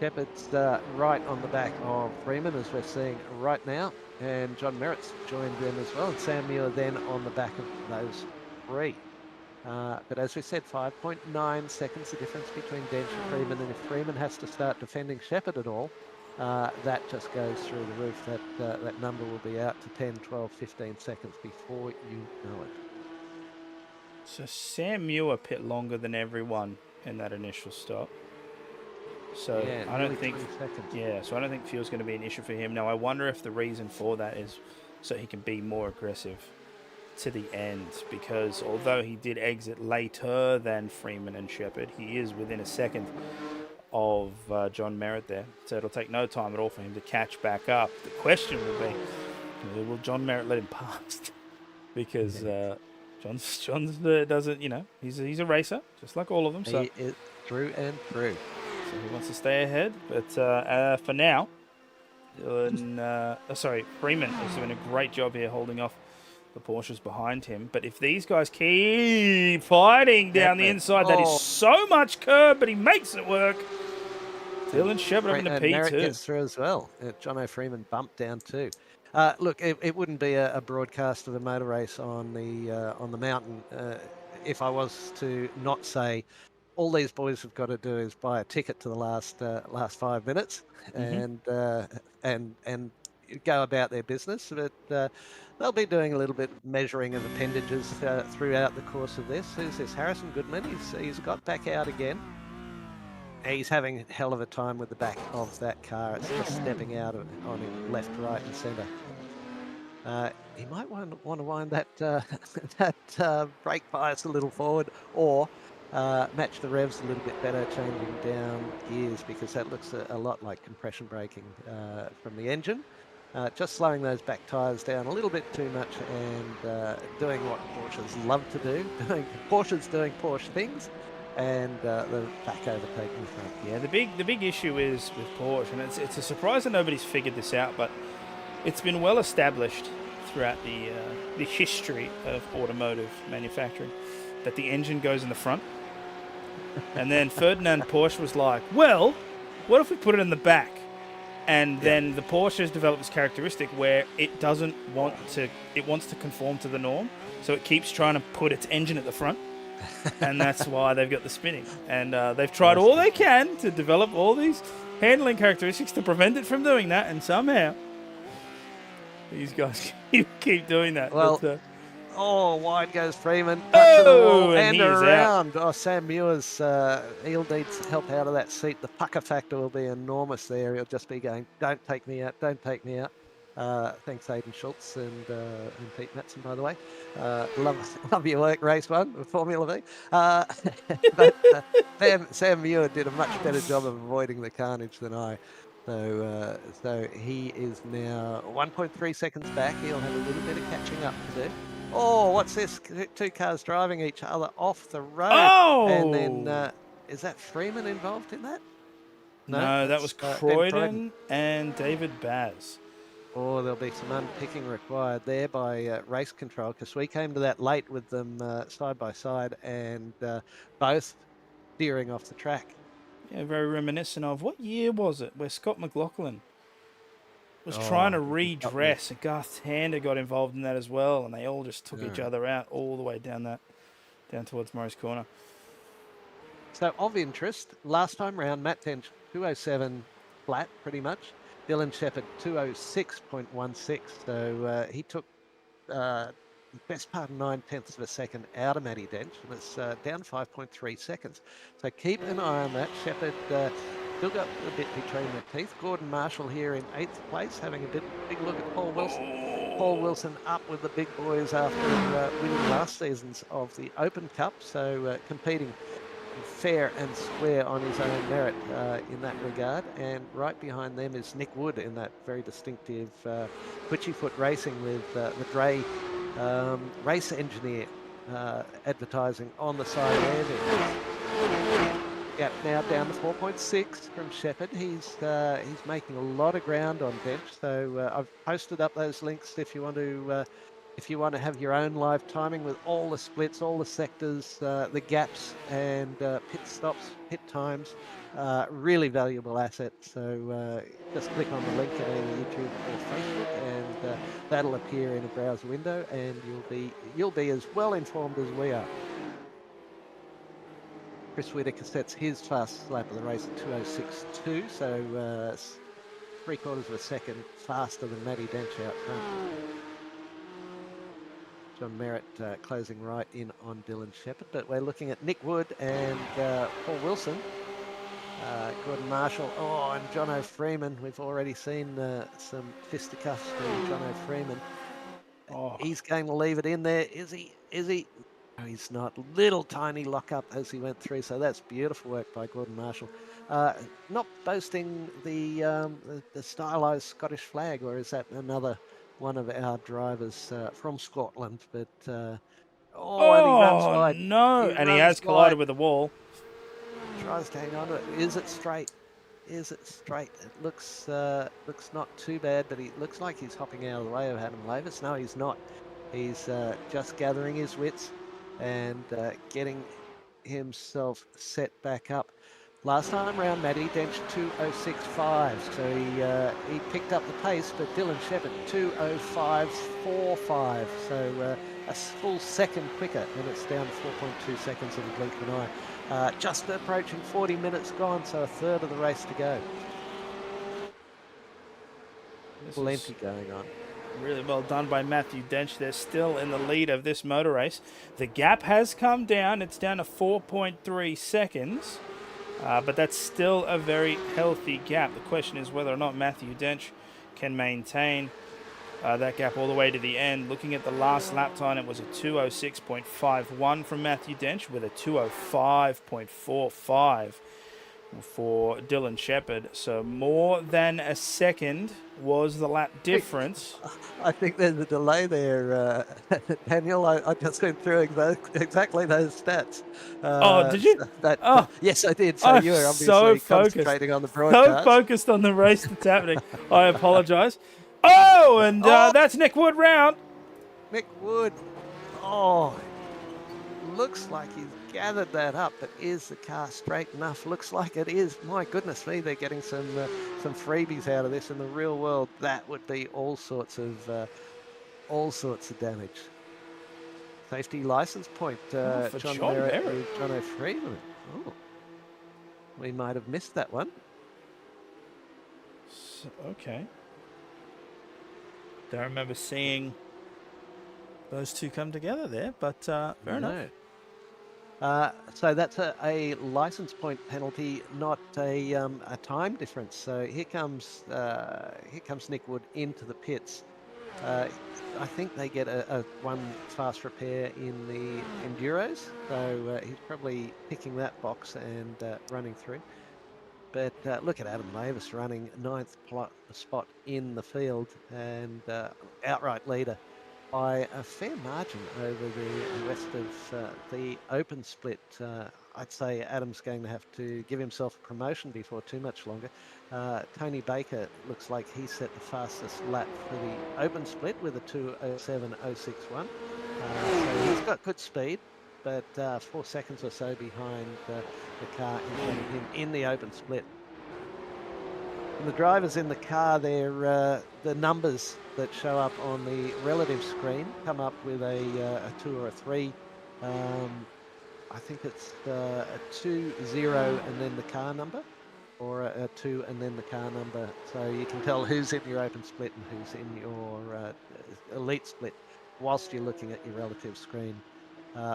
Shepard's right on the back of Freeman, as we're seeing right now, and John Merritt's joined them as well, and Sam Muir then on the back of those 3. But as we said, 5.9 seconds the difference between Dench and Freeman, and if Freeman has to start defending Shepherd at all, that just goes through the roof. That number will be out to 10, 12, 15 seconds before you know it. So Sam Muir pit longer than everyone in that initial stop. So yeah, I don't think seconds. So I don't think fuel's going to be an issue for him. Now I wonder if the reason for that is so he can be more aggressive to the end, because although he did exit later than Freeman and Shepherd, he is within a second of John Merritt there. So it'll take no time at all for him to catch back up. The question will be, will John Merritt let him past? Because John's doesn't, he's a racer, just like all of them. So He is through and through. So he wants to stay ahead. But for now, Freeman is doing a great job here holding off the Porsches behind him. But if these guys keep fighting down the inside, that is so much curb, but he makes it work. Dylan Shepherd up into P2. Merritt gets through as well. Jono Freeman bumped down too. Look, it wouldn't be a broadcast of a motor race on the mountain if I was to not say all these boys have got to do is buy a ticket to the last 5 minutes and go about their business. But they'll be doing a little bit measuring of appendages throughout the course of this. Who's this? Harrison Goodman. He's got back out again. He's having a hell of a time with the back of that car. It's just stepping out on him left, right, and centre. He might want to wind that brake bias a little forward, or match the revs a little bit better, changing down gears, because that looks a lot like compression braking from the engine. Just slowing those back tyres down a little bit too much and doing what Porsches love to do. Porsche's doing Porsche things. And the back overtaking the front. Yeah, the big issue is with Porsche, and it's a surprise that nobody's figured this out, but it's been well established throughout the history of automotive manufacturing that the engine goes in the front. And then Ferdinand Porsche was like, well, what if we put it in the back? And then the Porsche has developed this characteristic where it wants to conform to the norm, so it keeps trying to put its engine at the front. And that's why they've got the spinning. And they've tried all they can to develop all these handling characteristics to prevent it from doing that. And somehow, these guys keep doing that. Well, but, wide goes Freeman. Touch of the wall and around. Out. Sam Muir's, he'll need help out of that seat. The pucker factor will be enormous there. He'll just be going, don't take me out, don't take me out. Thanks, Aidan Schultz and Pete Matson, by the way. Love your work, Race One, Formula V. But Sam Muir did a much better job of avoiding the carnage than I. So he is now 1.3 seconds back. He'll have a little bit of catching up to do. Oh, what's this? Two cars driving each other off the road. Oh! And then, is that Freeman involved in that? No, that was Croydon and David Baz. Or there'll be some unpicking required there by race control, because we came to that late with them side by side and both steering off the track. Yeah, very reminiscent of, what year was it where Scott McLaughlin was trying to redress, and Garth Tander got involved in that as well, and they all just took each other out all the way down towards Morris Corner. So of interest, last time round, Matt Tench 207 flat pretty much. Dylan Shepherd 206.16, so he took the best part of 9/10 of a second out of Matty Dench, and it's down 5.3 seconds. So keep an eye on that. Shepherd still got a bit between their teeth. Gordon Marshall here in 8th place, having a big look at Paul Wilson. Paul Wilson up with the big boys after winning last season's of the Open Cup, so competing fair and square on his own merit in that regard. And right behind them is Nick Wood in that very distinctive Twitchyfoot Racing with the Dre race engineer advertising on the side there. Gap now down to 4.6 from Shepherd. He's making a lot of ground on bench. So I've posted up those links if you want to have your own live timing with all the splits, all the sectors, the gaps, and pit stops, pit times. Really valuable asset. So just click on the link at either YouTube or Facebook, and that'll appear in a browser window, and you'll be as well informed as we are. Chris Whitaker sets his fastest lap of the race at 206.2, so 3/4 of a second faster than Matty Dench out front. John Merritt closing right in on Dylan Shepherd, but we're looking at Nick Wood and Paul Wilson, Gordon Marshall, and Jono Freeman. We've already seen some fisticuffs from Jono Freeman. Oh. He's going to leave it in there. Is he? Is he? No, he's not. Little tiny lock up as he went through. So that's beautiful work by Gordon Marshall. Not boasting the stylized Scottish flag, or is that another one of our drivers from Scotland? But and he runs Oh wide. no! He And he runs has collided wide. with the wall. Tries to hang on to it. Is it straight? Is it straight? It looks not too bad, but he looks like he's hopping out of the way of Adam Lavis. No, he's not. He's just gathering his wits and getting himself set back up. Last time round, Matty Dench 2:06.5, so he picked up the pace, but Dylan Shepherd 2:05.45, so a full second quicker, and it's down to 4.2 seconds in the blink of an eye. Just approaching 40 minutes gone, so a third of the race to go. Plenty going on. Really well done by Matthew Dench. They're still in the lead of this motor race. The gap has come down. It's down to 4.3 seconds, but that's still a very healthy gap. The question is whether or not Matthew Dench can maintain that gap all the way to the end. Looking at the last lap time, it was a 2:06.51 from Matthew Dench with a 2:05.45 for Dylan Shepherd. So more than a second was the lap difference. I think there's a delay there, Daniel. I just went through exactly those stats. Did you? Yes, I did. So you were obviously so concentrating on the broadcast. So focused on the race that's happening. I apologise. Oh, and that's Nick Wood round. Nick Wood. Oh, looks like he's gathered that up, but is the car straight enough? Looks like it is. My goodness me, they're getting some freebies out of this. In the real world, that would be all sorts of damage. Safety license point, for John John Merritt Merritt. with John O'Freeman. Oh, we might have missed that one. Okay. Don't remember seeing those two come together there, but fair enough. So that's a license point penalty, not a time difference. So here comes Nick Wood into the pits. I think they get a one fast repair in the Enduros, so he's probably ticking that box and running through. But look at Adam Lavis running 9th spot in the field and outright leader by a fair margin over the rest of the open split. I'd say Adam's going to have to give himself a promotion before too much longer. Tony Baker looks like he set the fastest lap for the open split with a 2:07.061. So he's got good speed, but 4 seconds or so behind the car in front of him in the open split. And the drivers in the car, they're the numbers that show up on the relative screen come up with a 2 or a 3. I think it's a 2, 0, and then the car number, or a 2 and then the car number. So you can tell who's in your open split and who's in your elite split whilst you're looking at your relative screen.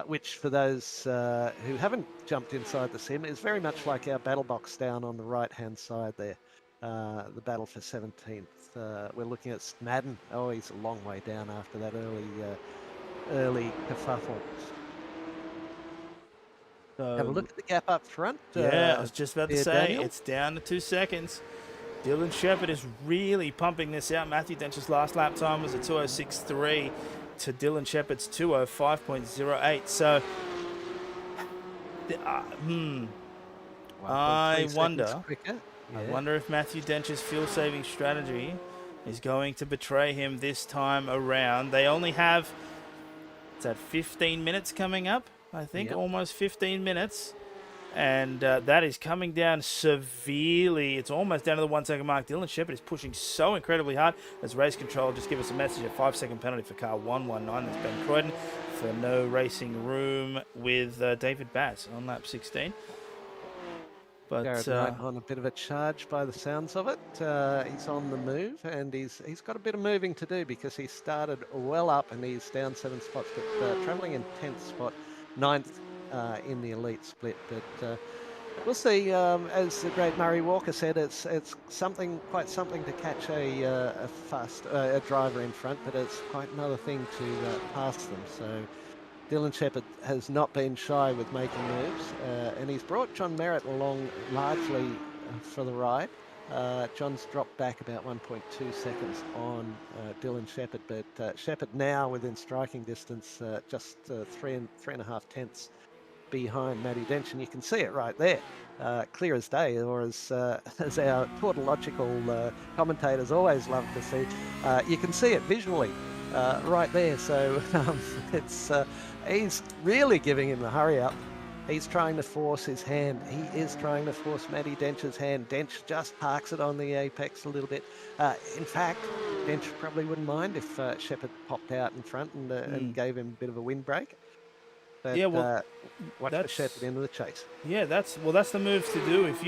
Which for those who haven't jumped inside the sim is very much like our battle box down on the right hand side there. The battle for 17th. We're looking at Snadden. Oh, he's a long way down after that early kerfuffle. Have a look at the gap up front. Yeah, I was just about to say, Daniel. it's down to 2 seconds. Dylan Shepherd is really pumping this out. Matthew Dench's last lap time was a 2:06.3 to Dylan Shepherd's 2:05.08. So, I wonder if Matthew Dench's fuel-saving strategy is going to betray him this time around. They only have, 15 minutes coming up, I think, almost 15 minutes. And that is coming down severely. It's almost down to the 1 second mark. Dylan Shepherd is pushing so incredibly hard. As race control just give us a message, a 5 second penalty for car 119. That's Ben Croydon for no racing room with David Bass on lap 16. But on a bit of a charge by the sounds of it. He's on the move, and he's got a bit of moving to do because he started well up and he's down 7 spots, but travelling in 10th spot, 9th in the elite split. But We'll see. As the great Murray Walker said, it's quite something to catch a fast a driver in front, but it's quite another thing to pass them. So Dylan Shepherd has not been shy with making moves, and he's brought John Merritt along largely for the ride. John's dropped back about 1.2 seconds on Dylan Shepherd, but Shepherd now within striking distance, just 3.5 tenths behind Matty Dench, and you can see it right there, clear as day, or as our tautological commentators always love to see. You can see it visually right there. So it's he's really giving him the hurry up. He's trying to force his hand. He is trying to force Matty Dench's hand. Dench just parks it on the apex a little bit. In fact, Dench probably wouldn't mind if Shepherd popped out in front and gave him a bit of a windbreak. But, yeah, well, watch the Shepherd into the chase. Yeah, that's the moves to do. If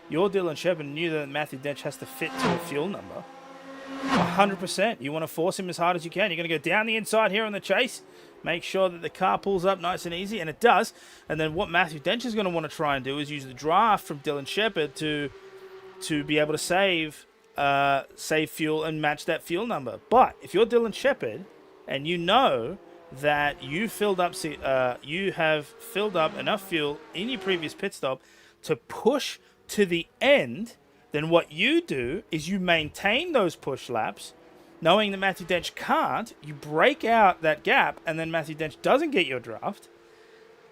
you're Dylan Shepherd and knew that Matthew Dench has to fit to a fuel number, 100%. You want to force him as hard as you can. You're going to go down the inside here on the chase. Make sure that the car pulls up nice and easy, and it does. And then what Matthew Dench is going to want to try and do is use the draft from Dylan Shepherd to be able to save fuel and match that fuel number. But if you're Dylan Shepherd and you know that you have filled up enough fuel in your previous pit stop to push to the end, then what you do is you maintain those push laps, knowing that Matthew Dench can't. You break out that gap, and then Matthew Dench doesn't get your draft,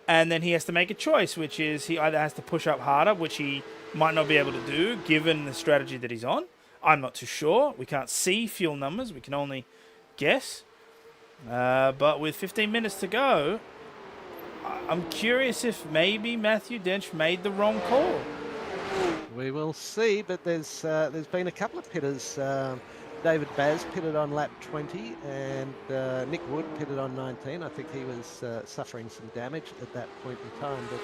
and then he has to make a choice, which is he either has to push up harder, which he might not be able to do given the strategy that he's on. I'm not too sure. We can't see fuel numbers. We can only guess. But with 15 minutes to go, I'm curious if maybe Matthew Dench made the wrong call. We will see, but there's been a couple of pitters. David Baz pitted on lap 20, and Nick Wood pitted on 19. I think he was suffering some damage at that point in time, but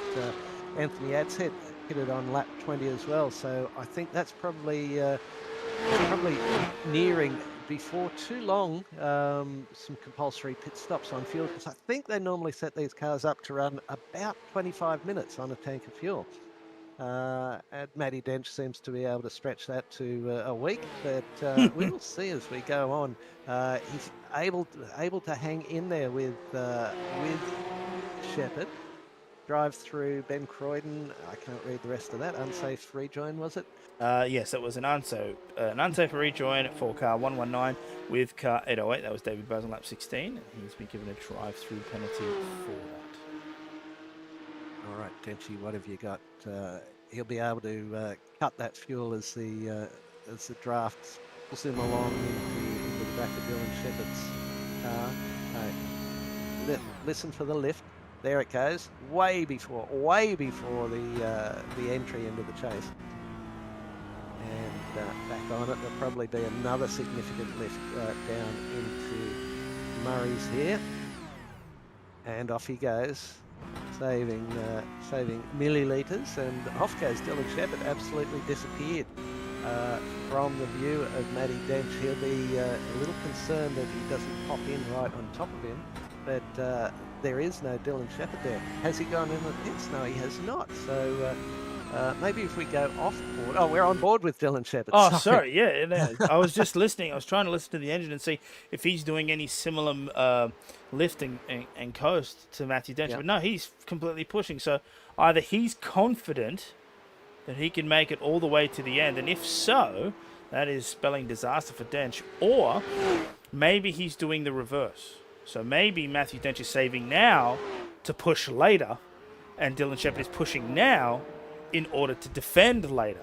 Anthony Adshead pitted on lap 20 as well. So I think that's probably nearing, before too long, some compulsory pit stops on fuel, because I think they normally set these cars up to run about 25 minutes on a tank of fuel. And Matty Dench seems to be able to stretch that to a week, but we will see as we go on. He's able to hang in there with Shepherd. Drive through Ben Croydon. I can't read the rest of that. Unsafe rejoin, was it? Yes, it was an unsafe rejoin for car 119 with car 808. That was David Baz on lap 16, and he's been given a drive-through penalty for that. All right, Denchy, what have you got? He'll be able to cut that fuel as the draft pulls him along into the back of Dylan Shepherd's car. Listen for the lift. There it goes, way before the entry into the chase. And back on it, there'll probably be another significant lift down into Murray's here. And off he goes, saving millilitres, and off goes Dylan Shepherd, absolutely disappeared from the view of Matty Dench. He'll be a little concerned that he doesn't pop in right on top of him, but there is no Dylan Shepherd there. Has he gone in the pits? No, he has not. So maybe if we go off board. Oh, we're on board with Dylan Shepherd. Oh, sorry. Yeah. I was just listening. I was trying to listen to the engine and see if he's doing any similar lifting and coast to Matthew Dench. Yeah. But no, he's completely pushing. So either he's confident that he can make it all the way to the end, and if so, that is spelling disaster for Dench, or maybe he's doing the reverse. So maybe Matthew Dench is saving now to push later, and Dylan Shepherd is pushing now in order to defend later.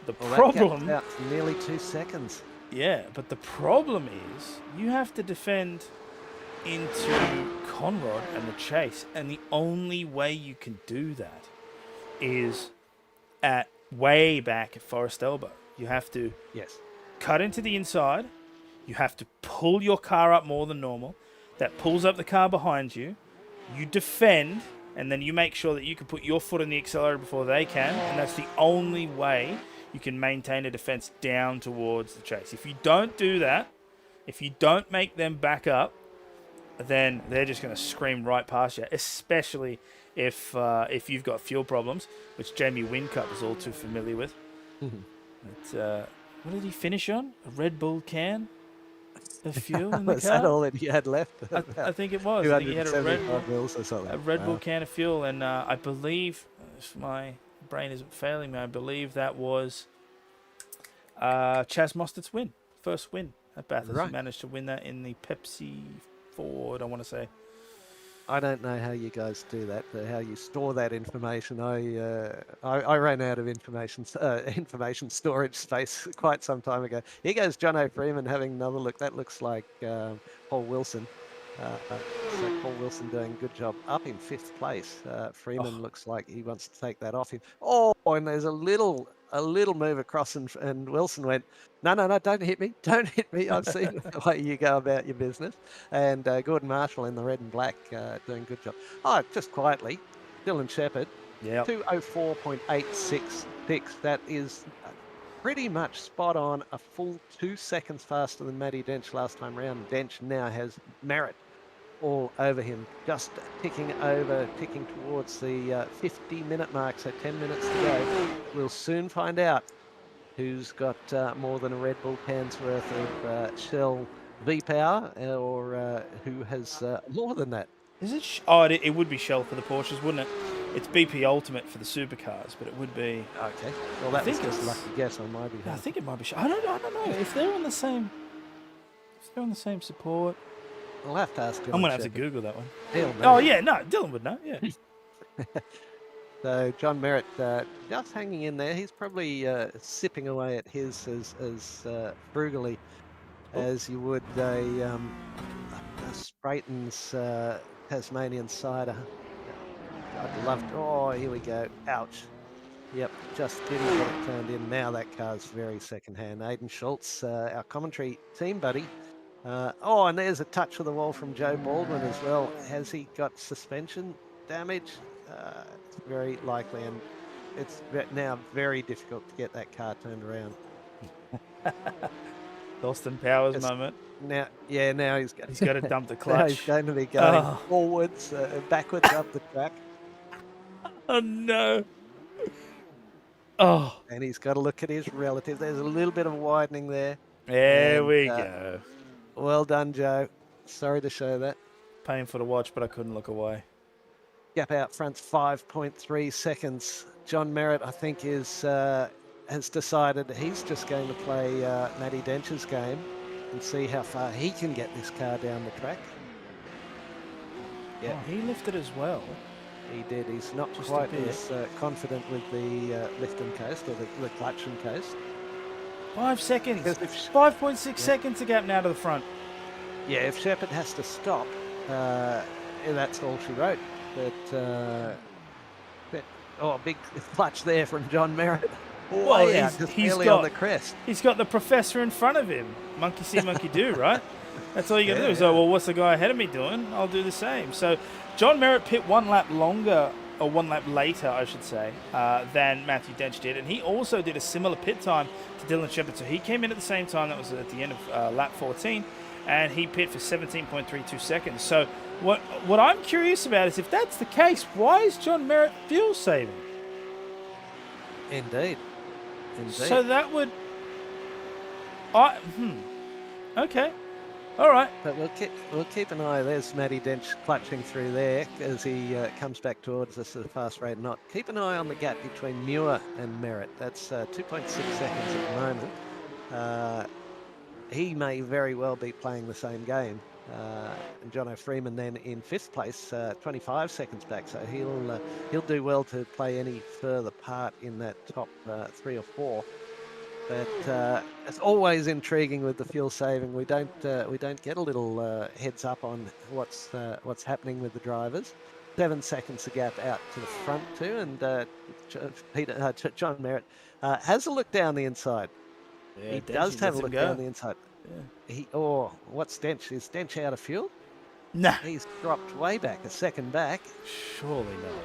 The problem... That gap's out nearly 2 seconds. Yeah, but the problem is you have to defend into Conrod and the chase, and the only way you can do that is at way back at Forest Elbow. You have to cut into the inside. You have to pull your car up more than normal. That pulls up the car behind you. You defend, and then you make sure that you can put your foot on the accelerator before they can, and that's the only way you can maintain a defense down towards the chase. If you don't do that, if you don't make them back up, then they're just going to scream right past you, especially if you've got fuel problems, which Jamie Whincup is all too familiar with. But, what did he finish on? A Red Bull can of fuel in the Was car? that all that he had left? I think it was. I think he had a Red Bull, mils or something. a Red Bull Wow. can of fuel, and I believe, if my brain isn't failing me, I believe that was Chaz Mostert's first win at Bathurst. Right. He managed to win that in the Pepsi Ford, I want to say. I don't know how you guys do that, how you store that information. I ran out of information storage space quite some time ago. Here goes John O'Freeman having another look. That looks like Paul Wilson. So Paul Wilson doing a good job up in 5th place. Freeman looks like he wants to take that off him. Oh, and there's a little move across, and Wilson went, no, don't hit me. Don't hit me. I've seen the way you go about your business. And Gordon Marshall in the red and black doing a good job. Oh, just quietly, Dylan Shepherd, Yeah. 2:04.866. That is pretty much spot on, a full 2 seconds faster than Matty Dench last time round. Dench now has Merritt all over him, just ticking towards the 50-minute mark, so 10 minutes to go. We'll soon find out who's got more than a Red Bull can's worth of Shell V-Power, or who has more than that. Is it? It would be Shell for the Porsches, wouldn't it? It's BP Ultimate for the supercars, but it would be. Okay. Well, that I was think just a it's- lucky guess on my behalf. I think it might be Shell. I don't know if they're on the same. If they're on the same support, We'll have to ask. I'm gonna have to Google that one. He'll know. Oh yeah, no, Dylan would know. Yeah. So John Merritt just hanging in there. He's probably sipping away at his as frugally as you would a Spreyton's Tasmanian cider. I'd love to. Oh, here we go. Ouch. Yep, just didn't get it turned in. Now that car's very second-hand. Aidan Schultz, our commentary team buddy. And there's a touch of the wall from Joe Baldwin as well. Has he got suspension damage? It's very likely, and it's now very difficult to get that car turned around. Austin Powers It's- moment. Now he's got to dump the now he's clutch. going to be going Oh. forwards, backwards up the track, Oh no. Oh, and he's got to look at his relative. There's a little bit of widening there. there And, we go. Well done, Joe. Sorry to show that. Painful to watch, but I couldn't look away. Gap out front's 5.3 seconds. John Merritt, I think, has decided that he's just going to play Matty Dench's game and see how far he can get this car down the track. Yeah, Oh, he lifted as well. he did. He's not Just a quite bit. as confident with the lift and coast, or the clutch and coast. 5 seconds. Because if 5.6 seconds to gap now to the front. if Shepherd has to stop, that's all she wrote. But big clutch there from John Merritt. Well, Way out, he's- just he's barely got- on the crest. He's got the professor in front of him. Monkey see, monkey do, right? That's all you got to do. Yeah, So, well, what's the guy ahead of me doing? I'll do the same. So, John Merritt pit 1 lap longer, or 1 lap later, I should say, than Matthew Dench did. And he also did a similar pit time to Dylan Shepherd. So, he came in at the same time. That was at the end of lap 14. And he pit for 17.32 seconds. So, what I'm curious about is if that's the case, why is John Merritt fuel saving? Indeed. So that would... Okay. All right. But we'll keep an eye. There's Matty Dench clutching through there as he comes back towards us at a fast rate. Not keep an eye on the gap between Muir and Merritt. That's 2.6 seconds at the moment. He may very well be playing the same game. And John O'Freeman then in 5th place, 25 seconds back. So he'll do well to play any further part in that top 3 or 4. But it's always intriguing with the fuel saving. We don't get a little heads up on what's happening with the drivers. 7 seconds to gap out to the front too, and John Merritt has a look down the inside. Yeah, He Dench, does have a lets him look go. down the inside. Yeah. What's Dench? Is Dench out of fuel? Nah. He's dropped way back, a second back. Surely not.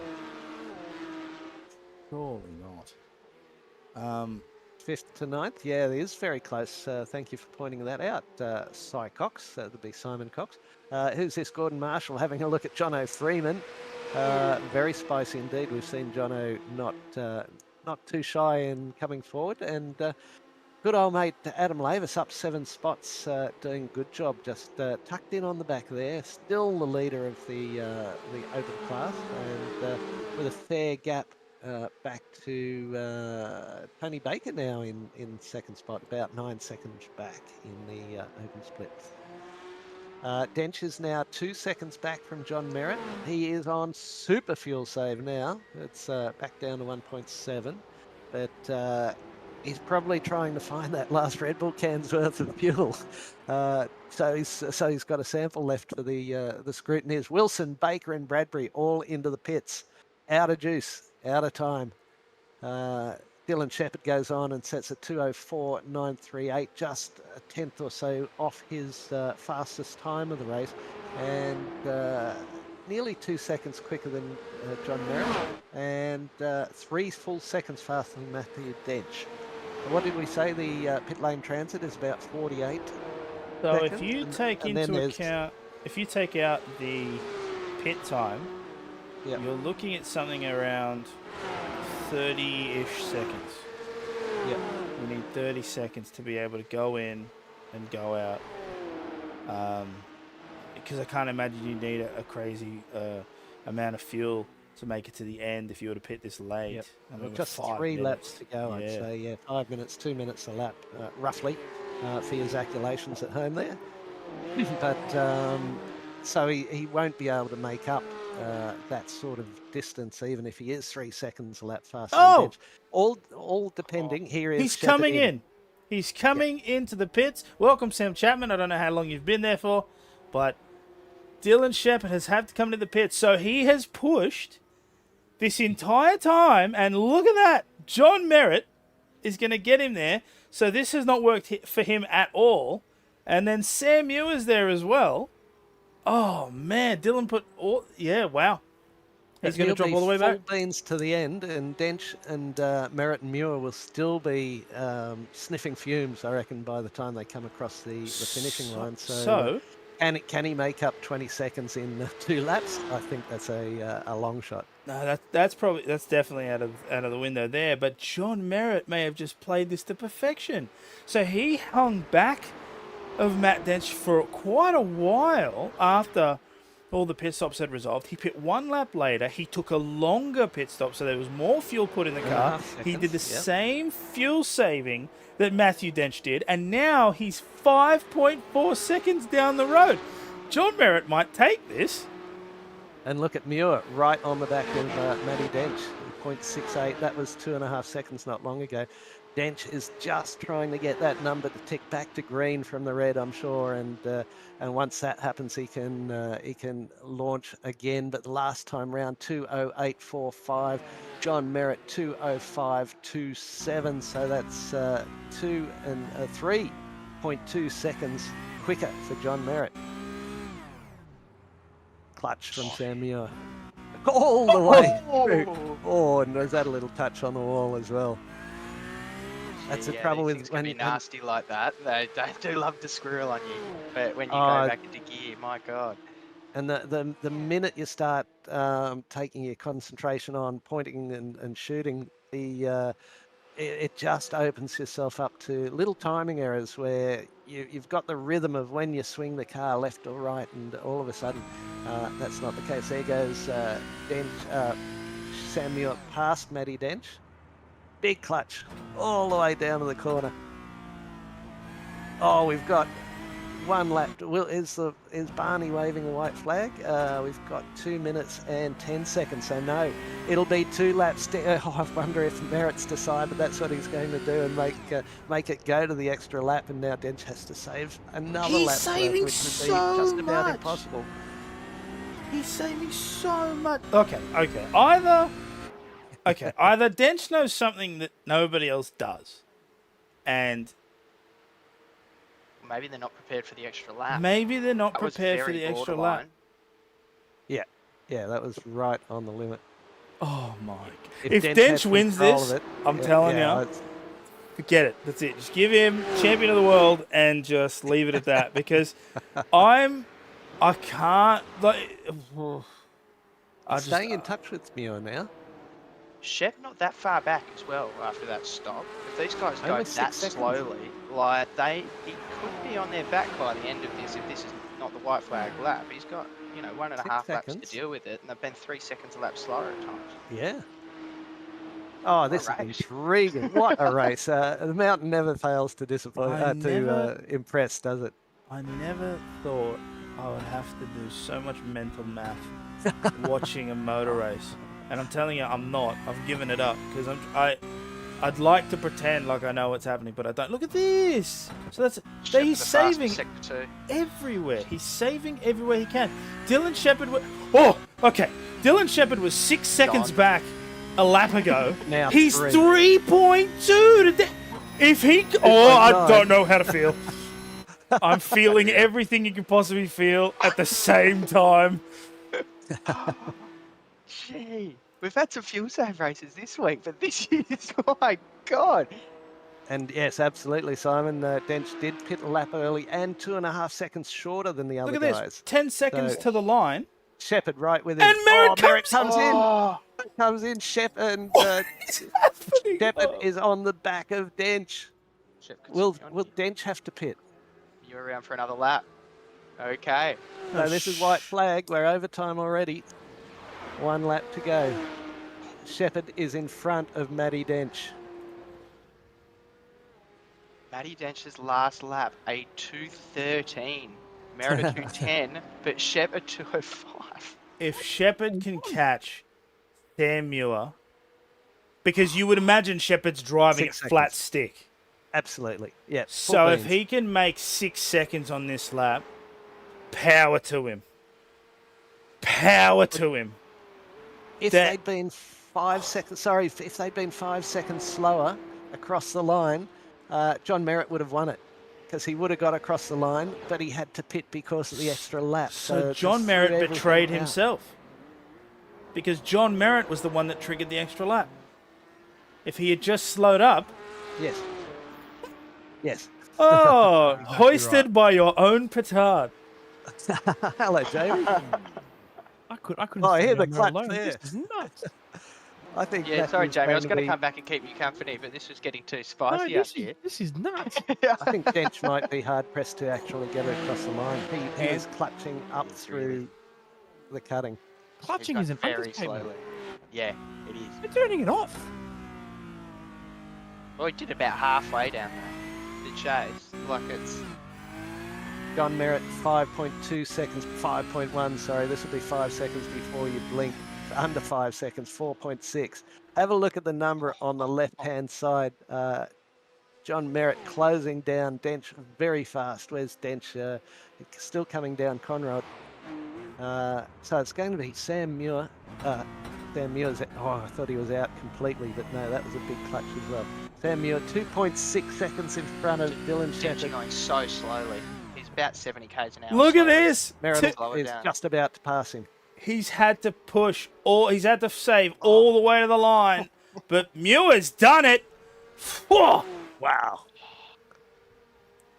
Surely not. 5th to 9th. Yeah, it is very close. Thank you for pointing that out. Cy Cox, that'd be Simon Cox. Who's this? Gordon Marshall having a look at Jono Freeman. Very spicy indeed. We've seen Jono not too shy in coming forward, and good old mate Adam Lavis up 7 spots, doing a good job. Just tucked in on the back there. Still the leader of the open class, and with a fair gap back to Tony Baker now in second spot, about 9 seconds back in the open split. Dench is now 2 seconds back from John Merritt. He is on super fuel save now. It's back down to 1.7, but he's probably trying to find that last Red Bull can's worth of fuel. So he's got a sample left for the scrutineers. Wilson, Baker, and Bradbury all into the pits, out of juice, out of time. Dylan Shepherd goes on and sets a 2:04.938, just a tenth or so off his fastest time of the race, and nearly 2 seconds quicker than John Merritt, and 3 full seconds faster than Matthew Dench. What did we say? The pit lane transit is about 48. So seconds, if you take into account, if you take out the pit time, Yep. you're looking at something around 30-ish seconds. Yeah. You need 30 seconds to be able to go in and go out. Because I can't imagine you need a crazy amount of fuel to make it to the end if you were to pit this late. Yep. I mean, Just 5 3 minutes. laps to go, I'd Yeah. say. Yeah, 5 minutes, 2 minutes a lap, roughly, for your calculations at home there. But so he won't be able to make up that sort of distance, even if he is 3 seconds a lap faster. Oh! All depending. Here is He's Shepherd coming in. He's coming into the pits. Welcome, Sam Chapman. I don't know how long you've been there for, but Dylan Shepherd has had to come to the pits. So he has pushed this entire time, and look at that. John Merritt is going to get him there. So this has not worked for him at all. And then Sam Ewer's there as well. Oh, man. Dylan put all... Yeah, wow. He's going to drop all the way back. Full beans to the end, and Dench and Merritt and Muir will still be sniffing fumes, I reckon, by the time they come across the finishing line. So can he make up 20 seconds in 2 laps? I think that's a long shot. No, that's definitely out of the window there. But John Merritt may have just played this to perfection. So he hung back of Matt Dench for quite a while after all the pit stops had resolved. He pit 1 lap later. He took a longer pit stop, so there was more fuel put in the car. He did the same fuel saving that Matthew Dench did, and now he's 5.4 seconds down the road. John Merritt might take this. And look at Muir right on the back of Matty Dench, 0.68. That was 2.5 seconds not long ago. Dench is just trying to get that number to tick back to green from the red, I'm sure, and once that happens, he can launch again. But the last time round, 2:08.45. John Merritt 2:05.27. So that's 3.2 seconds quicker for John Merritt. Clutch from Sam Muir. All the way through. Oh, and there's that a little touch on the wall as well. That's the trouble with when you nasty like that. They do love to squirrel on you, but when you go back into gear, my God. And the minute you start taking your concentration on pointing and shooting, it just opens yourself up to little timing errors where you've got the rhythm of when you swing the car left or right, and all of a sudden that's not the case. There goes Dench, Samuel past Matty Dench. Big clutch all the way down to the corner. Oh, we've got 1 lap. Is Barney waving the white flag? We've got 2 minutes and 10 seconds. So no, it'll be 2 laps. I wonder if Merritt's decided that's what he's going to do and make it go to the extra lap. And now Dench has to save another lap, which would be just about impossible. He's saving so much. Okay. Either Dench knows something that nobody else does, and maybe they're not prepared for the extra lap. Yeah, that was right on the limit. Oh my! If Dench wins this, I'm telling you, Forget it. That's it. Just give him champion of the world and just leave it at that because I can't like. Staying in touch with Muir now. Shep not that far back as well after that stop. If these guys go Only that 6 seconds. slowly, like he could be on their back by the end of this if this is not the white flag lap. He's got 1.5 laps seconds. to deal with it, and they've been 3 seconds a lap slower at times. Yeah. Oh, this is intriguing. What a race. The mountain never fails to disappoint, impress, does it? I never thought I would have to do so much mental math watching a motor race. And I'm telling you, I'm not. I've given it up because I'd like to pretend like I know what's happening, but I don't. Look at this. So he's saving everywhere. He's saving everywhere he can. Dylan Shepherd Dylan Shepherd was 6 seconds back a lap ago. Now he's 3.2 to if he. I don't know how to feel. I'm feeling everything you can possibly feel at the same time. Gee, we've had some fuel save races this week, but this is, oh my God. And yes, absolutely, Simon. Dench did pit a lap early and 2.5 seconds shorter than the other Look at guys. this, 10 seconds to the line. Shepherd right with him. And Merritt comes in. Comes in, Shepherd. Shepherd is on the back of Dench. Will Dench have to pit? You're around for another lap. Okay. No, this is white flag. We're over time already. 1 lap to go. Shepherd is in front of Matty Dench. Matty Dench's last lap, a 2:13. Merritt a 2:10, but Shep a 2:05. If Shepherd can catch Sam Muir, because you would imagine Shepherd's driving a flat stick. Absolutely, yeah. So if he can make 6 seconds on this lap, power to him. Power to him. If they'd been 5 seconds, if they'd been 5 seconds slower across the line, John Merritt would have won it because he would have got across the line, but he had to pit because of the extra lap. So John Merritt betrayed himself because John Merritt was the one that triggered the extra lap. If he had just slowed up. Yes. Yes. Oh, Exactly hoisted right. by your own petard. Hello, Jamie. I couldn't. Oh, hear stand the on clutch alone. there. This is nuts. I think. Yeah, sorry, Matthew's Jamie. I was going to be- come back and keep you company, but this was getting too No, spicy up here. this is nuts. I think Dench might be hard pressed to actually get it across the line. He is clutching up through the cutting. Clutching He's is an going very understatement. slowly. Yeah, it is. You're turning it off. Well, he did about halfway down there. The chase, like it's. John Merritt, 5.2 seconds, 5.1, sorry. This will be 5 seconds before you blink. Under 5 seconds, 4.6. Have a look at the number on the left-hand side. John Merritt closing down Dench very fast. Where's Dench? Still coming down Conrad. So it's going to be Sam Muir. Sam Muir's, I thought he was out completely, but no, that was a big clutch as well. Sam Muir, 2.6 seconds in front of Dylan Dench Shepherd. going so slowly. He's about 70 k's an hour. Look at slower. this. Merritt Slow it is down. just about to pass him. He's had to push he's had to save all the way to the line, but Muir's done it. Whew. Wow.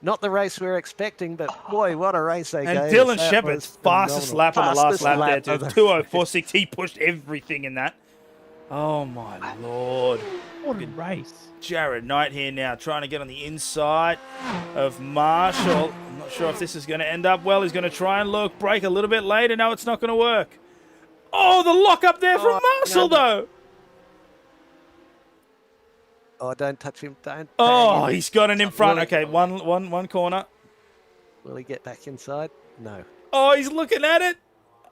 Not the race we were expecting, but boy, what a race they gave And us. Dylan That Shepherd's was fastest phenomenal. lap on the last Fastest lap there, of too. the 2:04.6. He pushed everything in that. Oh, my Lord. What a race. Jared Knight here now, trying to get on the inside of Marshall. I'm not sure if this is going to end up well. He's going to try and brake a little bit later. No, it's not going to work. Oh, the lock up there from Marshall, though. Oh, don't touch him. Don't. Oh, bang him. he's got it in front. Will he- Okay, one corner. Will he get back inside? No. Oh, he's looking at it.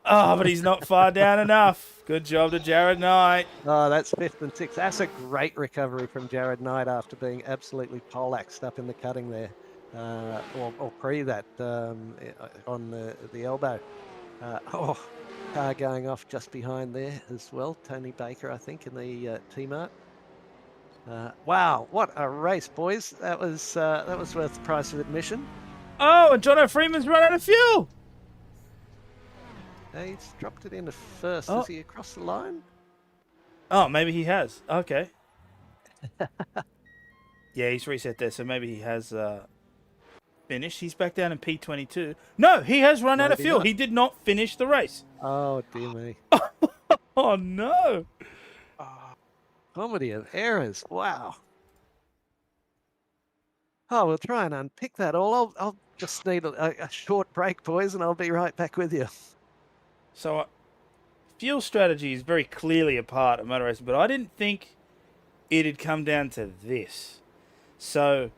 Oh, but he's not far down enough. Good job to Jared Knight. Oh, that's 5th and 6th. That's a great recovery from Jared Knight after being absolutely poleaxed up in the cutting there. Or pre that on the elbow. Car going off just behind there as well. Tony Baker, I think, in the T-Mart. Wow, what a race, boys. That was worth the price of admission. Oh, and Jono Freeman's run out of fuel. He's dropped it into first. Oh. Is he across the line? Oh, maybe he has. Okay. Yeah, he's reset there, so maybe he has finished. He's back down in P22. No, he has run out of Maybe fuel. not. He did not finish the race. Oh, dear me. Oh, no. Comedy of errors. Wow. Oh, we'll try and unpick that all. I'll just need a short break, boys, and I'll be right back with you. So, fuel strategy is very clearly a part of motor racing, but I didn't think it had come down to this. So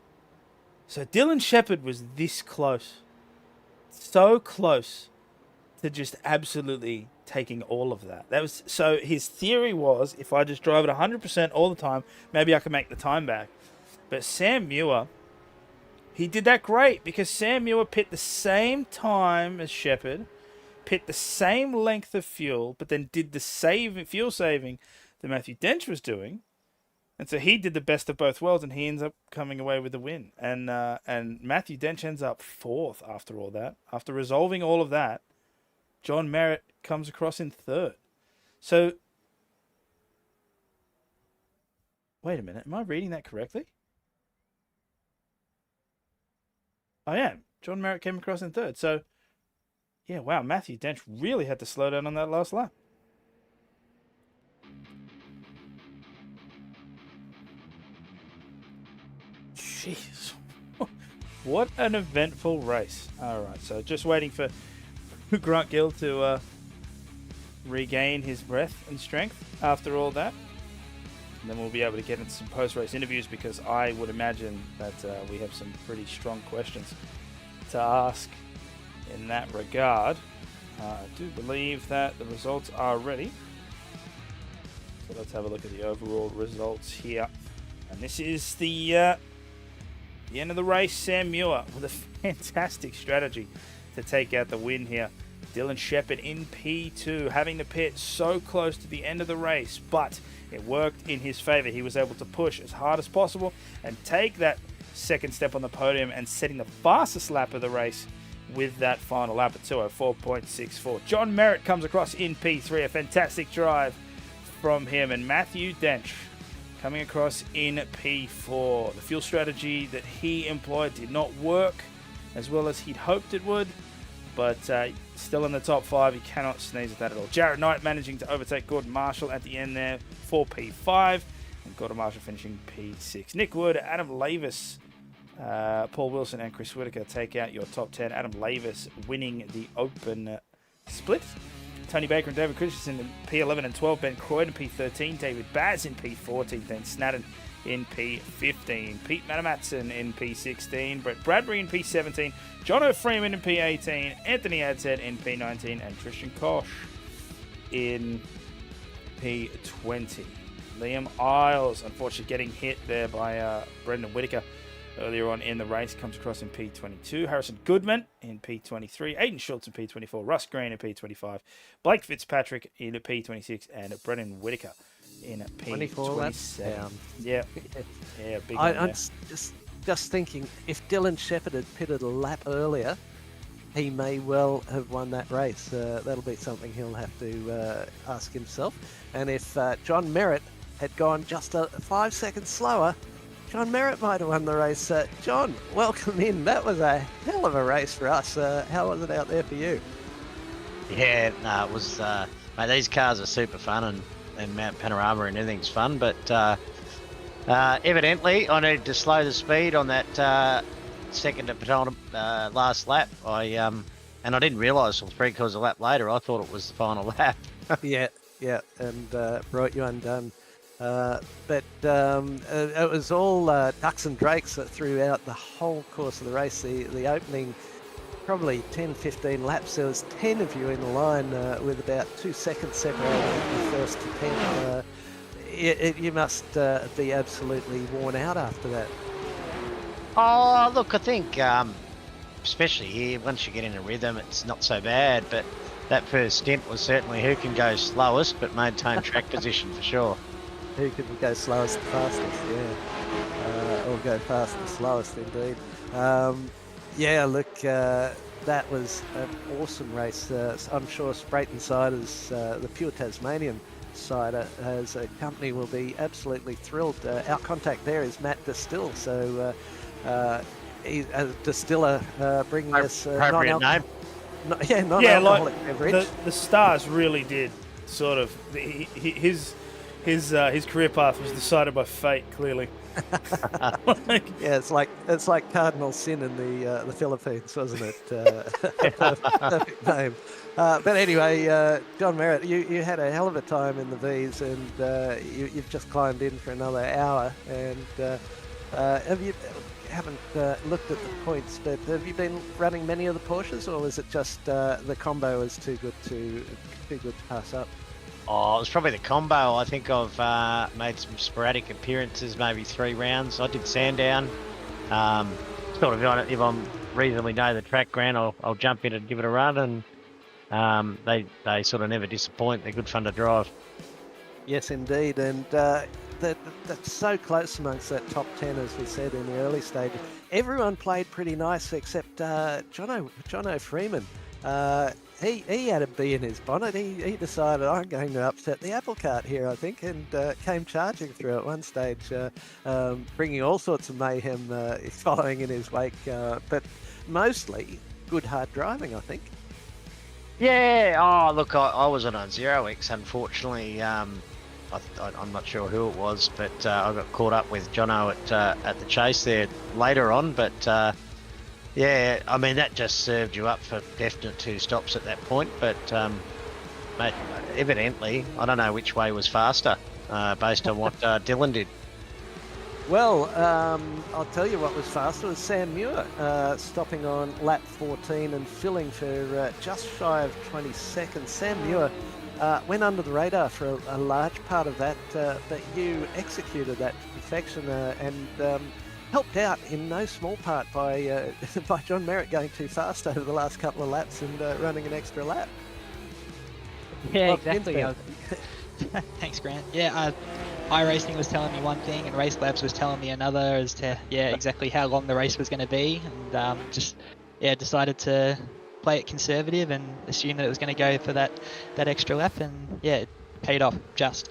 Dylan Shepherd was this close. So close to just absolutely taking all of that. So his theory was, if I just drive it 100% all the time, maybe I can make the time back. But Sam Muir, he did that great because Sam Muir pit the same time as Shepherd, pit the same length of fuel, but then did the fuel saving that Matthew Dench was doing. And so he did the best of both worlds, and he ends up coming away with the win. And Matthew Dench ends up 4th after all that. After resolving all of that, John Merritt comes across in 3rd. So, wait a minute. Am I reading that correctly? I am. John Merritt came across in 3rd. So, yeah, wow. Matthew Dench really had to slow down on that last lap. Jeez. What an eventful race. All right, so just waiting for Grant Gill to regain his breath and strength after all that. And then we'll be able to get into some post-race interviews because I would imagine that we have some pretty strong questions to ask in that regard. I do believe that the results are ready. So let's have a look at the overall results here. And this is the end of the race. Sam Muir with a fantastic strategy to take out the win here. Dylan Shepherd in P2, having to pit so close to the end of the race, but it worked in his favor. He was able to push as hard as possible and take that second step on the podium and setting the fastest lap of the race with that final lap at 2:04.64. John Merritt comes across in P3, a fantastic drive from him, and Matthew Dench coming across in P4. The fuel strategy that he employed did not work as well as he'd hoped it would, but still in the top 5. You cannot sneeze at that at all. Jarrett Knight managing to overtake Gordon Marshall at the end there for P5, and Gordon Marshall finishing P6. Nick Wood, Adam Lavis, Paul Wilson and Chris Whitaker take out your top 10. Adam Lavis winning the open split. Tony Baker and David Christensen in P11 and 12. Ben Croydon P13. David Baz in P14. Dan Snadden in P15. Pete Matamatson in P16. Brett Bradbury in P17. Jono Freeman in P18. Anthony Adshead in P19. And Tristan Koch in P20. Liam Isles, unfortunately getting hit there by Brendan Whitaker earlier on in the race, comes across in P22. Harrison Goodman in P23. Aiden Schultz in P24. Russ Green in P25. Blake Fitzpatrick in P26. And Brendan Whitaker in P27. Yeah, big one I'm just thinking, if Dylan Shepherd had pitted a lap earlier, he may well have won that race. That'll be something he'll have to ask himself. And if John Merritt had gone just 5 seconds slower, John Merritt might have won the race. John, welcome in. That was a hell of a race for us. How was it out there for you? Yeah, no, it was, mate, these cars are super fun and Mount Panorama and everything's fun, but evidently I needed to slow the speed on that second to last lap. And I didn't realise it was 3 quarters of a lap later. I thought it was the final lap. Yeah, and brought you undone. But it was all ducks and drakes throughout the whole course of the race. The opening probably 10-15 laps, there was 10 of you in the line with about 2 seconds separating the first to 10. You must be absolutely worn out after that. Oh, look, I think especially here, once you get in a rhythm, it's not so bad, but that first stint was certainly who can go slowest but maintain track position for sure. Who can go slowest and fastest, yeah. Or go fast and slowest, indeed. Look, that was an awesome race. I'm sure Spreyton siders, the pure Tasmanian Outsider as a company will be absolutely thrilled. Our contact there is Matt Distill, so he's a distiller bringing us Appropriate name. non-alcoholic beverage. the stars really did sort of his career path was decided by fate, clearly. Yeah, it's like cardinal sin in the Philippines, wasn't it? Perfect name. But anyway, John Merritt, you had a hell of a time in the V's, and you've just climbed in for another hour. And haven't looked at the points, but have you been running many of the Porsches, or was it just the combo was too good to pass up? Oh, it was probably the combo. I think I've made some sporadic appearances, maybe 3 rounds. I did Sandown. Sort of, if I'm reasonably know the track ground, I'll jump in and give it a run, and they sort of never disappoint. They're good fun to drive. Yes, indeed, and that's so close amongst that top 10, as we said in the early stages. Everyone played pretty nice except Jono Freeman. He had a bee in his bonnet. He decided, I'm going to upset the apple cart here, I think, and came charging through at one stage, bringing all sorts of mayhem following in his wake, but mostly good hard driving, I think. Yeah, oh, look, I was on 0x, unfortunately. I'm not sure who it was, but I got caught up with Jono at the chase there later on, but... yeah, I mean, that just served you up for definite 2 stops at that point, but mate, evidently, I don't know which way was faster, based on what Dylan did. Well, I'll tell you what was faster was Sam Muir, stopping on lap 14 and filling for just shy of 20 seconds. Sam Muir went under the radar for a large part of that, but you executed that to perfection and... helped out in no small part by by John Merritt going too fast over the last couple of laps and running an extra lap. Yeah, exactly. Thanks, Grant. Yeah, iRacing was telling me one thing and Race Labs was telling me another as to exactly how long the race was going to be, and decided to play it conservative and assume that it was going to go for that extra lap, and it paid off just.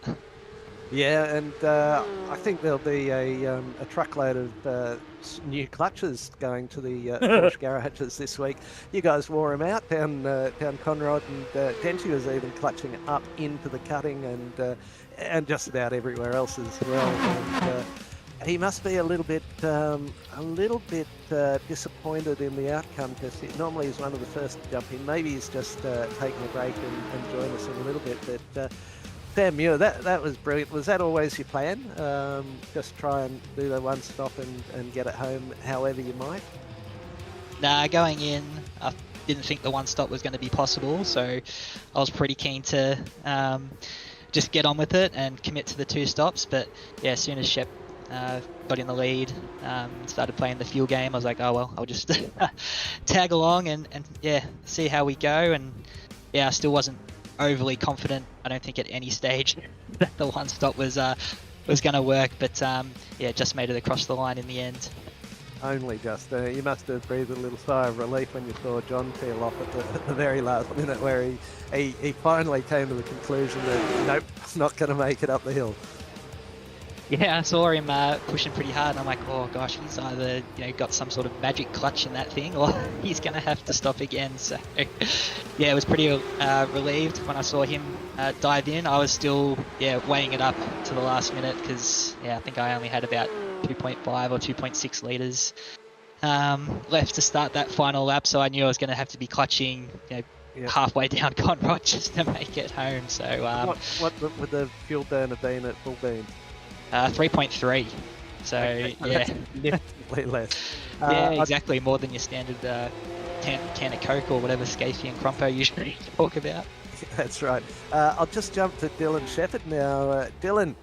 Yeah, and I think there'll be a truckload of new clutches going to the Porsche garages this week. You guys wore them out down Conrod, and Denty was even clutching up into the cutting, and just about everywhere else as well. And, he must be a little bit disappointed in the outcome, because normally he's one of the first to jump in. Maybe he's just taking a break and joined us in a little bit, but. Sam Muir, that was brilliant. Was that always your plan? Just try and do the one stop and get it home however you might? Nah, going in, I didn't think the one stop was going to be possible, so I was pretty keen to just get on with it and commit to the 2 stops. But yeah, as soon as Shep got in the lead, started playing the fuel game, I was like, oh well, I'll just tag along and see how we go. And I still wasn't overly confident, I don't think, at any stage that the one stop was going to work, but just made it across the line in the end. Only just. You must have breathed a little sigh of relief when you saw John peel off at the very last minute, where he finally came to the conclusion that nope, it's not going to make it up the hill. Yeah, I saw him pushing pretty hard, and I'm like, oh gosh, he's either got some sort of magic clutch in that thing, or he's going to have to stop again. So yeah, it was pretty relieved when I saw him dive in. I was still weighing it up to the last minute, because I think I only had about 2.5 or 2.6 litres left to start that final lap, so I knew I was going to have to be clutching halfway down Conrod just to make it home. So what would the fuel burn have been at full beam? 3.3. So significantly less. Exactly, more than your standard can of Coke or whatever Scafie and Crompo usually talk about. That's right. I'll just jump to Dylan Shepherd now. Dylan,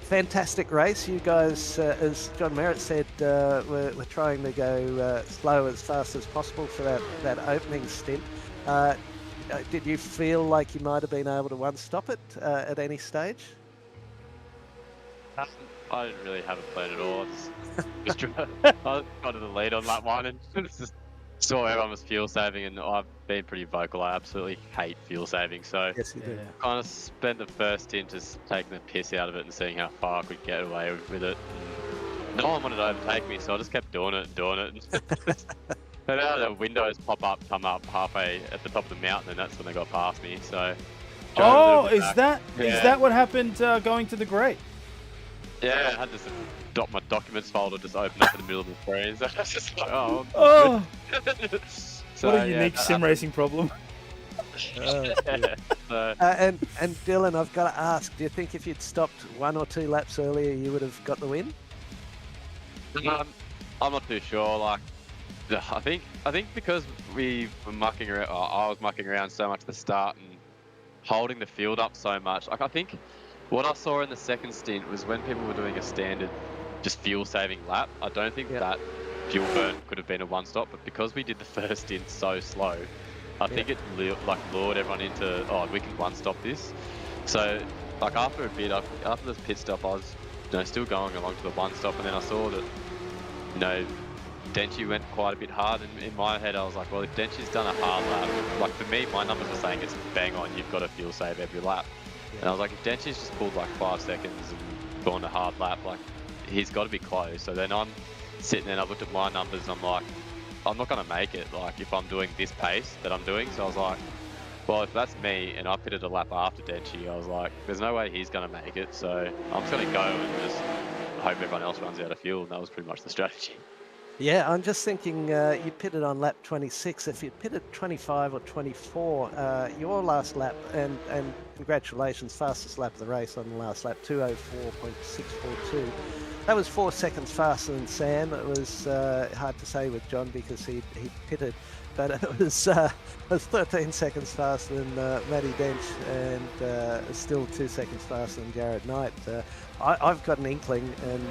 fantastic race. You guys, as John Merritt said, we're trying to go slow as fast as possible for that opening stint. Did you feel like you might have been able to one-stop it at any stage? I didn't really have a plan at all. I got to the lead on lap 1 and saw everyone was fuel saving, and I've been pretty vocal. I absolutely hate fuel saving, so Yes, you do. kind of spent the first stint just taking the piss out of it and seeing how far I could get away with it. And no one wanted to overtake me, so I just kept doing it and doing it. And now the windows come up halfway at the top of the mountain, and that's when they got past me. So. drove a little Oh, bit is back. that what happened going to the grate? Yeah, I had this my documents folder just open up in the middle of the screen. So I was just like, oh. Oh, So, what a yeah, unique that sim racing problem. yeah, so, And Dylan, I've got to ask, do you think if you'd stopped 1 or 2 laps earlier, you would have got the win? I'm not too sure. Like, I think because we were mucking around, I was mucking around so much at the start and holding the field up so much. Like, I think what I saw in the second stint was when people were doing a standard, just fuel-saving lap. I don't think that fuel burn could have been a one-stop, but because we did the first stint so slow, I think it lured everyone into, oh, we can one-stop this. So, like, after a bit, after the pit stop, I was still going along to the one-stop, and then I saw that, Denchi went quite a bit hard, and in my head I was like, well, if Denchi's done a hard lap, like for me, my numbers are saying it's bang on, you've got to fuel save every lap. Yeah. And I was like, if Denchi's just pulled like 5 seconds and gone a hard lap, like, he's got to be close. So then I'm sitting there and I looked at my numbers and I'm like, I'm not going to make it, like, if I'm doing this pace that I'm doing. So I was like, well, if that's me and I pitted a lap after Denchi, I was like, there's no way he's going to make it. So I'm just going to go and just hope everyone else runs out of fuel. And that was pretty much the strategy. Yeah, I'm just thinking you pitted on lap 26. If you pitted 25 or 24, your last lap, and congratulations, fastest lap of the race on the last lap, 2:04.642. That was 4 seconds faster than Sam. It was hard to say with John because he pitted, but it was 13 seconds faster than Matty Dench, and still 2 seconds faster than Jared Knight. I've got an inkling, and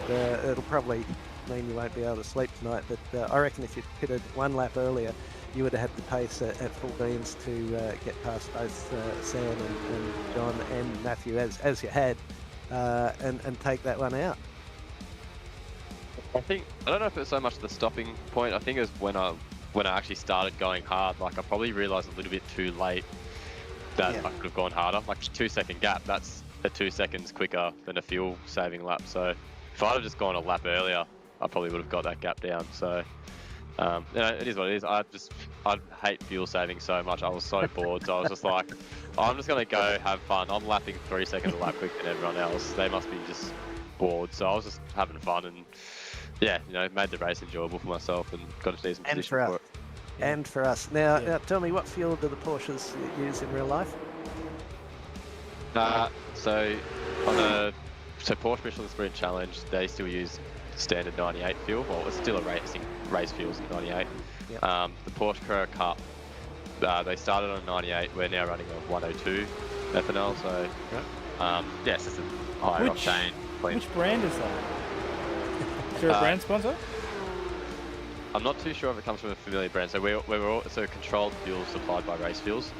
it'll probably mean you won't be able to sleep tonight, but I reckon if you pitted 1 lap earlier, you would have had the pace at full beans to get past both Sam and John and Matthew as you had, and take that one out. I don't know if it's so much the stopping point. I think it was when I actually started going hard. Like, I probably realised a little bit too late that I could have gone harder. Like, 2 second gap, that's 2 seconds quicker than a fuel saving lap. So if I'd have just gone a lap earlier, I probably would have got that gap down. So it is what it is. I hate fuel saving so much. I was so bored. So I was just like, I'm just going to go have fun. I'm lapping 3 seconds a lap quicker than everyone else. They must be just bored. So I was just having fun and, made the race enjoyable for myself and got a decent position for it. And for us. Now, tell me, what fuel do the Porsches use in real life? So Porsche Michelin Sprint Challenge, they still use standard 98 fuel. Well, it's still a race fuels in 98. Yep. The Porsche Carrera Cup, they started on 98. We're now running on 102 ethanol. So it's just a higher octane. Which brand is that? Is there a brand sponsor? I'm not too sure if it comes from a familiar brand. So we're all controlled fuel supplied by Race Fuels.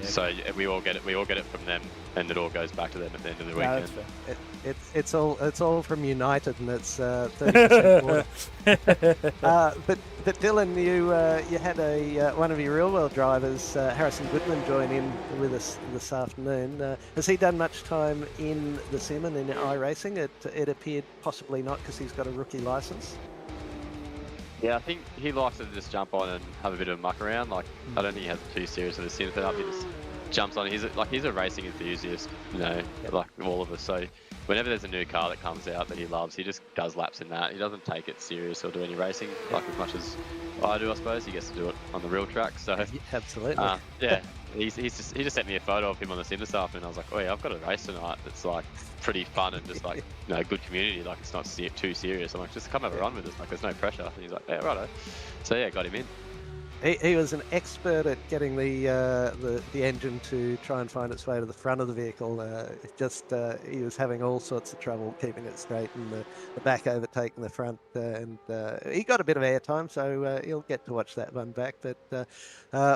So we all get it from them, and it all goes back to them at the end of the weekend. It's all from United, and it's 30% water. But Dylan, you had one of your real world drivers, Harrison Goodman, join in with us this afternoon. Has he done much time in the sim and in iRacing? It appeared possibly not, because he's got a rookie license. Yeah, I think he likes to just jump on and have a bit of a muck around. Like, I don't think he has too serious of a sim setup. He just jumps on. He's a racing enthusiast, like all of us. So whenever there's a new car that comes out that he loves, he just does laps in that. He doesn't take it serious or do any racing, like as much as I do, I suppose. He gets to do it on the real track. So absolutely. He just sent me a photo of him on the sim this afternoon. I was like, oh yeah, I've got a race tonight. It's like pretty fun and just like good community. Like, it's not too serious. I'm like, just come have a run with us. Like, there's no pressure. And he's like, yeah, righto. So yeah, got him in. He was an expert at getting the engine to try and find its way to the front of the vehicle. He was having all sorts of trouble keeping it straight, and the back overtaking the front. And he got a bit of airtime, so he'll get to watch that one back. But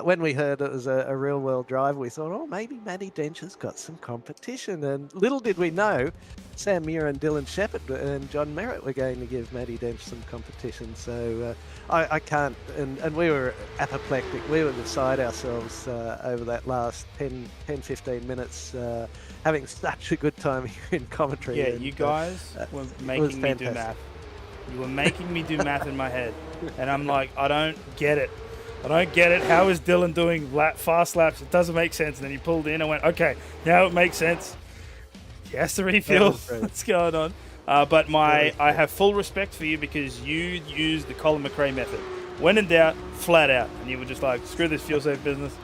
when we heard it was a real world drive, we thought, oh, maybe Matty Dench has got some competition. And little did we know, Sam Muir and Dylan Shepherd and John Merritt were going to give Matty Dench some competition. So I can't, and we were apoplectic. We were beside ourselves over that last 10-15 minutes, having such a good time here in commentary. Yeah, and, you guys were making me do math. You were making me do math in my head. And I'm like, I don't get it. How is Dylan doing fast laps? It doesn't make sense. And then he pulled in and went, okay, now it makes sense. He has to refuel. What's going on? But I have full respect for you because you used the Colin McRae method. When in doubt, flat out. And you were just like, screw this fuel safe business.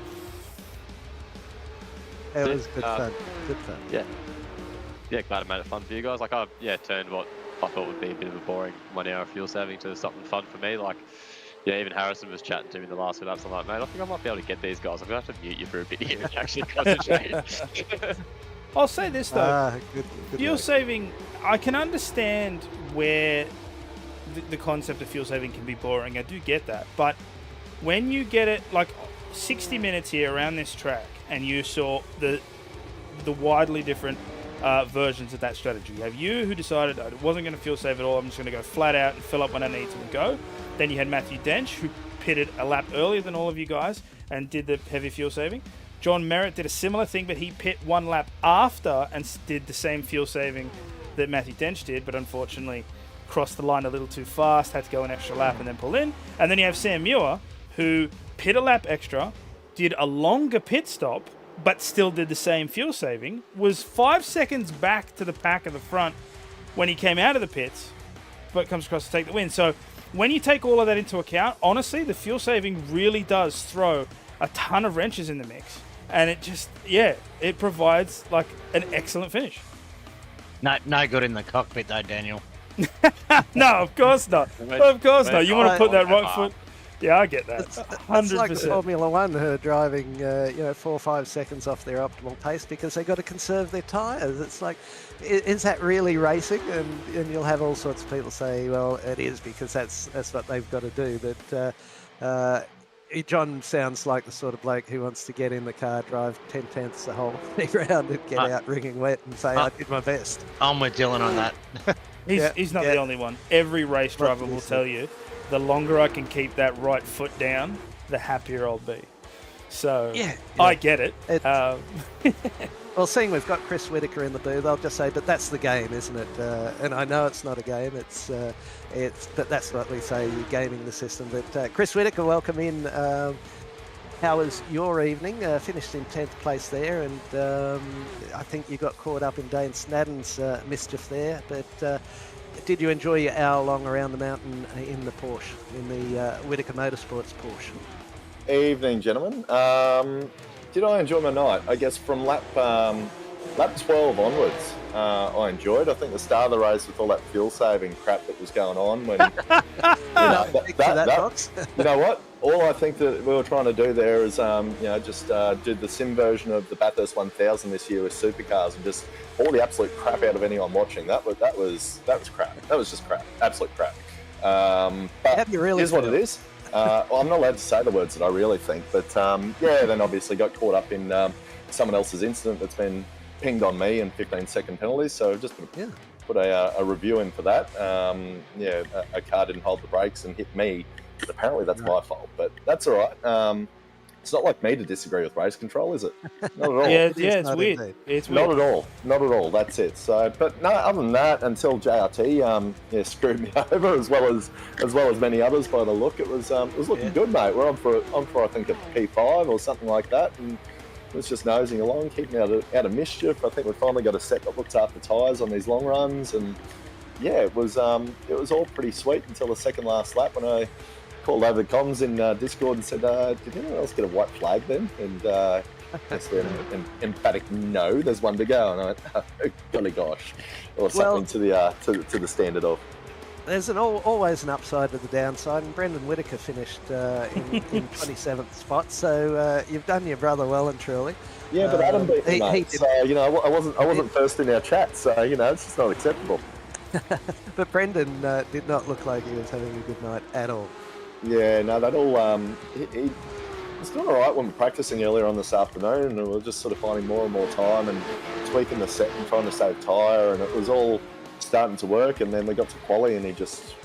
It was good fun. Good fun. Yeah, glad I made it fun for you guys. Like, I turned what I thought would be a bit of a boring 1 hour of fuel saving to something fun for me. Like, even Harrison was chatting to me in the last few laps. I'm like, mate, I think I might be able to get these guys. I'm going to have to mute you for a bit here and actually concentrate. I'll say this, though. Good fuel saving, I can understand where the concept of fuel saving can be boring. I do get that. But when you get it, like 60 minutes here around this track, and you saw the widely different versions of that strategy. You have you, who decided I wasn't going to fuel save at all. I'm just going to go flat out and fill up when I need to go. Then you had Matthew Dench, who pitted a lap earlier than all of you guys and did the heavy fuel saving. John Merritt did a similar thing, but he pit 1 lap after and did the same fuel saving that Matthew Dench did, but unfortunately crossed the line a little too fast, had to go an extra lap and then pull in. And then you have Sam Muir, who pit a lap extra, did a longer pit stop, but still did the same fuel saving, was 5 seconds back to the pack of the front when he came out of the pits, but comes across to take the win. So when you take all of that into account, honestly, the fuel saving really does throw a ton of wrenches in the mix. And it just, it provides like an excellent finish. No good in the cockpit though, Daniel. No, of course not. Of course not. You want to put that right foot. Yeah, I get that. 100%. It's like Formula One who are driving, 4 or 5 seconds off their optimal pace because they've got to conserve their tyres. It's like, is that really racing? And you'll have all sorts of people say, well, it is because that's what they've got to do. But John sounds like the sort of bloke who wants to get in the car, drive 10 tenths the whole thing around and get out wringing wet and say, I did my best. I'm with Dylan on that. He's not the only one. Every race driver will tell you, the longer I can keep that right foot down, the happier I'll be. So I get it. Well, seeing we've got Chris Whitaker in the booth, I'll just say, but that's the game, isn't it? And I know it's not a game. But that's what we say, you're gaming the system. But Chris Whitaker, welcome in. How was your evening? Finished in 10th place there, and I think you got caught up in Dane Snadden's mischief there. But did you enjoy your hour long around the mountain in the Porsche, in the Whitaker Motorsports Porsche? Evening, gentlemen. Did I enjoy my night? I guess from lap 12 onwards, I enjoyed. I think the start of the race with all that fuel saving crap that was going on. When you know what? All I think that we were trying to do there is, just do the sim version of the Bathurst 1000 this year with supercars and just all the absolute crap out of anyone watching. That was crap. That was just crap. Absolute crap. But Have you really here's what it is. I'm not allowed to say the words that I really think, but then obviously got caught up in someone else's incident that's been pinged on me and 15-second penalties. So just put a review in for that. A car didn't hold the brakes and hit me. But apparently that's my fault, but that's all right. It's not like me to disagree with race control, is it? Not at all. It's weird. It's weird. Not at all. That's it. So, but no, other than that, until JRT screwed me over as well as many others by the look, it was looking good, mate. We're on for I think a P5 or something like that, and it was just nosing along, keeping out of mischief. I think we finally got a set that looks after tyres on these long runs, and it was all pretty sweet until the second last lap when I called over the comms in Discord and said, did anyone else get a white flag then? And just an emphatic no, there's one to go. And I went, oh, golly gosh. Or something to the standard of. There's always an upside to the downside, and Brendan Whitaker finished in 27th spot, so you've done your brother well and truly. Yeah, but Adam beat me, mate. So, I wasn't first in our chat, so, it's just not acceptable. But Brendan did not look like he was having a good night at all. Yeah, no, that all. He was doing all right when we were practicing earlier on this afternoon, and we were just sort of finding more and more time and tweaking the set and trying to save tyre, and it was all starting to work. And then we got to quali, and he just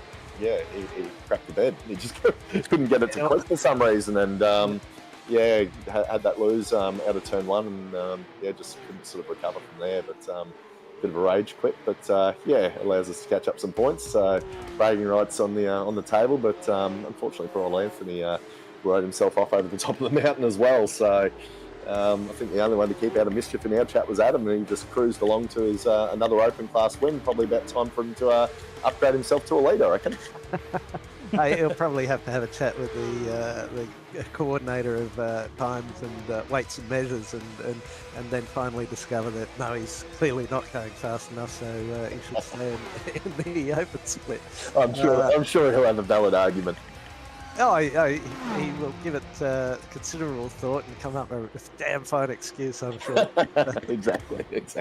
he cracked the bed. He just couldn't get it to click for some reason, and had that lose out of turn one, and just couldn't sort of recover from there. But bit of a rage quit, but allows us to catch up some points. So bragging rights on the table, but unfortunately for old Anthony, rode himself off over the top of the mountain as well. So I think the only one to keep out of mischief in our chat was Adam, and he just cruised along to his another open class win. Probably about time for him to upgrade himself to a lead, I reckon. He'll probably have to have a chat with the coordinator of times and weights and measures, and then finally discover that no, he's clearly not going fast enough, so he should stay in the open split. I'm sure he'll have a valid argument. He will give it considerable thought and come up with a damn fine excuse, I'm sure. Exactly. That's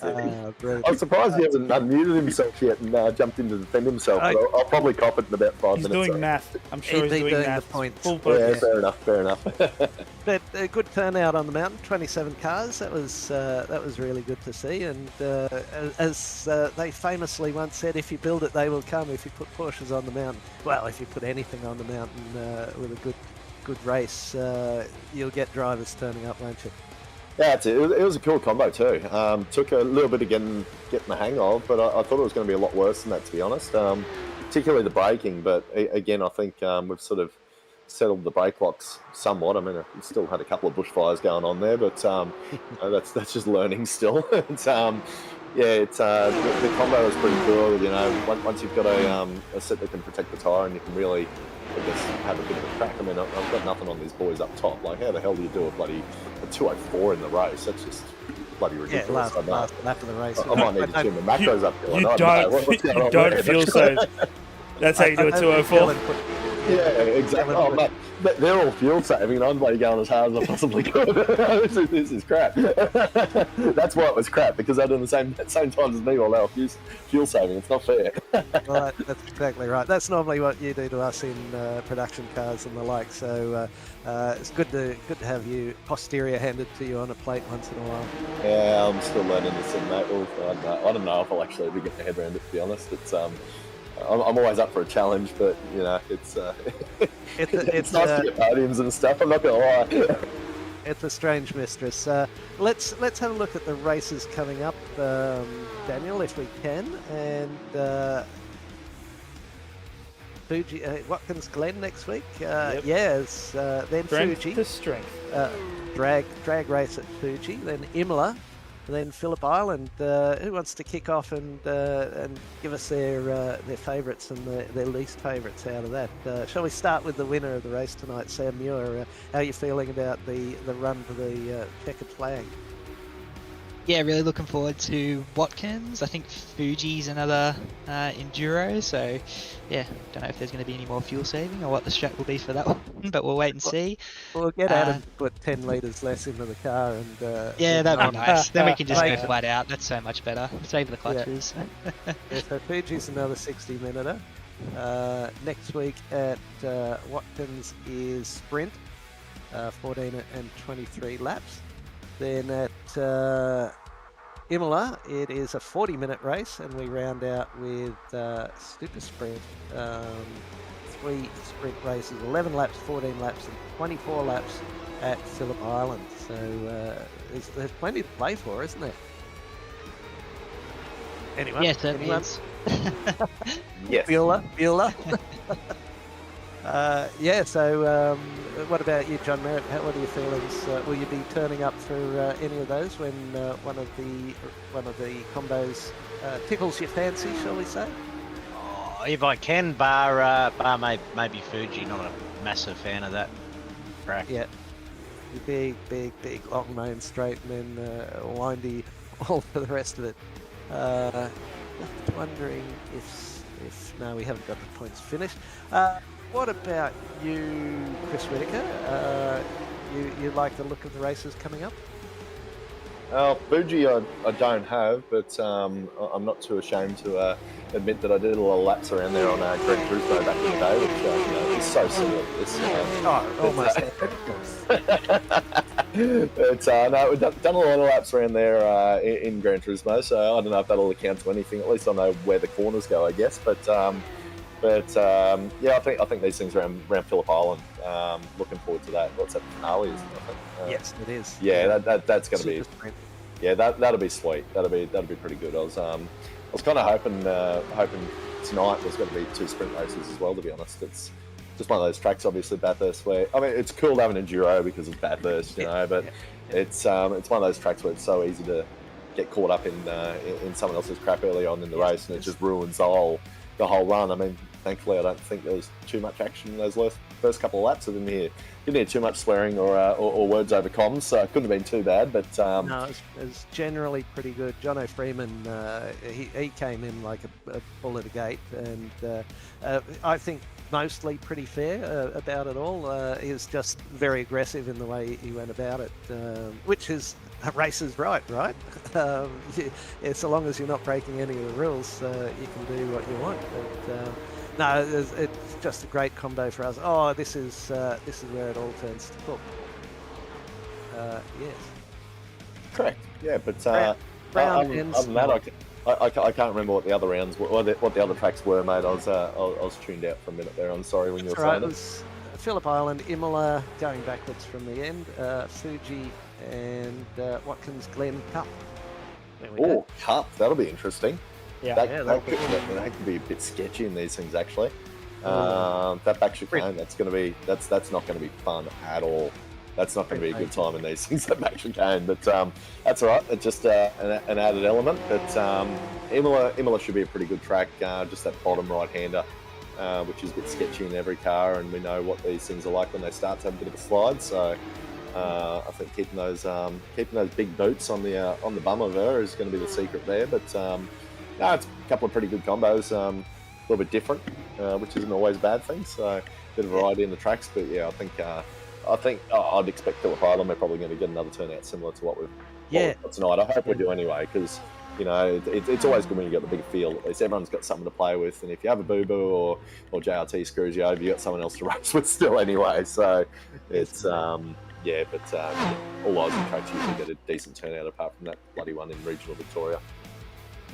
it. Brilliant. I'm surprised he hasn't unmuted himself yet and jumped in to defend himself. But I'll probably cop it in about 5 He's minutes. doing math. I'm sure he's doing math. The points. Full Yeah, focus. fair enough. But a good turnout on the mountain, 27 cars. That was really good to see. And as they famously once said, if you build it, they will come. If you put Porsches on the mountain, well, if you put anything on the mountain with a good race, you'll get drivers turning up, won't you? Yeah, it was a cool combo too. Took a little bit of getting the hang of, but I thought it was going to be a lot worse than that, to be honest. Particularly the braking, but again, I think we've sort of settled the brake locks somewhat. I mean, we still had a couple of bushfires going on there, but that's just learning still. The combo is pretty cool. You know, once you've got a set that can protect the tyre, and you can really, I guess, have a bit of a crack. I mean, I've got nothing on these boys up top. Like, how the hell do you do a 204 in the race? That's just bloody ridiculous. Yeah, last lap of the race. I might need to tune the macros up. You don't feel so. That's how you do a 204. Yeah, exactly. Oh, mate, they're all fuel saving, and I'm bloody going as hard as I possibly could. This is crap. That's why it was crap, because they're doing the same times as me while they were fuel saving. It's not fair. Well, that's exactly right. That's normally what you do to us in production cars and the like. So it's good to have you posterior handed to you on a plate once in a while. Yeah, I'm still learning this in that. I don't know if I'll actually ever get my head around it, to be honest. It's I'm always up for a challenge, but you know, it's nice to get podiums and stuff. I'm not gonna lie. It's a strange mistress. Let's have a look at the races coming up, Daniel, if we can. And Fuji, Watkins Glen next week. Yep. Yes. Then Strength Fuji. to strength. Drag race at Fuji. Then Imola. And then Phillip Island. Who wants to kick off and give us their favourites and their least favourites out of that? Shall we start with the winner of the race tonight, Sam Muir? How are you feeling about the run to the checkered flag? Yeah, really looking forward to Watkins. I think Fuji's another enduro, so yeah, don't know if there's going to be any more fuel saving or what the strat will be for that one, but we'll wait and see. We'll get Adam to put 10 litres less into the car, and yeah, that'd be nice. Then we can just go flat out. That's so much better. Save the clutches. Yeah, so Fuji's another 60-minute. Next week at Watkins is sprint, 14 and 23 laps. Then at Imola, it is a 40-minute race, and we round out with super sprint. 3 sprint races, 11 laps, 14 laps, and 24 laps at Phillip Island. So there's plenty to play for, isn't there? Anyone? Yes, that is. Yes. Bueller. So what about you, John Merritt? What are your feelings? Will you be turning up for any of those when one of the combos tickles your fancy, shall we say? Oh, if I can, bar maybe Fuji. Not a massive fan of that track. Yeah, big, long main straight, and then windy all for the rest of it. Just wondering if no, we haven't got the points finished. What about you, Chris Whitaker? You like the look of the races coming up? Fuji I don't have, but I'm not too ashamed to admit that I did a lot of laps around there on Gran Turismo back in the day, which is so similar to this. No, we've done a lot of laps around there in Gran Turismo, so I don't know if that'll account to anything. At least I know where the corners go, I guess. But But yeah, I think these things around Phillip Island. Looking forward to that. What's that finale? Isn't it? I think. Yes, it is. Yeah, that's going to be. Super sprint. Yeah, that'll be sweet. That'll be pretty good. I was kind of hoping tonight was going to be 2 sprint races as well. To be honest, it's just one of those tracks, obviously Bathurst, where I mean it's cool having an enduro because of Bathurst, you know, but it's one of those tracks where it's so easy to get caught up in someone else's crap early on in the race, and it just ruins the whole run. I mean, thankfully, I don't think there was too much action in those first couple of laps. I didn't hear too much swearing or words over comms, so it couldn't have been too bad. But no, it was generally pretty good. Jono Freeman, he came in like a bull at a gate, and I think mostly pretty fair about it all. He was just very aggressive in the way he went about it, which is races right? Yeah, so long as you're not breaking any of the rules, you can do what you want. But no, it's just a great combo for us. Oh, this is where it all turns to foot. Yes. Correct. Yeah, but round other than that, I can't remember what the other rounds were, or what the other tracks were, mate. I was tuned out for a minute there. I'm sorry when you were saying it. Was Phillip Island, Imola, going backwards from the end, Fuji, and Watkins Glen Cup. Oh, Cup, that'll be interesting. Yeah, that could be a bit sketchy in these things actually. That back chicane, that's not going to be fun at all. That's not going to be a good time in these things, that back chicane. But that's all right. It's just an added element. But Imola should be a pretty good track. Just that bottom right-hander, which is a bit sketchy in every car, and we know what these things are like when they start to have a bit of a slide. So I think keeping those big boots on the bum of her is going to be the secret there. But no, it's a couple of pretty good combos. A little bit different, which isn't always a bad thing. So a bit of variety in the tracks. But yeah, I think I'd expect Phillip Island. We're probably going to get another turnout similar to what we've got tonight. I hope we do anyway, because you know it's always good when you get the big field. At least everyone's got something to play with, and if you have a boo-boo or JRT screws you over, you got someone else to race with still anyway. So it's all Aussie tracks usually get a decent turnout apart from that bloody one in regional Victoria.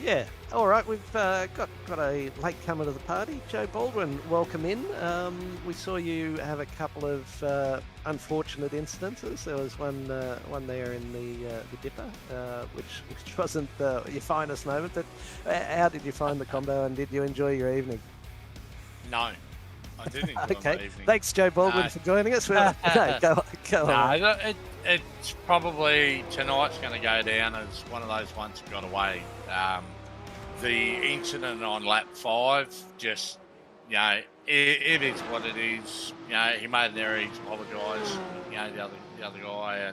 Yeah, all right, we've got a latecomer to the party. Joe Baldwin, welcome in. We saw you have a couple of unfortunate incidences. There was one there in the dipper, which wasn't your finest moment, but how did you find the combo, and did you enjoy your evening? No, I didn't enjoy my evening. Thanks, Joe Baldwin, for joining us. Well, go on. No, it's probably tonight's going to go down as one of those ones that got away. The incident on lap 5, just, you know, it is what it is. You know, he made an error, he's apologised, you know, the other guy,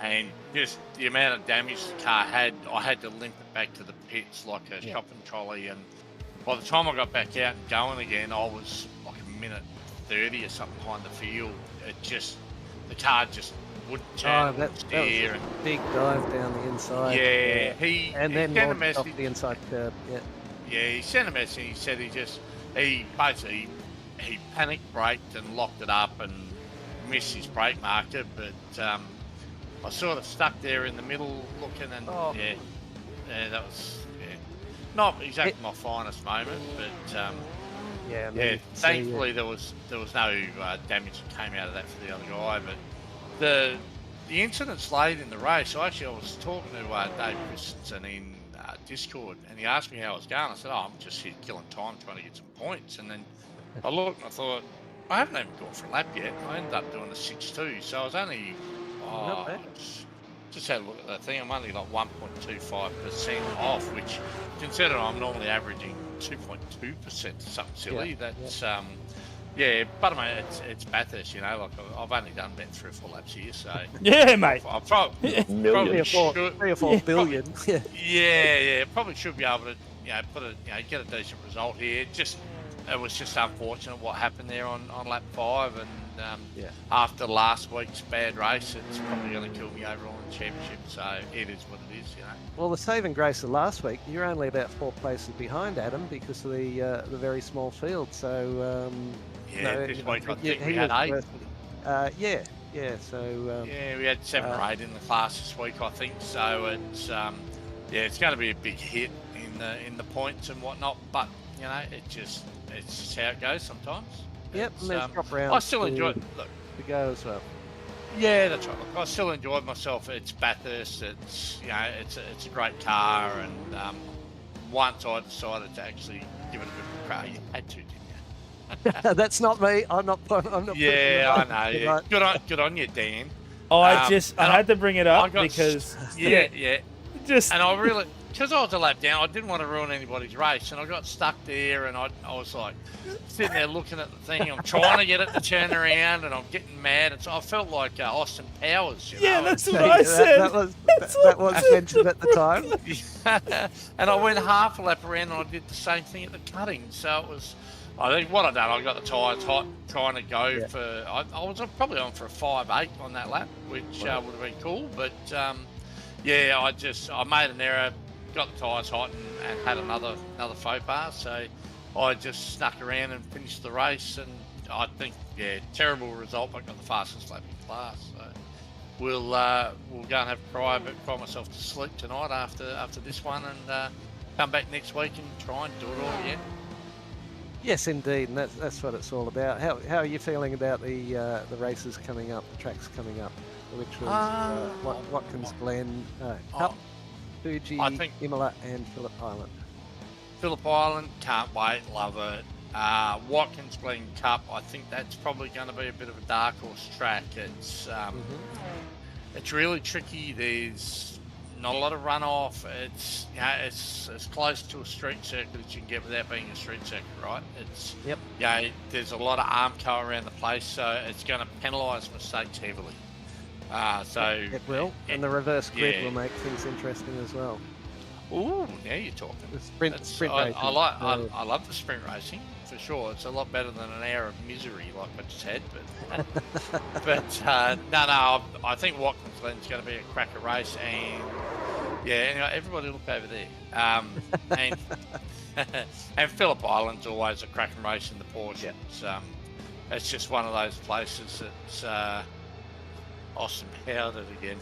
and just the amount of damage the car had, I had to limp it back to the pits like a shopping trolley, and by the time I got back out and going again, I was like a minute 30 or something behind the field. The car just wouldn't turn, that was a big dive down the inside. Yeah, he sent a message off the inside curb. Yeah, he sent a message. He said he basically panic braked and locked it up and missed his brake marker. But I sort of stuck there in the middle looking, and that was not exactly my finest moment, but thankfully there was no damage that came out of that for the other guy. But the incident's late in the race. I was talking to Dave Christensen in Discord, and he asked me how it was going. I said, I'm just here killing time trying to get some points. And then I looked and I thought, I haven't even gone for a lap yet. I ended up doing the 6.2, so I was only just had a look at that thing. I'm only like 1.25% off, which, considering I'm normally averaging 2.2%, something silly. That's but I mean, it's Bathurst, you know. Like I've only done about 3 or 4 laps here, so yeah, mate. I probably 3 or 4 billion. Probably should be able to, get a decent result here. It was just unfortunate what happened there on lap 5, and after last week's bad race, it's probably going to kill me overall in the championship. So it is what it is, you know. Well, the saving grace of last week, you're only about 4 places behind Adam because of the very small field. So this week I think we had 8. We had 7 or 8 in the class this week, I think. So it's it's going to be a big hit in the points and whatnot. But You know, it's just how it goes sometimes. Yep, It's, and there's drop rounds. I still enjoy it. Look, to go as well. yeah, that's right. Look, I still enjoyed myself. It's Bathurst. It's it's a great car, and once I decided to actually give it a bit of a crack, you had to, didn't you? That's not me. I'm not. Yeah, I know. Yeah. Good on you, Dan. I had to bring it up because yeah. just And I really, because I was a lap down, I didn't want to ruin anybody's race, and I got stuck there, and I was like sitting there looking at the thing. I'm trying to get it to turn around, and I'm getting mad, and so I felt like Austin Powers. You know? that's what I said. That was mentioned at the time. And I went half a lap around, and I did the same thing at the cutting. So it was. I think what I done, I got the tyres hot, trying to go for. I was probably on for a 5.8 on that lap, which would have been cool. But yeah, I made an error, got the tyres hot, and had another faux pas. So I just snuck around and finished the race. And I think terrible result. I got the fastest lap in class. So we'll go and have a cry myself to sleep tonight after this one, and come back next week and try and do it all again. Yes, indeed, and that's what it's all about. How are you feeling about the races coming up, the tracks coming up, which was Watkins Glen, Cup, Fuji, Imola, and Phillip Island? Phillip Island, can't wait, love it. Watkins Glen Cup, I think that's probably going to be a bit of a dark horse track. It's really tricky. There's not a lot of runoff. It's as close to a street circuit as you can get without being a street circuit, right? There's a lot of Armco around the place, so it's going to penalise mistakes heavily. It will, and the reverse grid will make things interesting as well. Ooh, now you're talking. The sprint racing. I love the sprint racing for sure. It's a lot better than an hour of misery like I just had. But no. I think Watkins Glen's going to be a cracker race, and anyway, everybody look over there. And Phillip Island's always a cracking race in the Porsche. It's just one of those places that's Austin Powers again.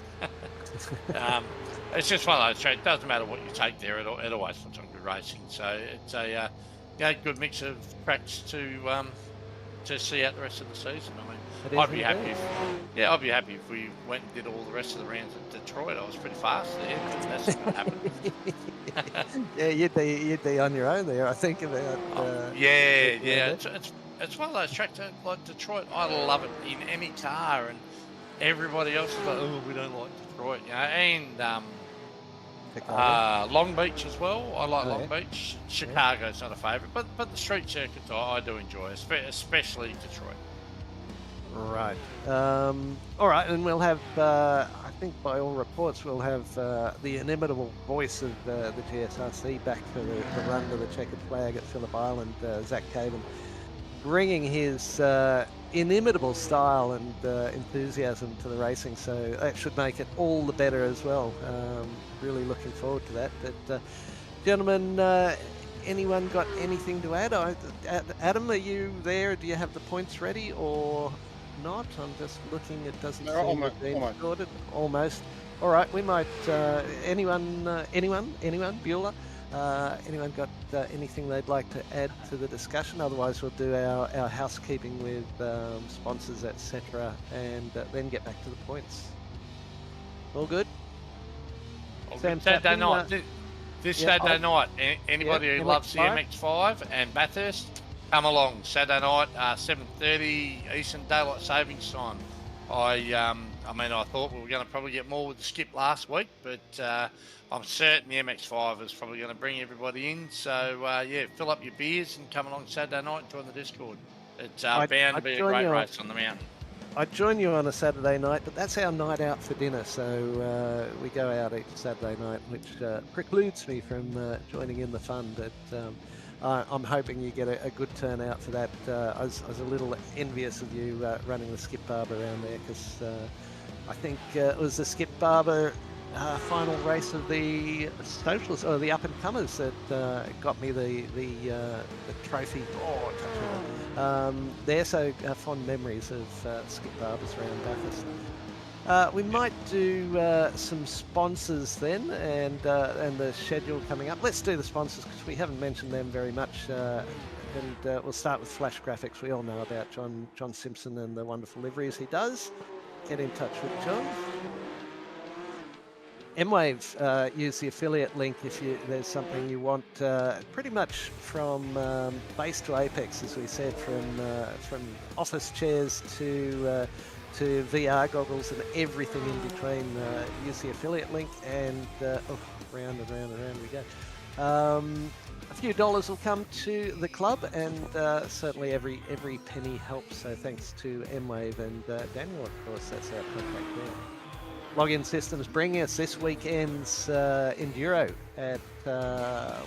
It's just one of those tracks. It doesn't matter what you take there. It always puts on good racing. So it's a good mix of tracks to see out the rest of the season. I mean, I'd be happy if we went and did all the rest of the rounds at Detroit. I was pretty fast there, but that's not what happened. Yeah, you'd be on your own there. I think about. It's one of those tracks like Detroit. I love it in any car, and everybody else is like, oh, we don't like Detroit, you know, and Long Beach as well. I like Long Beach. Chicago's not a favourite, but the street circuits I do enjoy, especially Detroit. Right. All right, and we'll have, I think by all reports, we'll have the inimitable voice of the GSRC back for the run to the checkered flag at Phillip Island, Zach Caven, bringing his inimitable style and enthusiasm to the racing, so that should make it all the better as well. Really looking forward to that. But gentlemen, anyone got anything to add? Adam, are you there? Do you have the points ready or not? I'm just looking. It doesn't seem almost sorted. Almost. All right. We might. Anyone? Bueller? Anyone got anything they'd like to add to the discussion? Otherwise, we'll do our housekeeping with sponsors, etc., and then get back to the points. All good? Saturday night. This Saturday night, anybody who loves the MX-5 and Bathurst, come along. Saturday night, 7:30 Eastern Daylight Savings Time. I thought we were going to probably get more with the skip last week, but I'm certain the MX-5 is probably going to bring everybody in. So, fill up your beers and come along Saturday night and join the Discord. It's bound to be a great race on the mountain. I'd join you on a Saturday night, but that's our night out for dinner. So we go out each Saturday night, which precludes me from joining in the fun. But I'm hoping you get a good turnout for that. I was a little envious of you running the Skip Barber around there, because I think it was the Skip Barber final race of the socials or the up and comers that got me the trophy. There, so fond memories of Skip Barbers around Bathurst. We might do some sponsors then, and the schedule coming up. Let's do the sponsors because we haven't mentioned them very much. And we'll start with Flash Graphics. We all know about John Simpson and the wonderful liveries he does. Get in touch with John. M-Wave, use the affiliate link if there's something you want. Pretty much from base to apex, as we said, from office chairs to VR goggles and everything in between. Use the affiliate link, and round and round and round we go. A few dollars will come to the club, and certainly every penny helps. So thanks to M-Wave and Daniel, of course. That's our contact there. Login Systems bringing us this weekend's Enduro at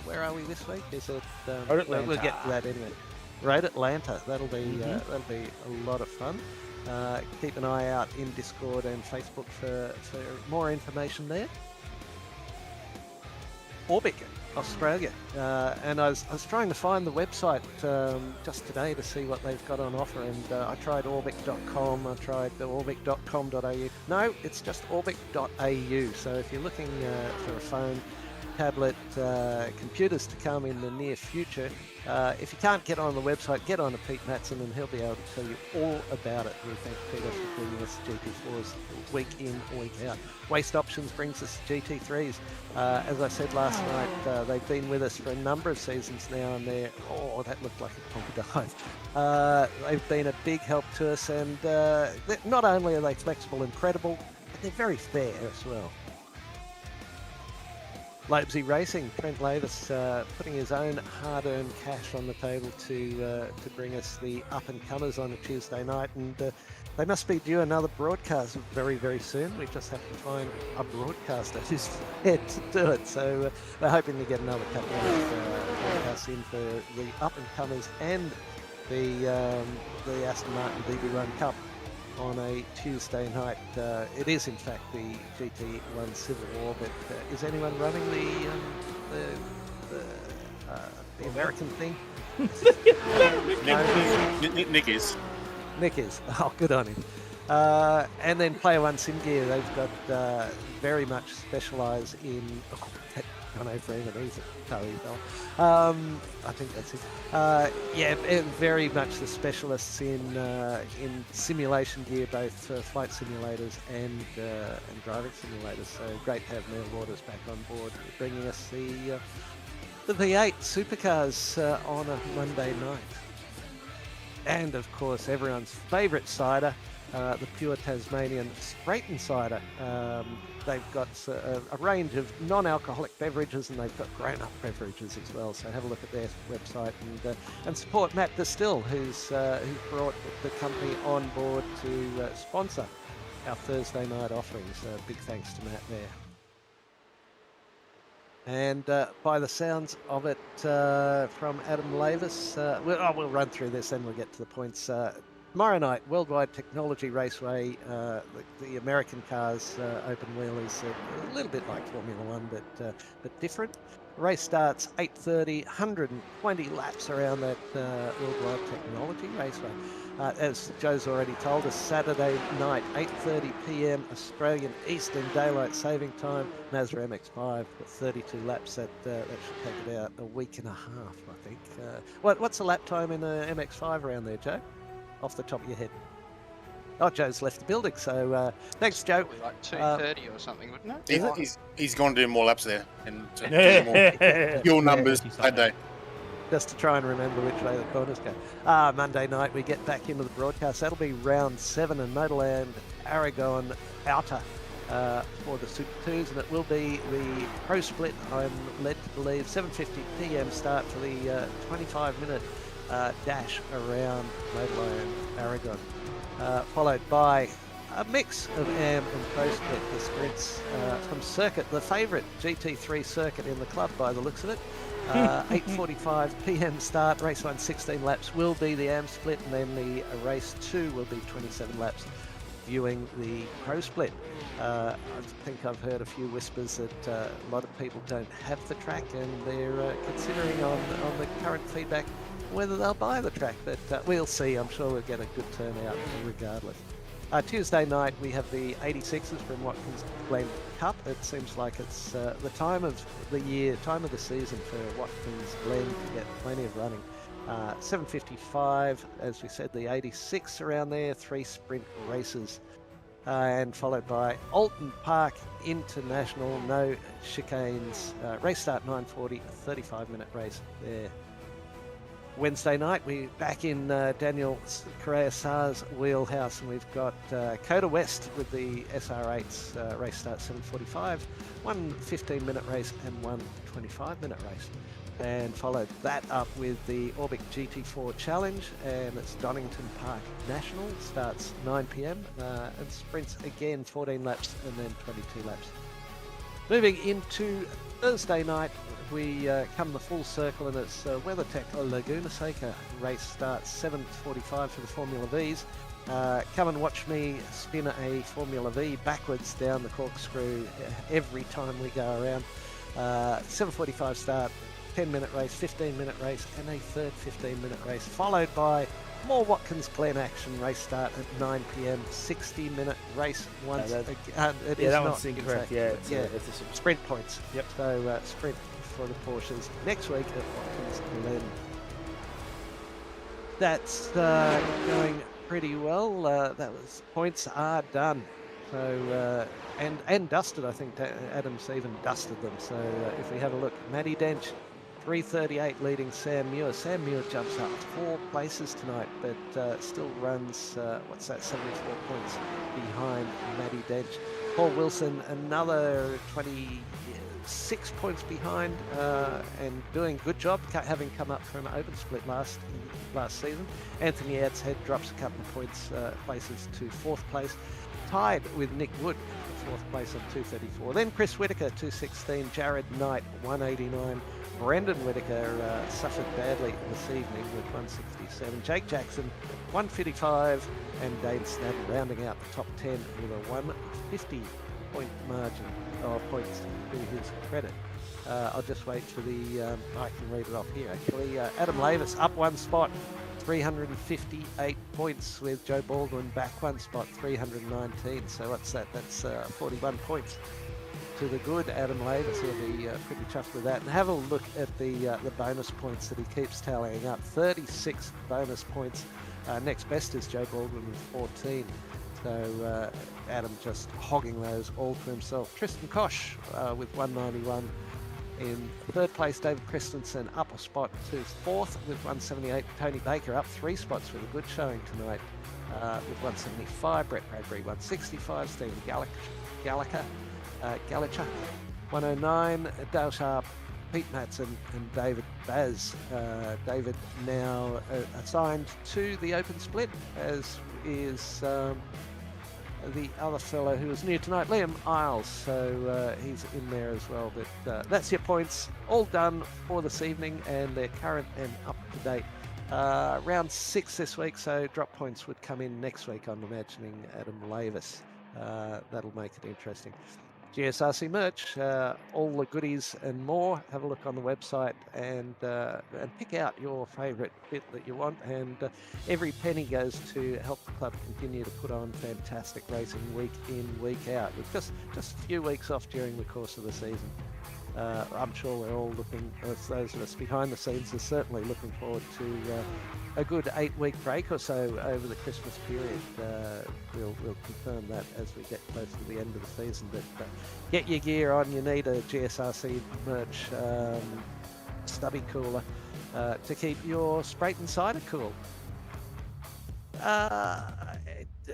where are we this week? Is it? We'll get to that anyway. Road Atlanta. That'll be a lot of fun. Keep an eye out in Discord and Facebook for more information there. Orbic, Australia, and I was trying to find the website just today to see what they've got on offer, and I tried orbic.com, I tried orbic.com.au. No, it's just orbic.au. So if you're looking for a phone, tablet, computers to come in the near future, if you can't get on the website, get on to Pete Matson and he'll be able to tell you all about it. We thank Peter for bringing us GT4s week in, week out. Waste Options brings us GT3s. As I said last night, they've been with us for a number of seasons now, and that looked like a pompadine. They've been a big help to us, and not only are they flexible and credible, but they're very fair as well. Lobesy Racing, Trent Lavis putting his own hard-earned cash on the table to bring us the up-and-comers on a Tuesday night, and they must be due another broadcast very, very soon. We just have to find a broadcaster who's prepared to do it, so we're hoping to get another couple of broadcasts in for the up-and-comers and the Aston Martin DB1 Cup on a Tuesday night. It is in fact the GT1 Civil War, but is anyone running the American thing? Nick is. Nick is. Oh, good on him. And then Player One Sim Gear, they've got very much specialise in. I know for even he's I think that's it. Very much the specialists in simulation gear, both flight simulators and driving simulators. So great to have Neil Waters back on board, bringing us the V8 supercars on a Monday night. And of course, everyone's favourite cider, the pure Tasmanian Spreyton cider. They've got a range of non-alcoholic beverages, and they've got grown-up beverages as well. So have a look at their website and support Matt Distill, who's brought the company on board to sponsor our Thursday night offerings. Big thanks to Matt there. And by the sounds of it, from Adam Lavis, we'll run through this, then we'll get to the points. Tomorrow night, Worldwide Technology Raceway, the American cars, open wheelies, a little bit like Formula One, but different. The race starts 8:30, 120 laps around that Worldwide Technology Raceway. As Joe's already told us, Saturday night, 8:30 p.m. Australian Eastern Daylight Saving Time, Mazda MX-5 for 32 laps. That should take about a week and a half, I think. What's the lap time in a MX-5 around there, Joe? Off the top of your head. Oh, Joe's left the building, so thanks, Joe. Like 2:30 or something, wouldn't it? He's going to do more laps there and do more fuel numbers that day. Just to try and remember which way the corners go. Monday night we get back into the broadcast. That'll be round 7 in Motorland Aragon Outer for the Super 2s, and it will be the Pro Split, I'm led to believe, 7:50 p.m. start for the 25-minute dash around Motorland Aragon, followed by a mix of AM and Pro Split, the sprints from Circuit, the favourite GT3 circuit in the club by the looks of it. 8:45 p.m. start, race 1 16 laps will be the AM split, and then the race 2 will be 27 laps viewing the Pro Split. I think I've heard a few whispers that a lot of people don't have the track, and they're considering on the current feedback whether they'll buy the track, but we'll see. I'm sure we'll get a good turnout regardless. Tuesday night we have the 86s from Watkins Glen Cup. It seems like it's the time of the year, time of the season for Watkins Glen to get plenty of running. 7:55, as we said, the 86 around there, 3 sprint races. And followed by Alton Park International, no chicanes. Race start 9:40, a 35-minute race there. Wednesday night, we're back in Daniel Correa-Sar's wheelhouse, and we've got Coda West with the SR8s. Race start 7:45, one 15-minute race and one 25-minute race. And followed that up with the Orbic GT4 Challenge, and it's Donington Park National. Starts 9 p.m. And sprints again 14 laps and then 22 laps. Moving into Thursday night, we come the full circle, and it's WeatherTech Laguna Seca. Race starts 7:45 for the Formula Vs. Come and watch me spin a Formula V backwards down the corkscrew every time we go around. 7:45 start. 10-minute race, 15-minute race, and a third 15-minute race, followed by more Watkins Glen action. Race start at 9 p.m. 60-minute race once again. It is that not one's incorrect. Yeah, it's a sprint points. Yep. So sprint for the Porsches next week at Watkins Glen. That's going pretty well. That was points are done. So and dusted. I think Adam's even dusted them. So if we have a look, Matty Dench. 3:38 leading Sam Muir. Sam Muir jumps up 4 places tonight, but still runs, 74 points behind Matty Dench. Paul Wilson, another 26 points behind, and doing a good job, having come up from open split last season. Anthony Outshead drops a couple of points, places to 4th place, tied with Nick Wood, 4th place on 234. Then Chris Whitaker, 216. Jared Knight, 189. Brendan Whitaker suffered badly this evening with 167. Jake Jackson, 155. And Dane Snadden rounding out the top 10 with a 150 point margin of points to his credit. I'll just wait for I can read it off here actually. Adam Lavis up 1 spot, 358 points, with Joe Baldwin back 1 spot, 319. So what's that? That's 41 points to the good. Adam Lavis will be pretty chuffed with that. And have a look at the bonus points that he keeps tallying up. 36 bonus points. Next best is Joe Baldwin with 14. So Adam just hogging those all to himself. Tristan Koch with 191. In 3rd place, David Christensen up a spot to 4th with 178. Tony Baker up 3 spots with a good showing tonight with 175. Brett Bradbury 165. Stephen Gallagher 109. Dale Sharp, Pete Matson and David Baz. David now assigned to the open split, as is the other fellow who was new tonight, Liam Isles. So he's in there as well. But that's your points all done for this evening, and they're current and up to date. Round 6 this week, so drop points would come in next week, I'm imagining, Adam Lavis. That'll make it interesting. GSRC merch, all the goodies and more. Have a look on the website and pick out your favourite bit that you want. And every penny goes to help the club continue to put on fantastic racing week in, week out. With just a few weeks off during the course of the season. I'm sure we're all looking, those of us behind the scenes are certainly looking forward to a good 8-week break or so over the Christmas period. We'll confirm that as we get close to the end of the season. But get your gear on. You need a GSRC merch stubby cooler to keep your Spreyton cider cool.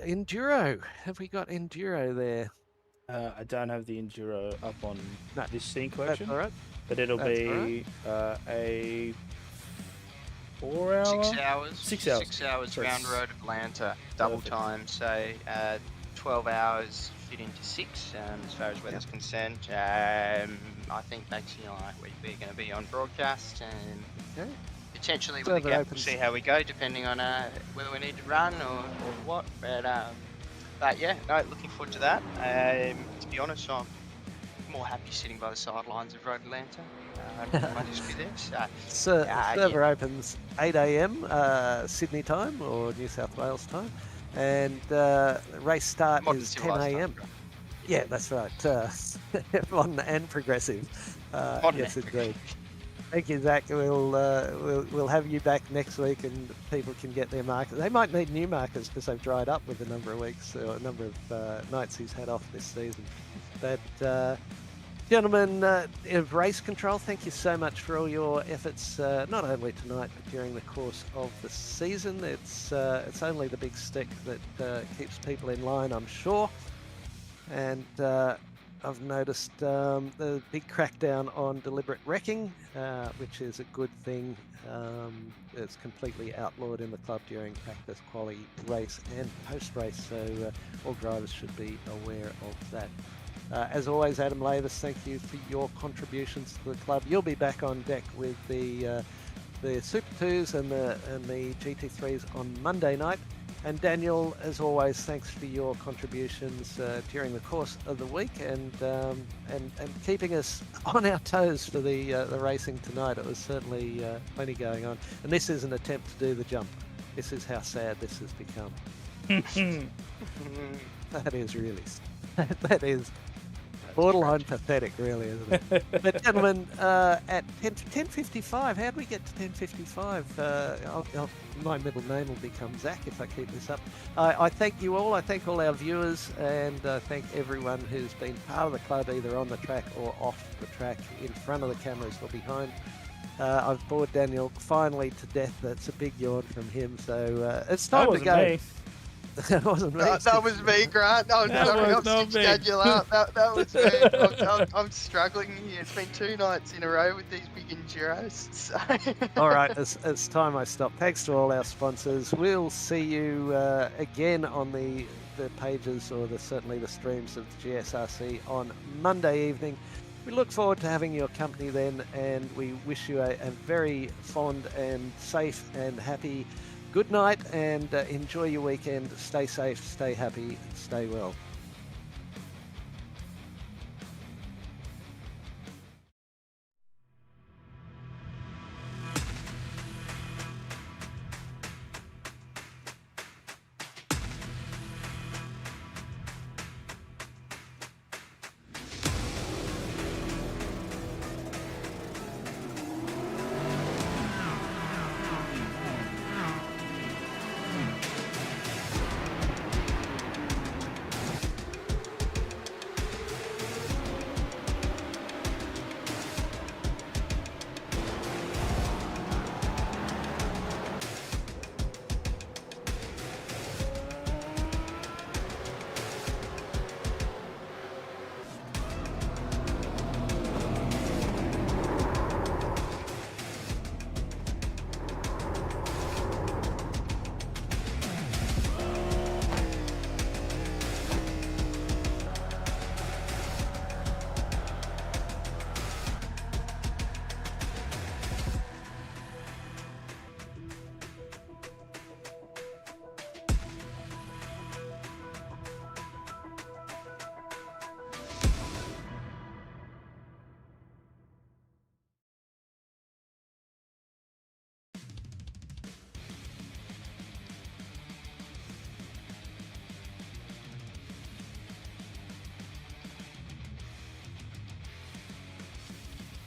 Enduro. Have we got Enduro there? I don't have the Enduro up on this scene collection, all right. But it'll be a 4 hour? 6 hours. 6 hours. 6 hours So round it's road Atlanta, double perfect. time. So 12 hours fit into 6 as far as weather's concerned. I think that's we're going to be on broadcast and potentially with a gap. We'll see how we go, depending on whether we need to run or what. But yeah, no, looking forward to that. To be honest, I'm more happy sitting by the sidelines of Road Atlanta. I might just be there. Server opens 8 a.m. Sydney time or New South Wales time, And race start Modern is 10 civilised a.m. time. Yeah, that's right. Modern and progressive. Modern Yes, and indeed. Thank you, Zach. We'll have you back next week, and people can get their markers. They might need new markers because they've dried up with the number of weeks or number of nights he's had off this season. But gentlemen of Race Control, thank you so much for all your efforts, not only tonight but during the course of the season. It's only the big stick that keeps people in line, I'm sure. And I've noticed the big crackdown on deliberate wrecking, which is a good thing. It's completely outlawed in the club during practice, quali, race and post-race, so all drivers should be aware of that. As always, Adam Lavis, thank you for your contributions to the club. You'll be back on deck with the Super 2s and the GT3s on Monday night. And Daniel, as always, thanks for your contributions during the course of the week and keeping us on our toes for the racing tonight. It was certainly plenty going on. And this is an attempt to do the jump. This is how sad this has become. That is really, that is borderline pathetic, really, isn't it? But gentlemen, at 10:55, how do we get to 10:55? My middle name will become Zach if I keep this up. I thank you all. I thank all our viewers, and thank everyone who's been part of the club, either on the track or off the track, in front of the cameras or behind. I've bored Daniel finally to death. That's a big yawn from him. So it's time to go. Me. That wasn't me. That was me, Grant. No, sorry, I've stitched Daniel up. That was me. I'm struggling here. It's been 2 nights in a row with these big enduros. So. All right, it's time I stop. Thanks to all our sponsors. We'll see you again on the pages or certainly the streams of the GSRC on Monday evening. We look forward to having your company then, and we wish you a very fond and safe and happy good night, and enjoy your weekend. Stay safe, stay happy, stay well.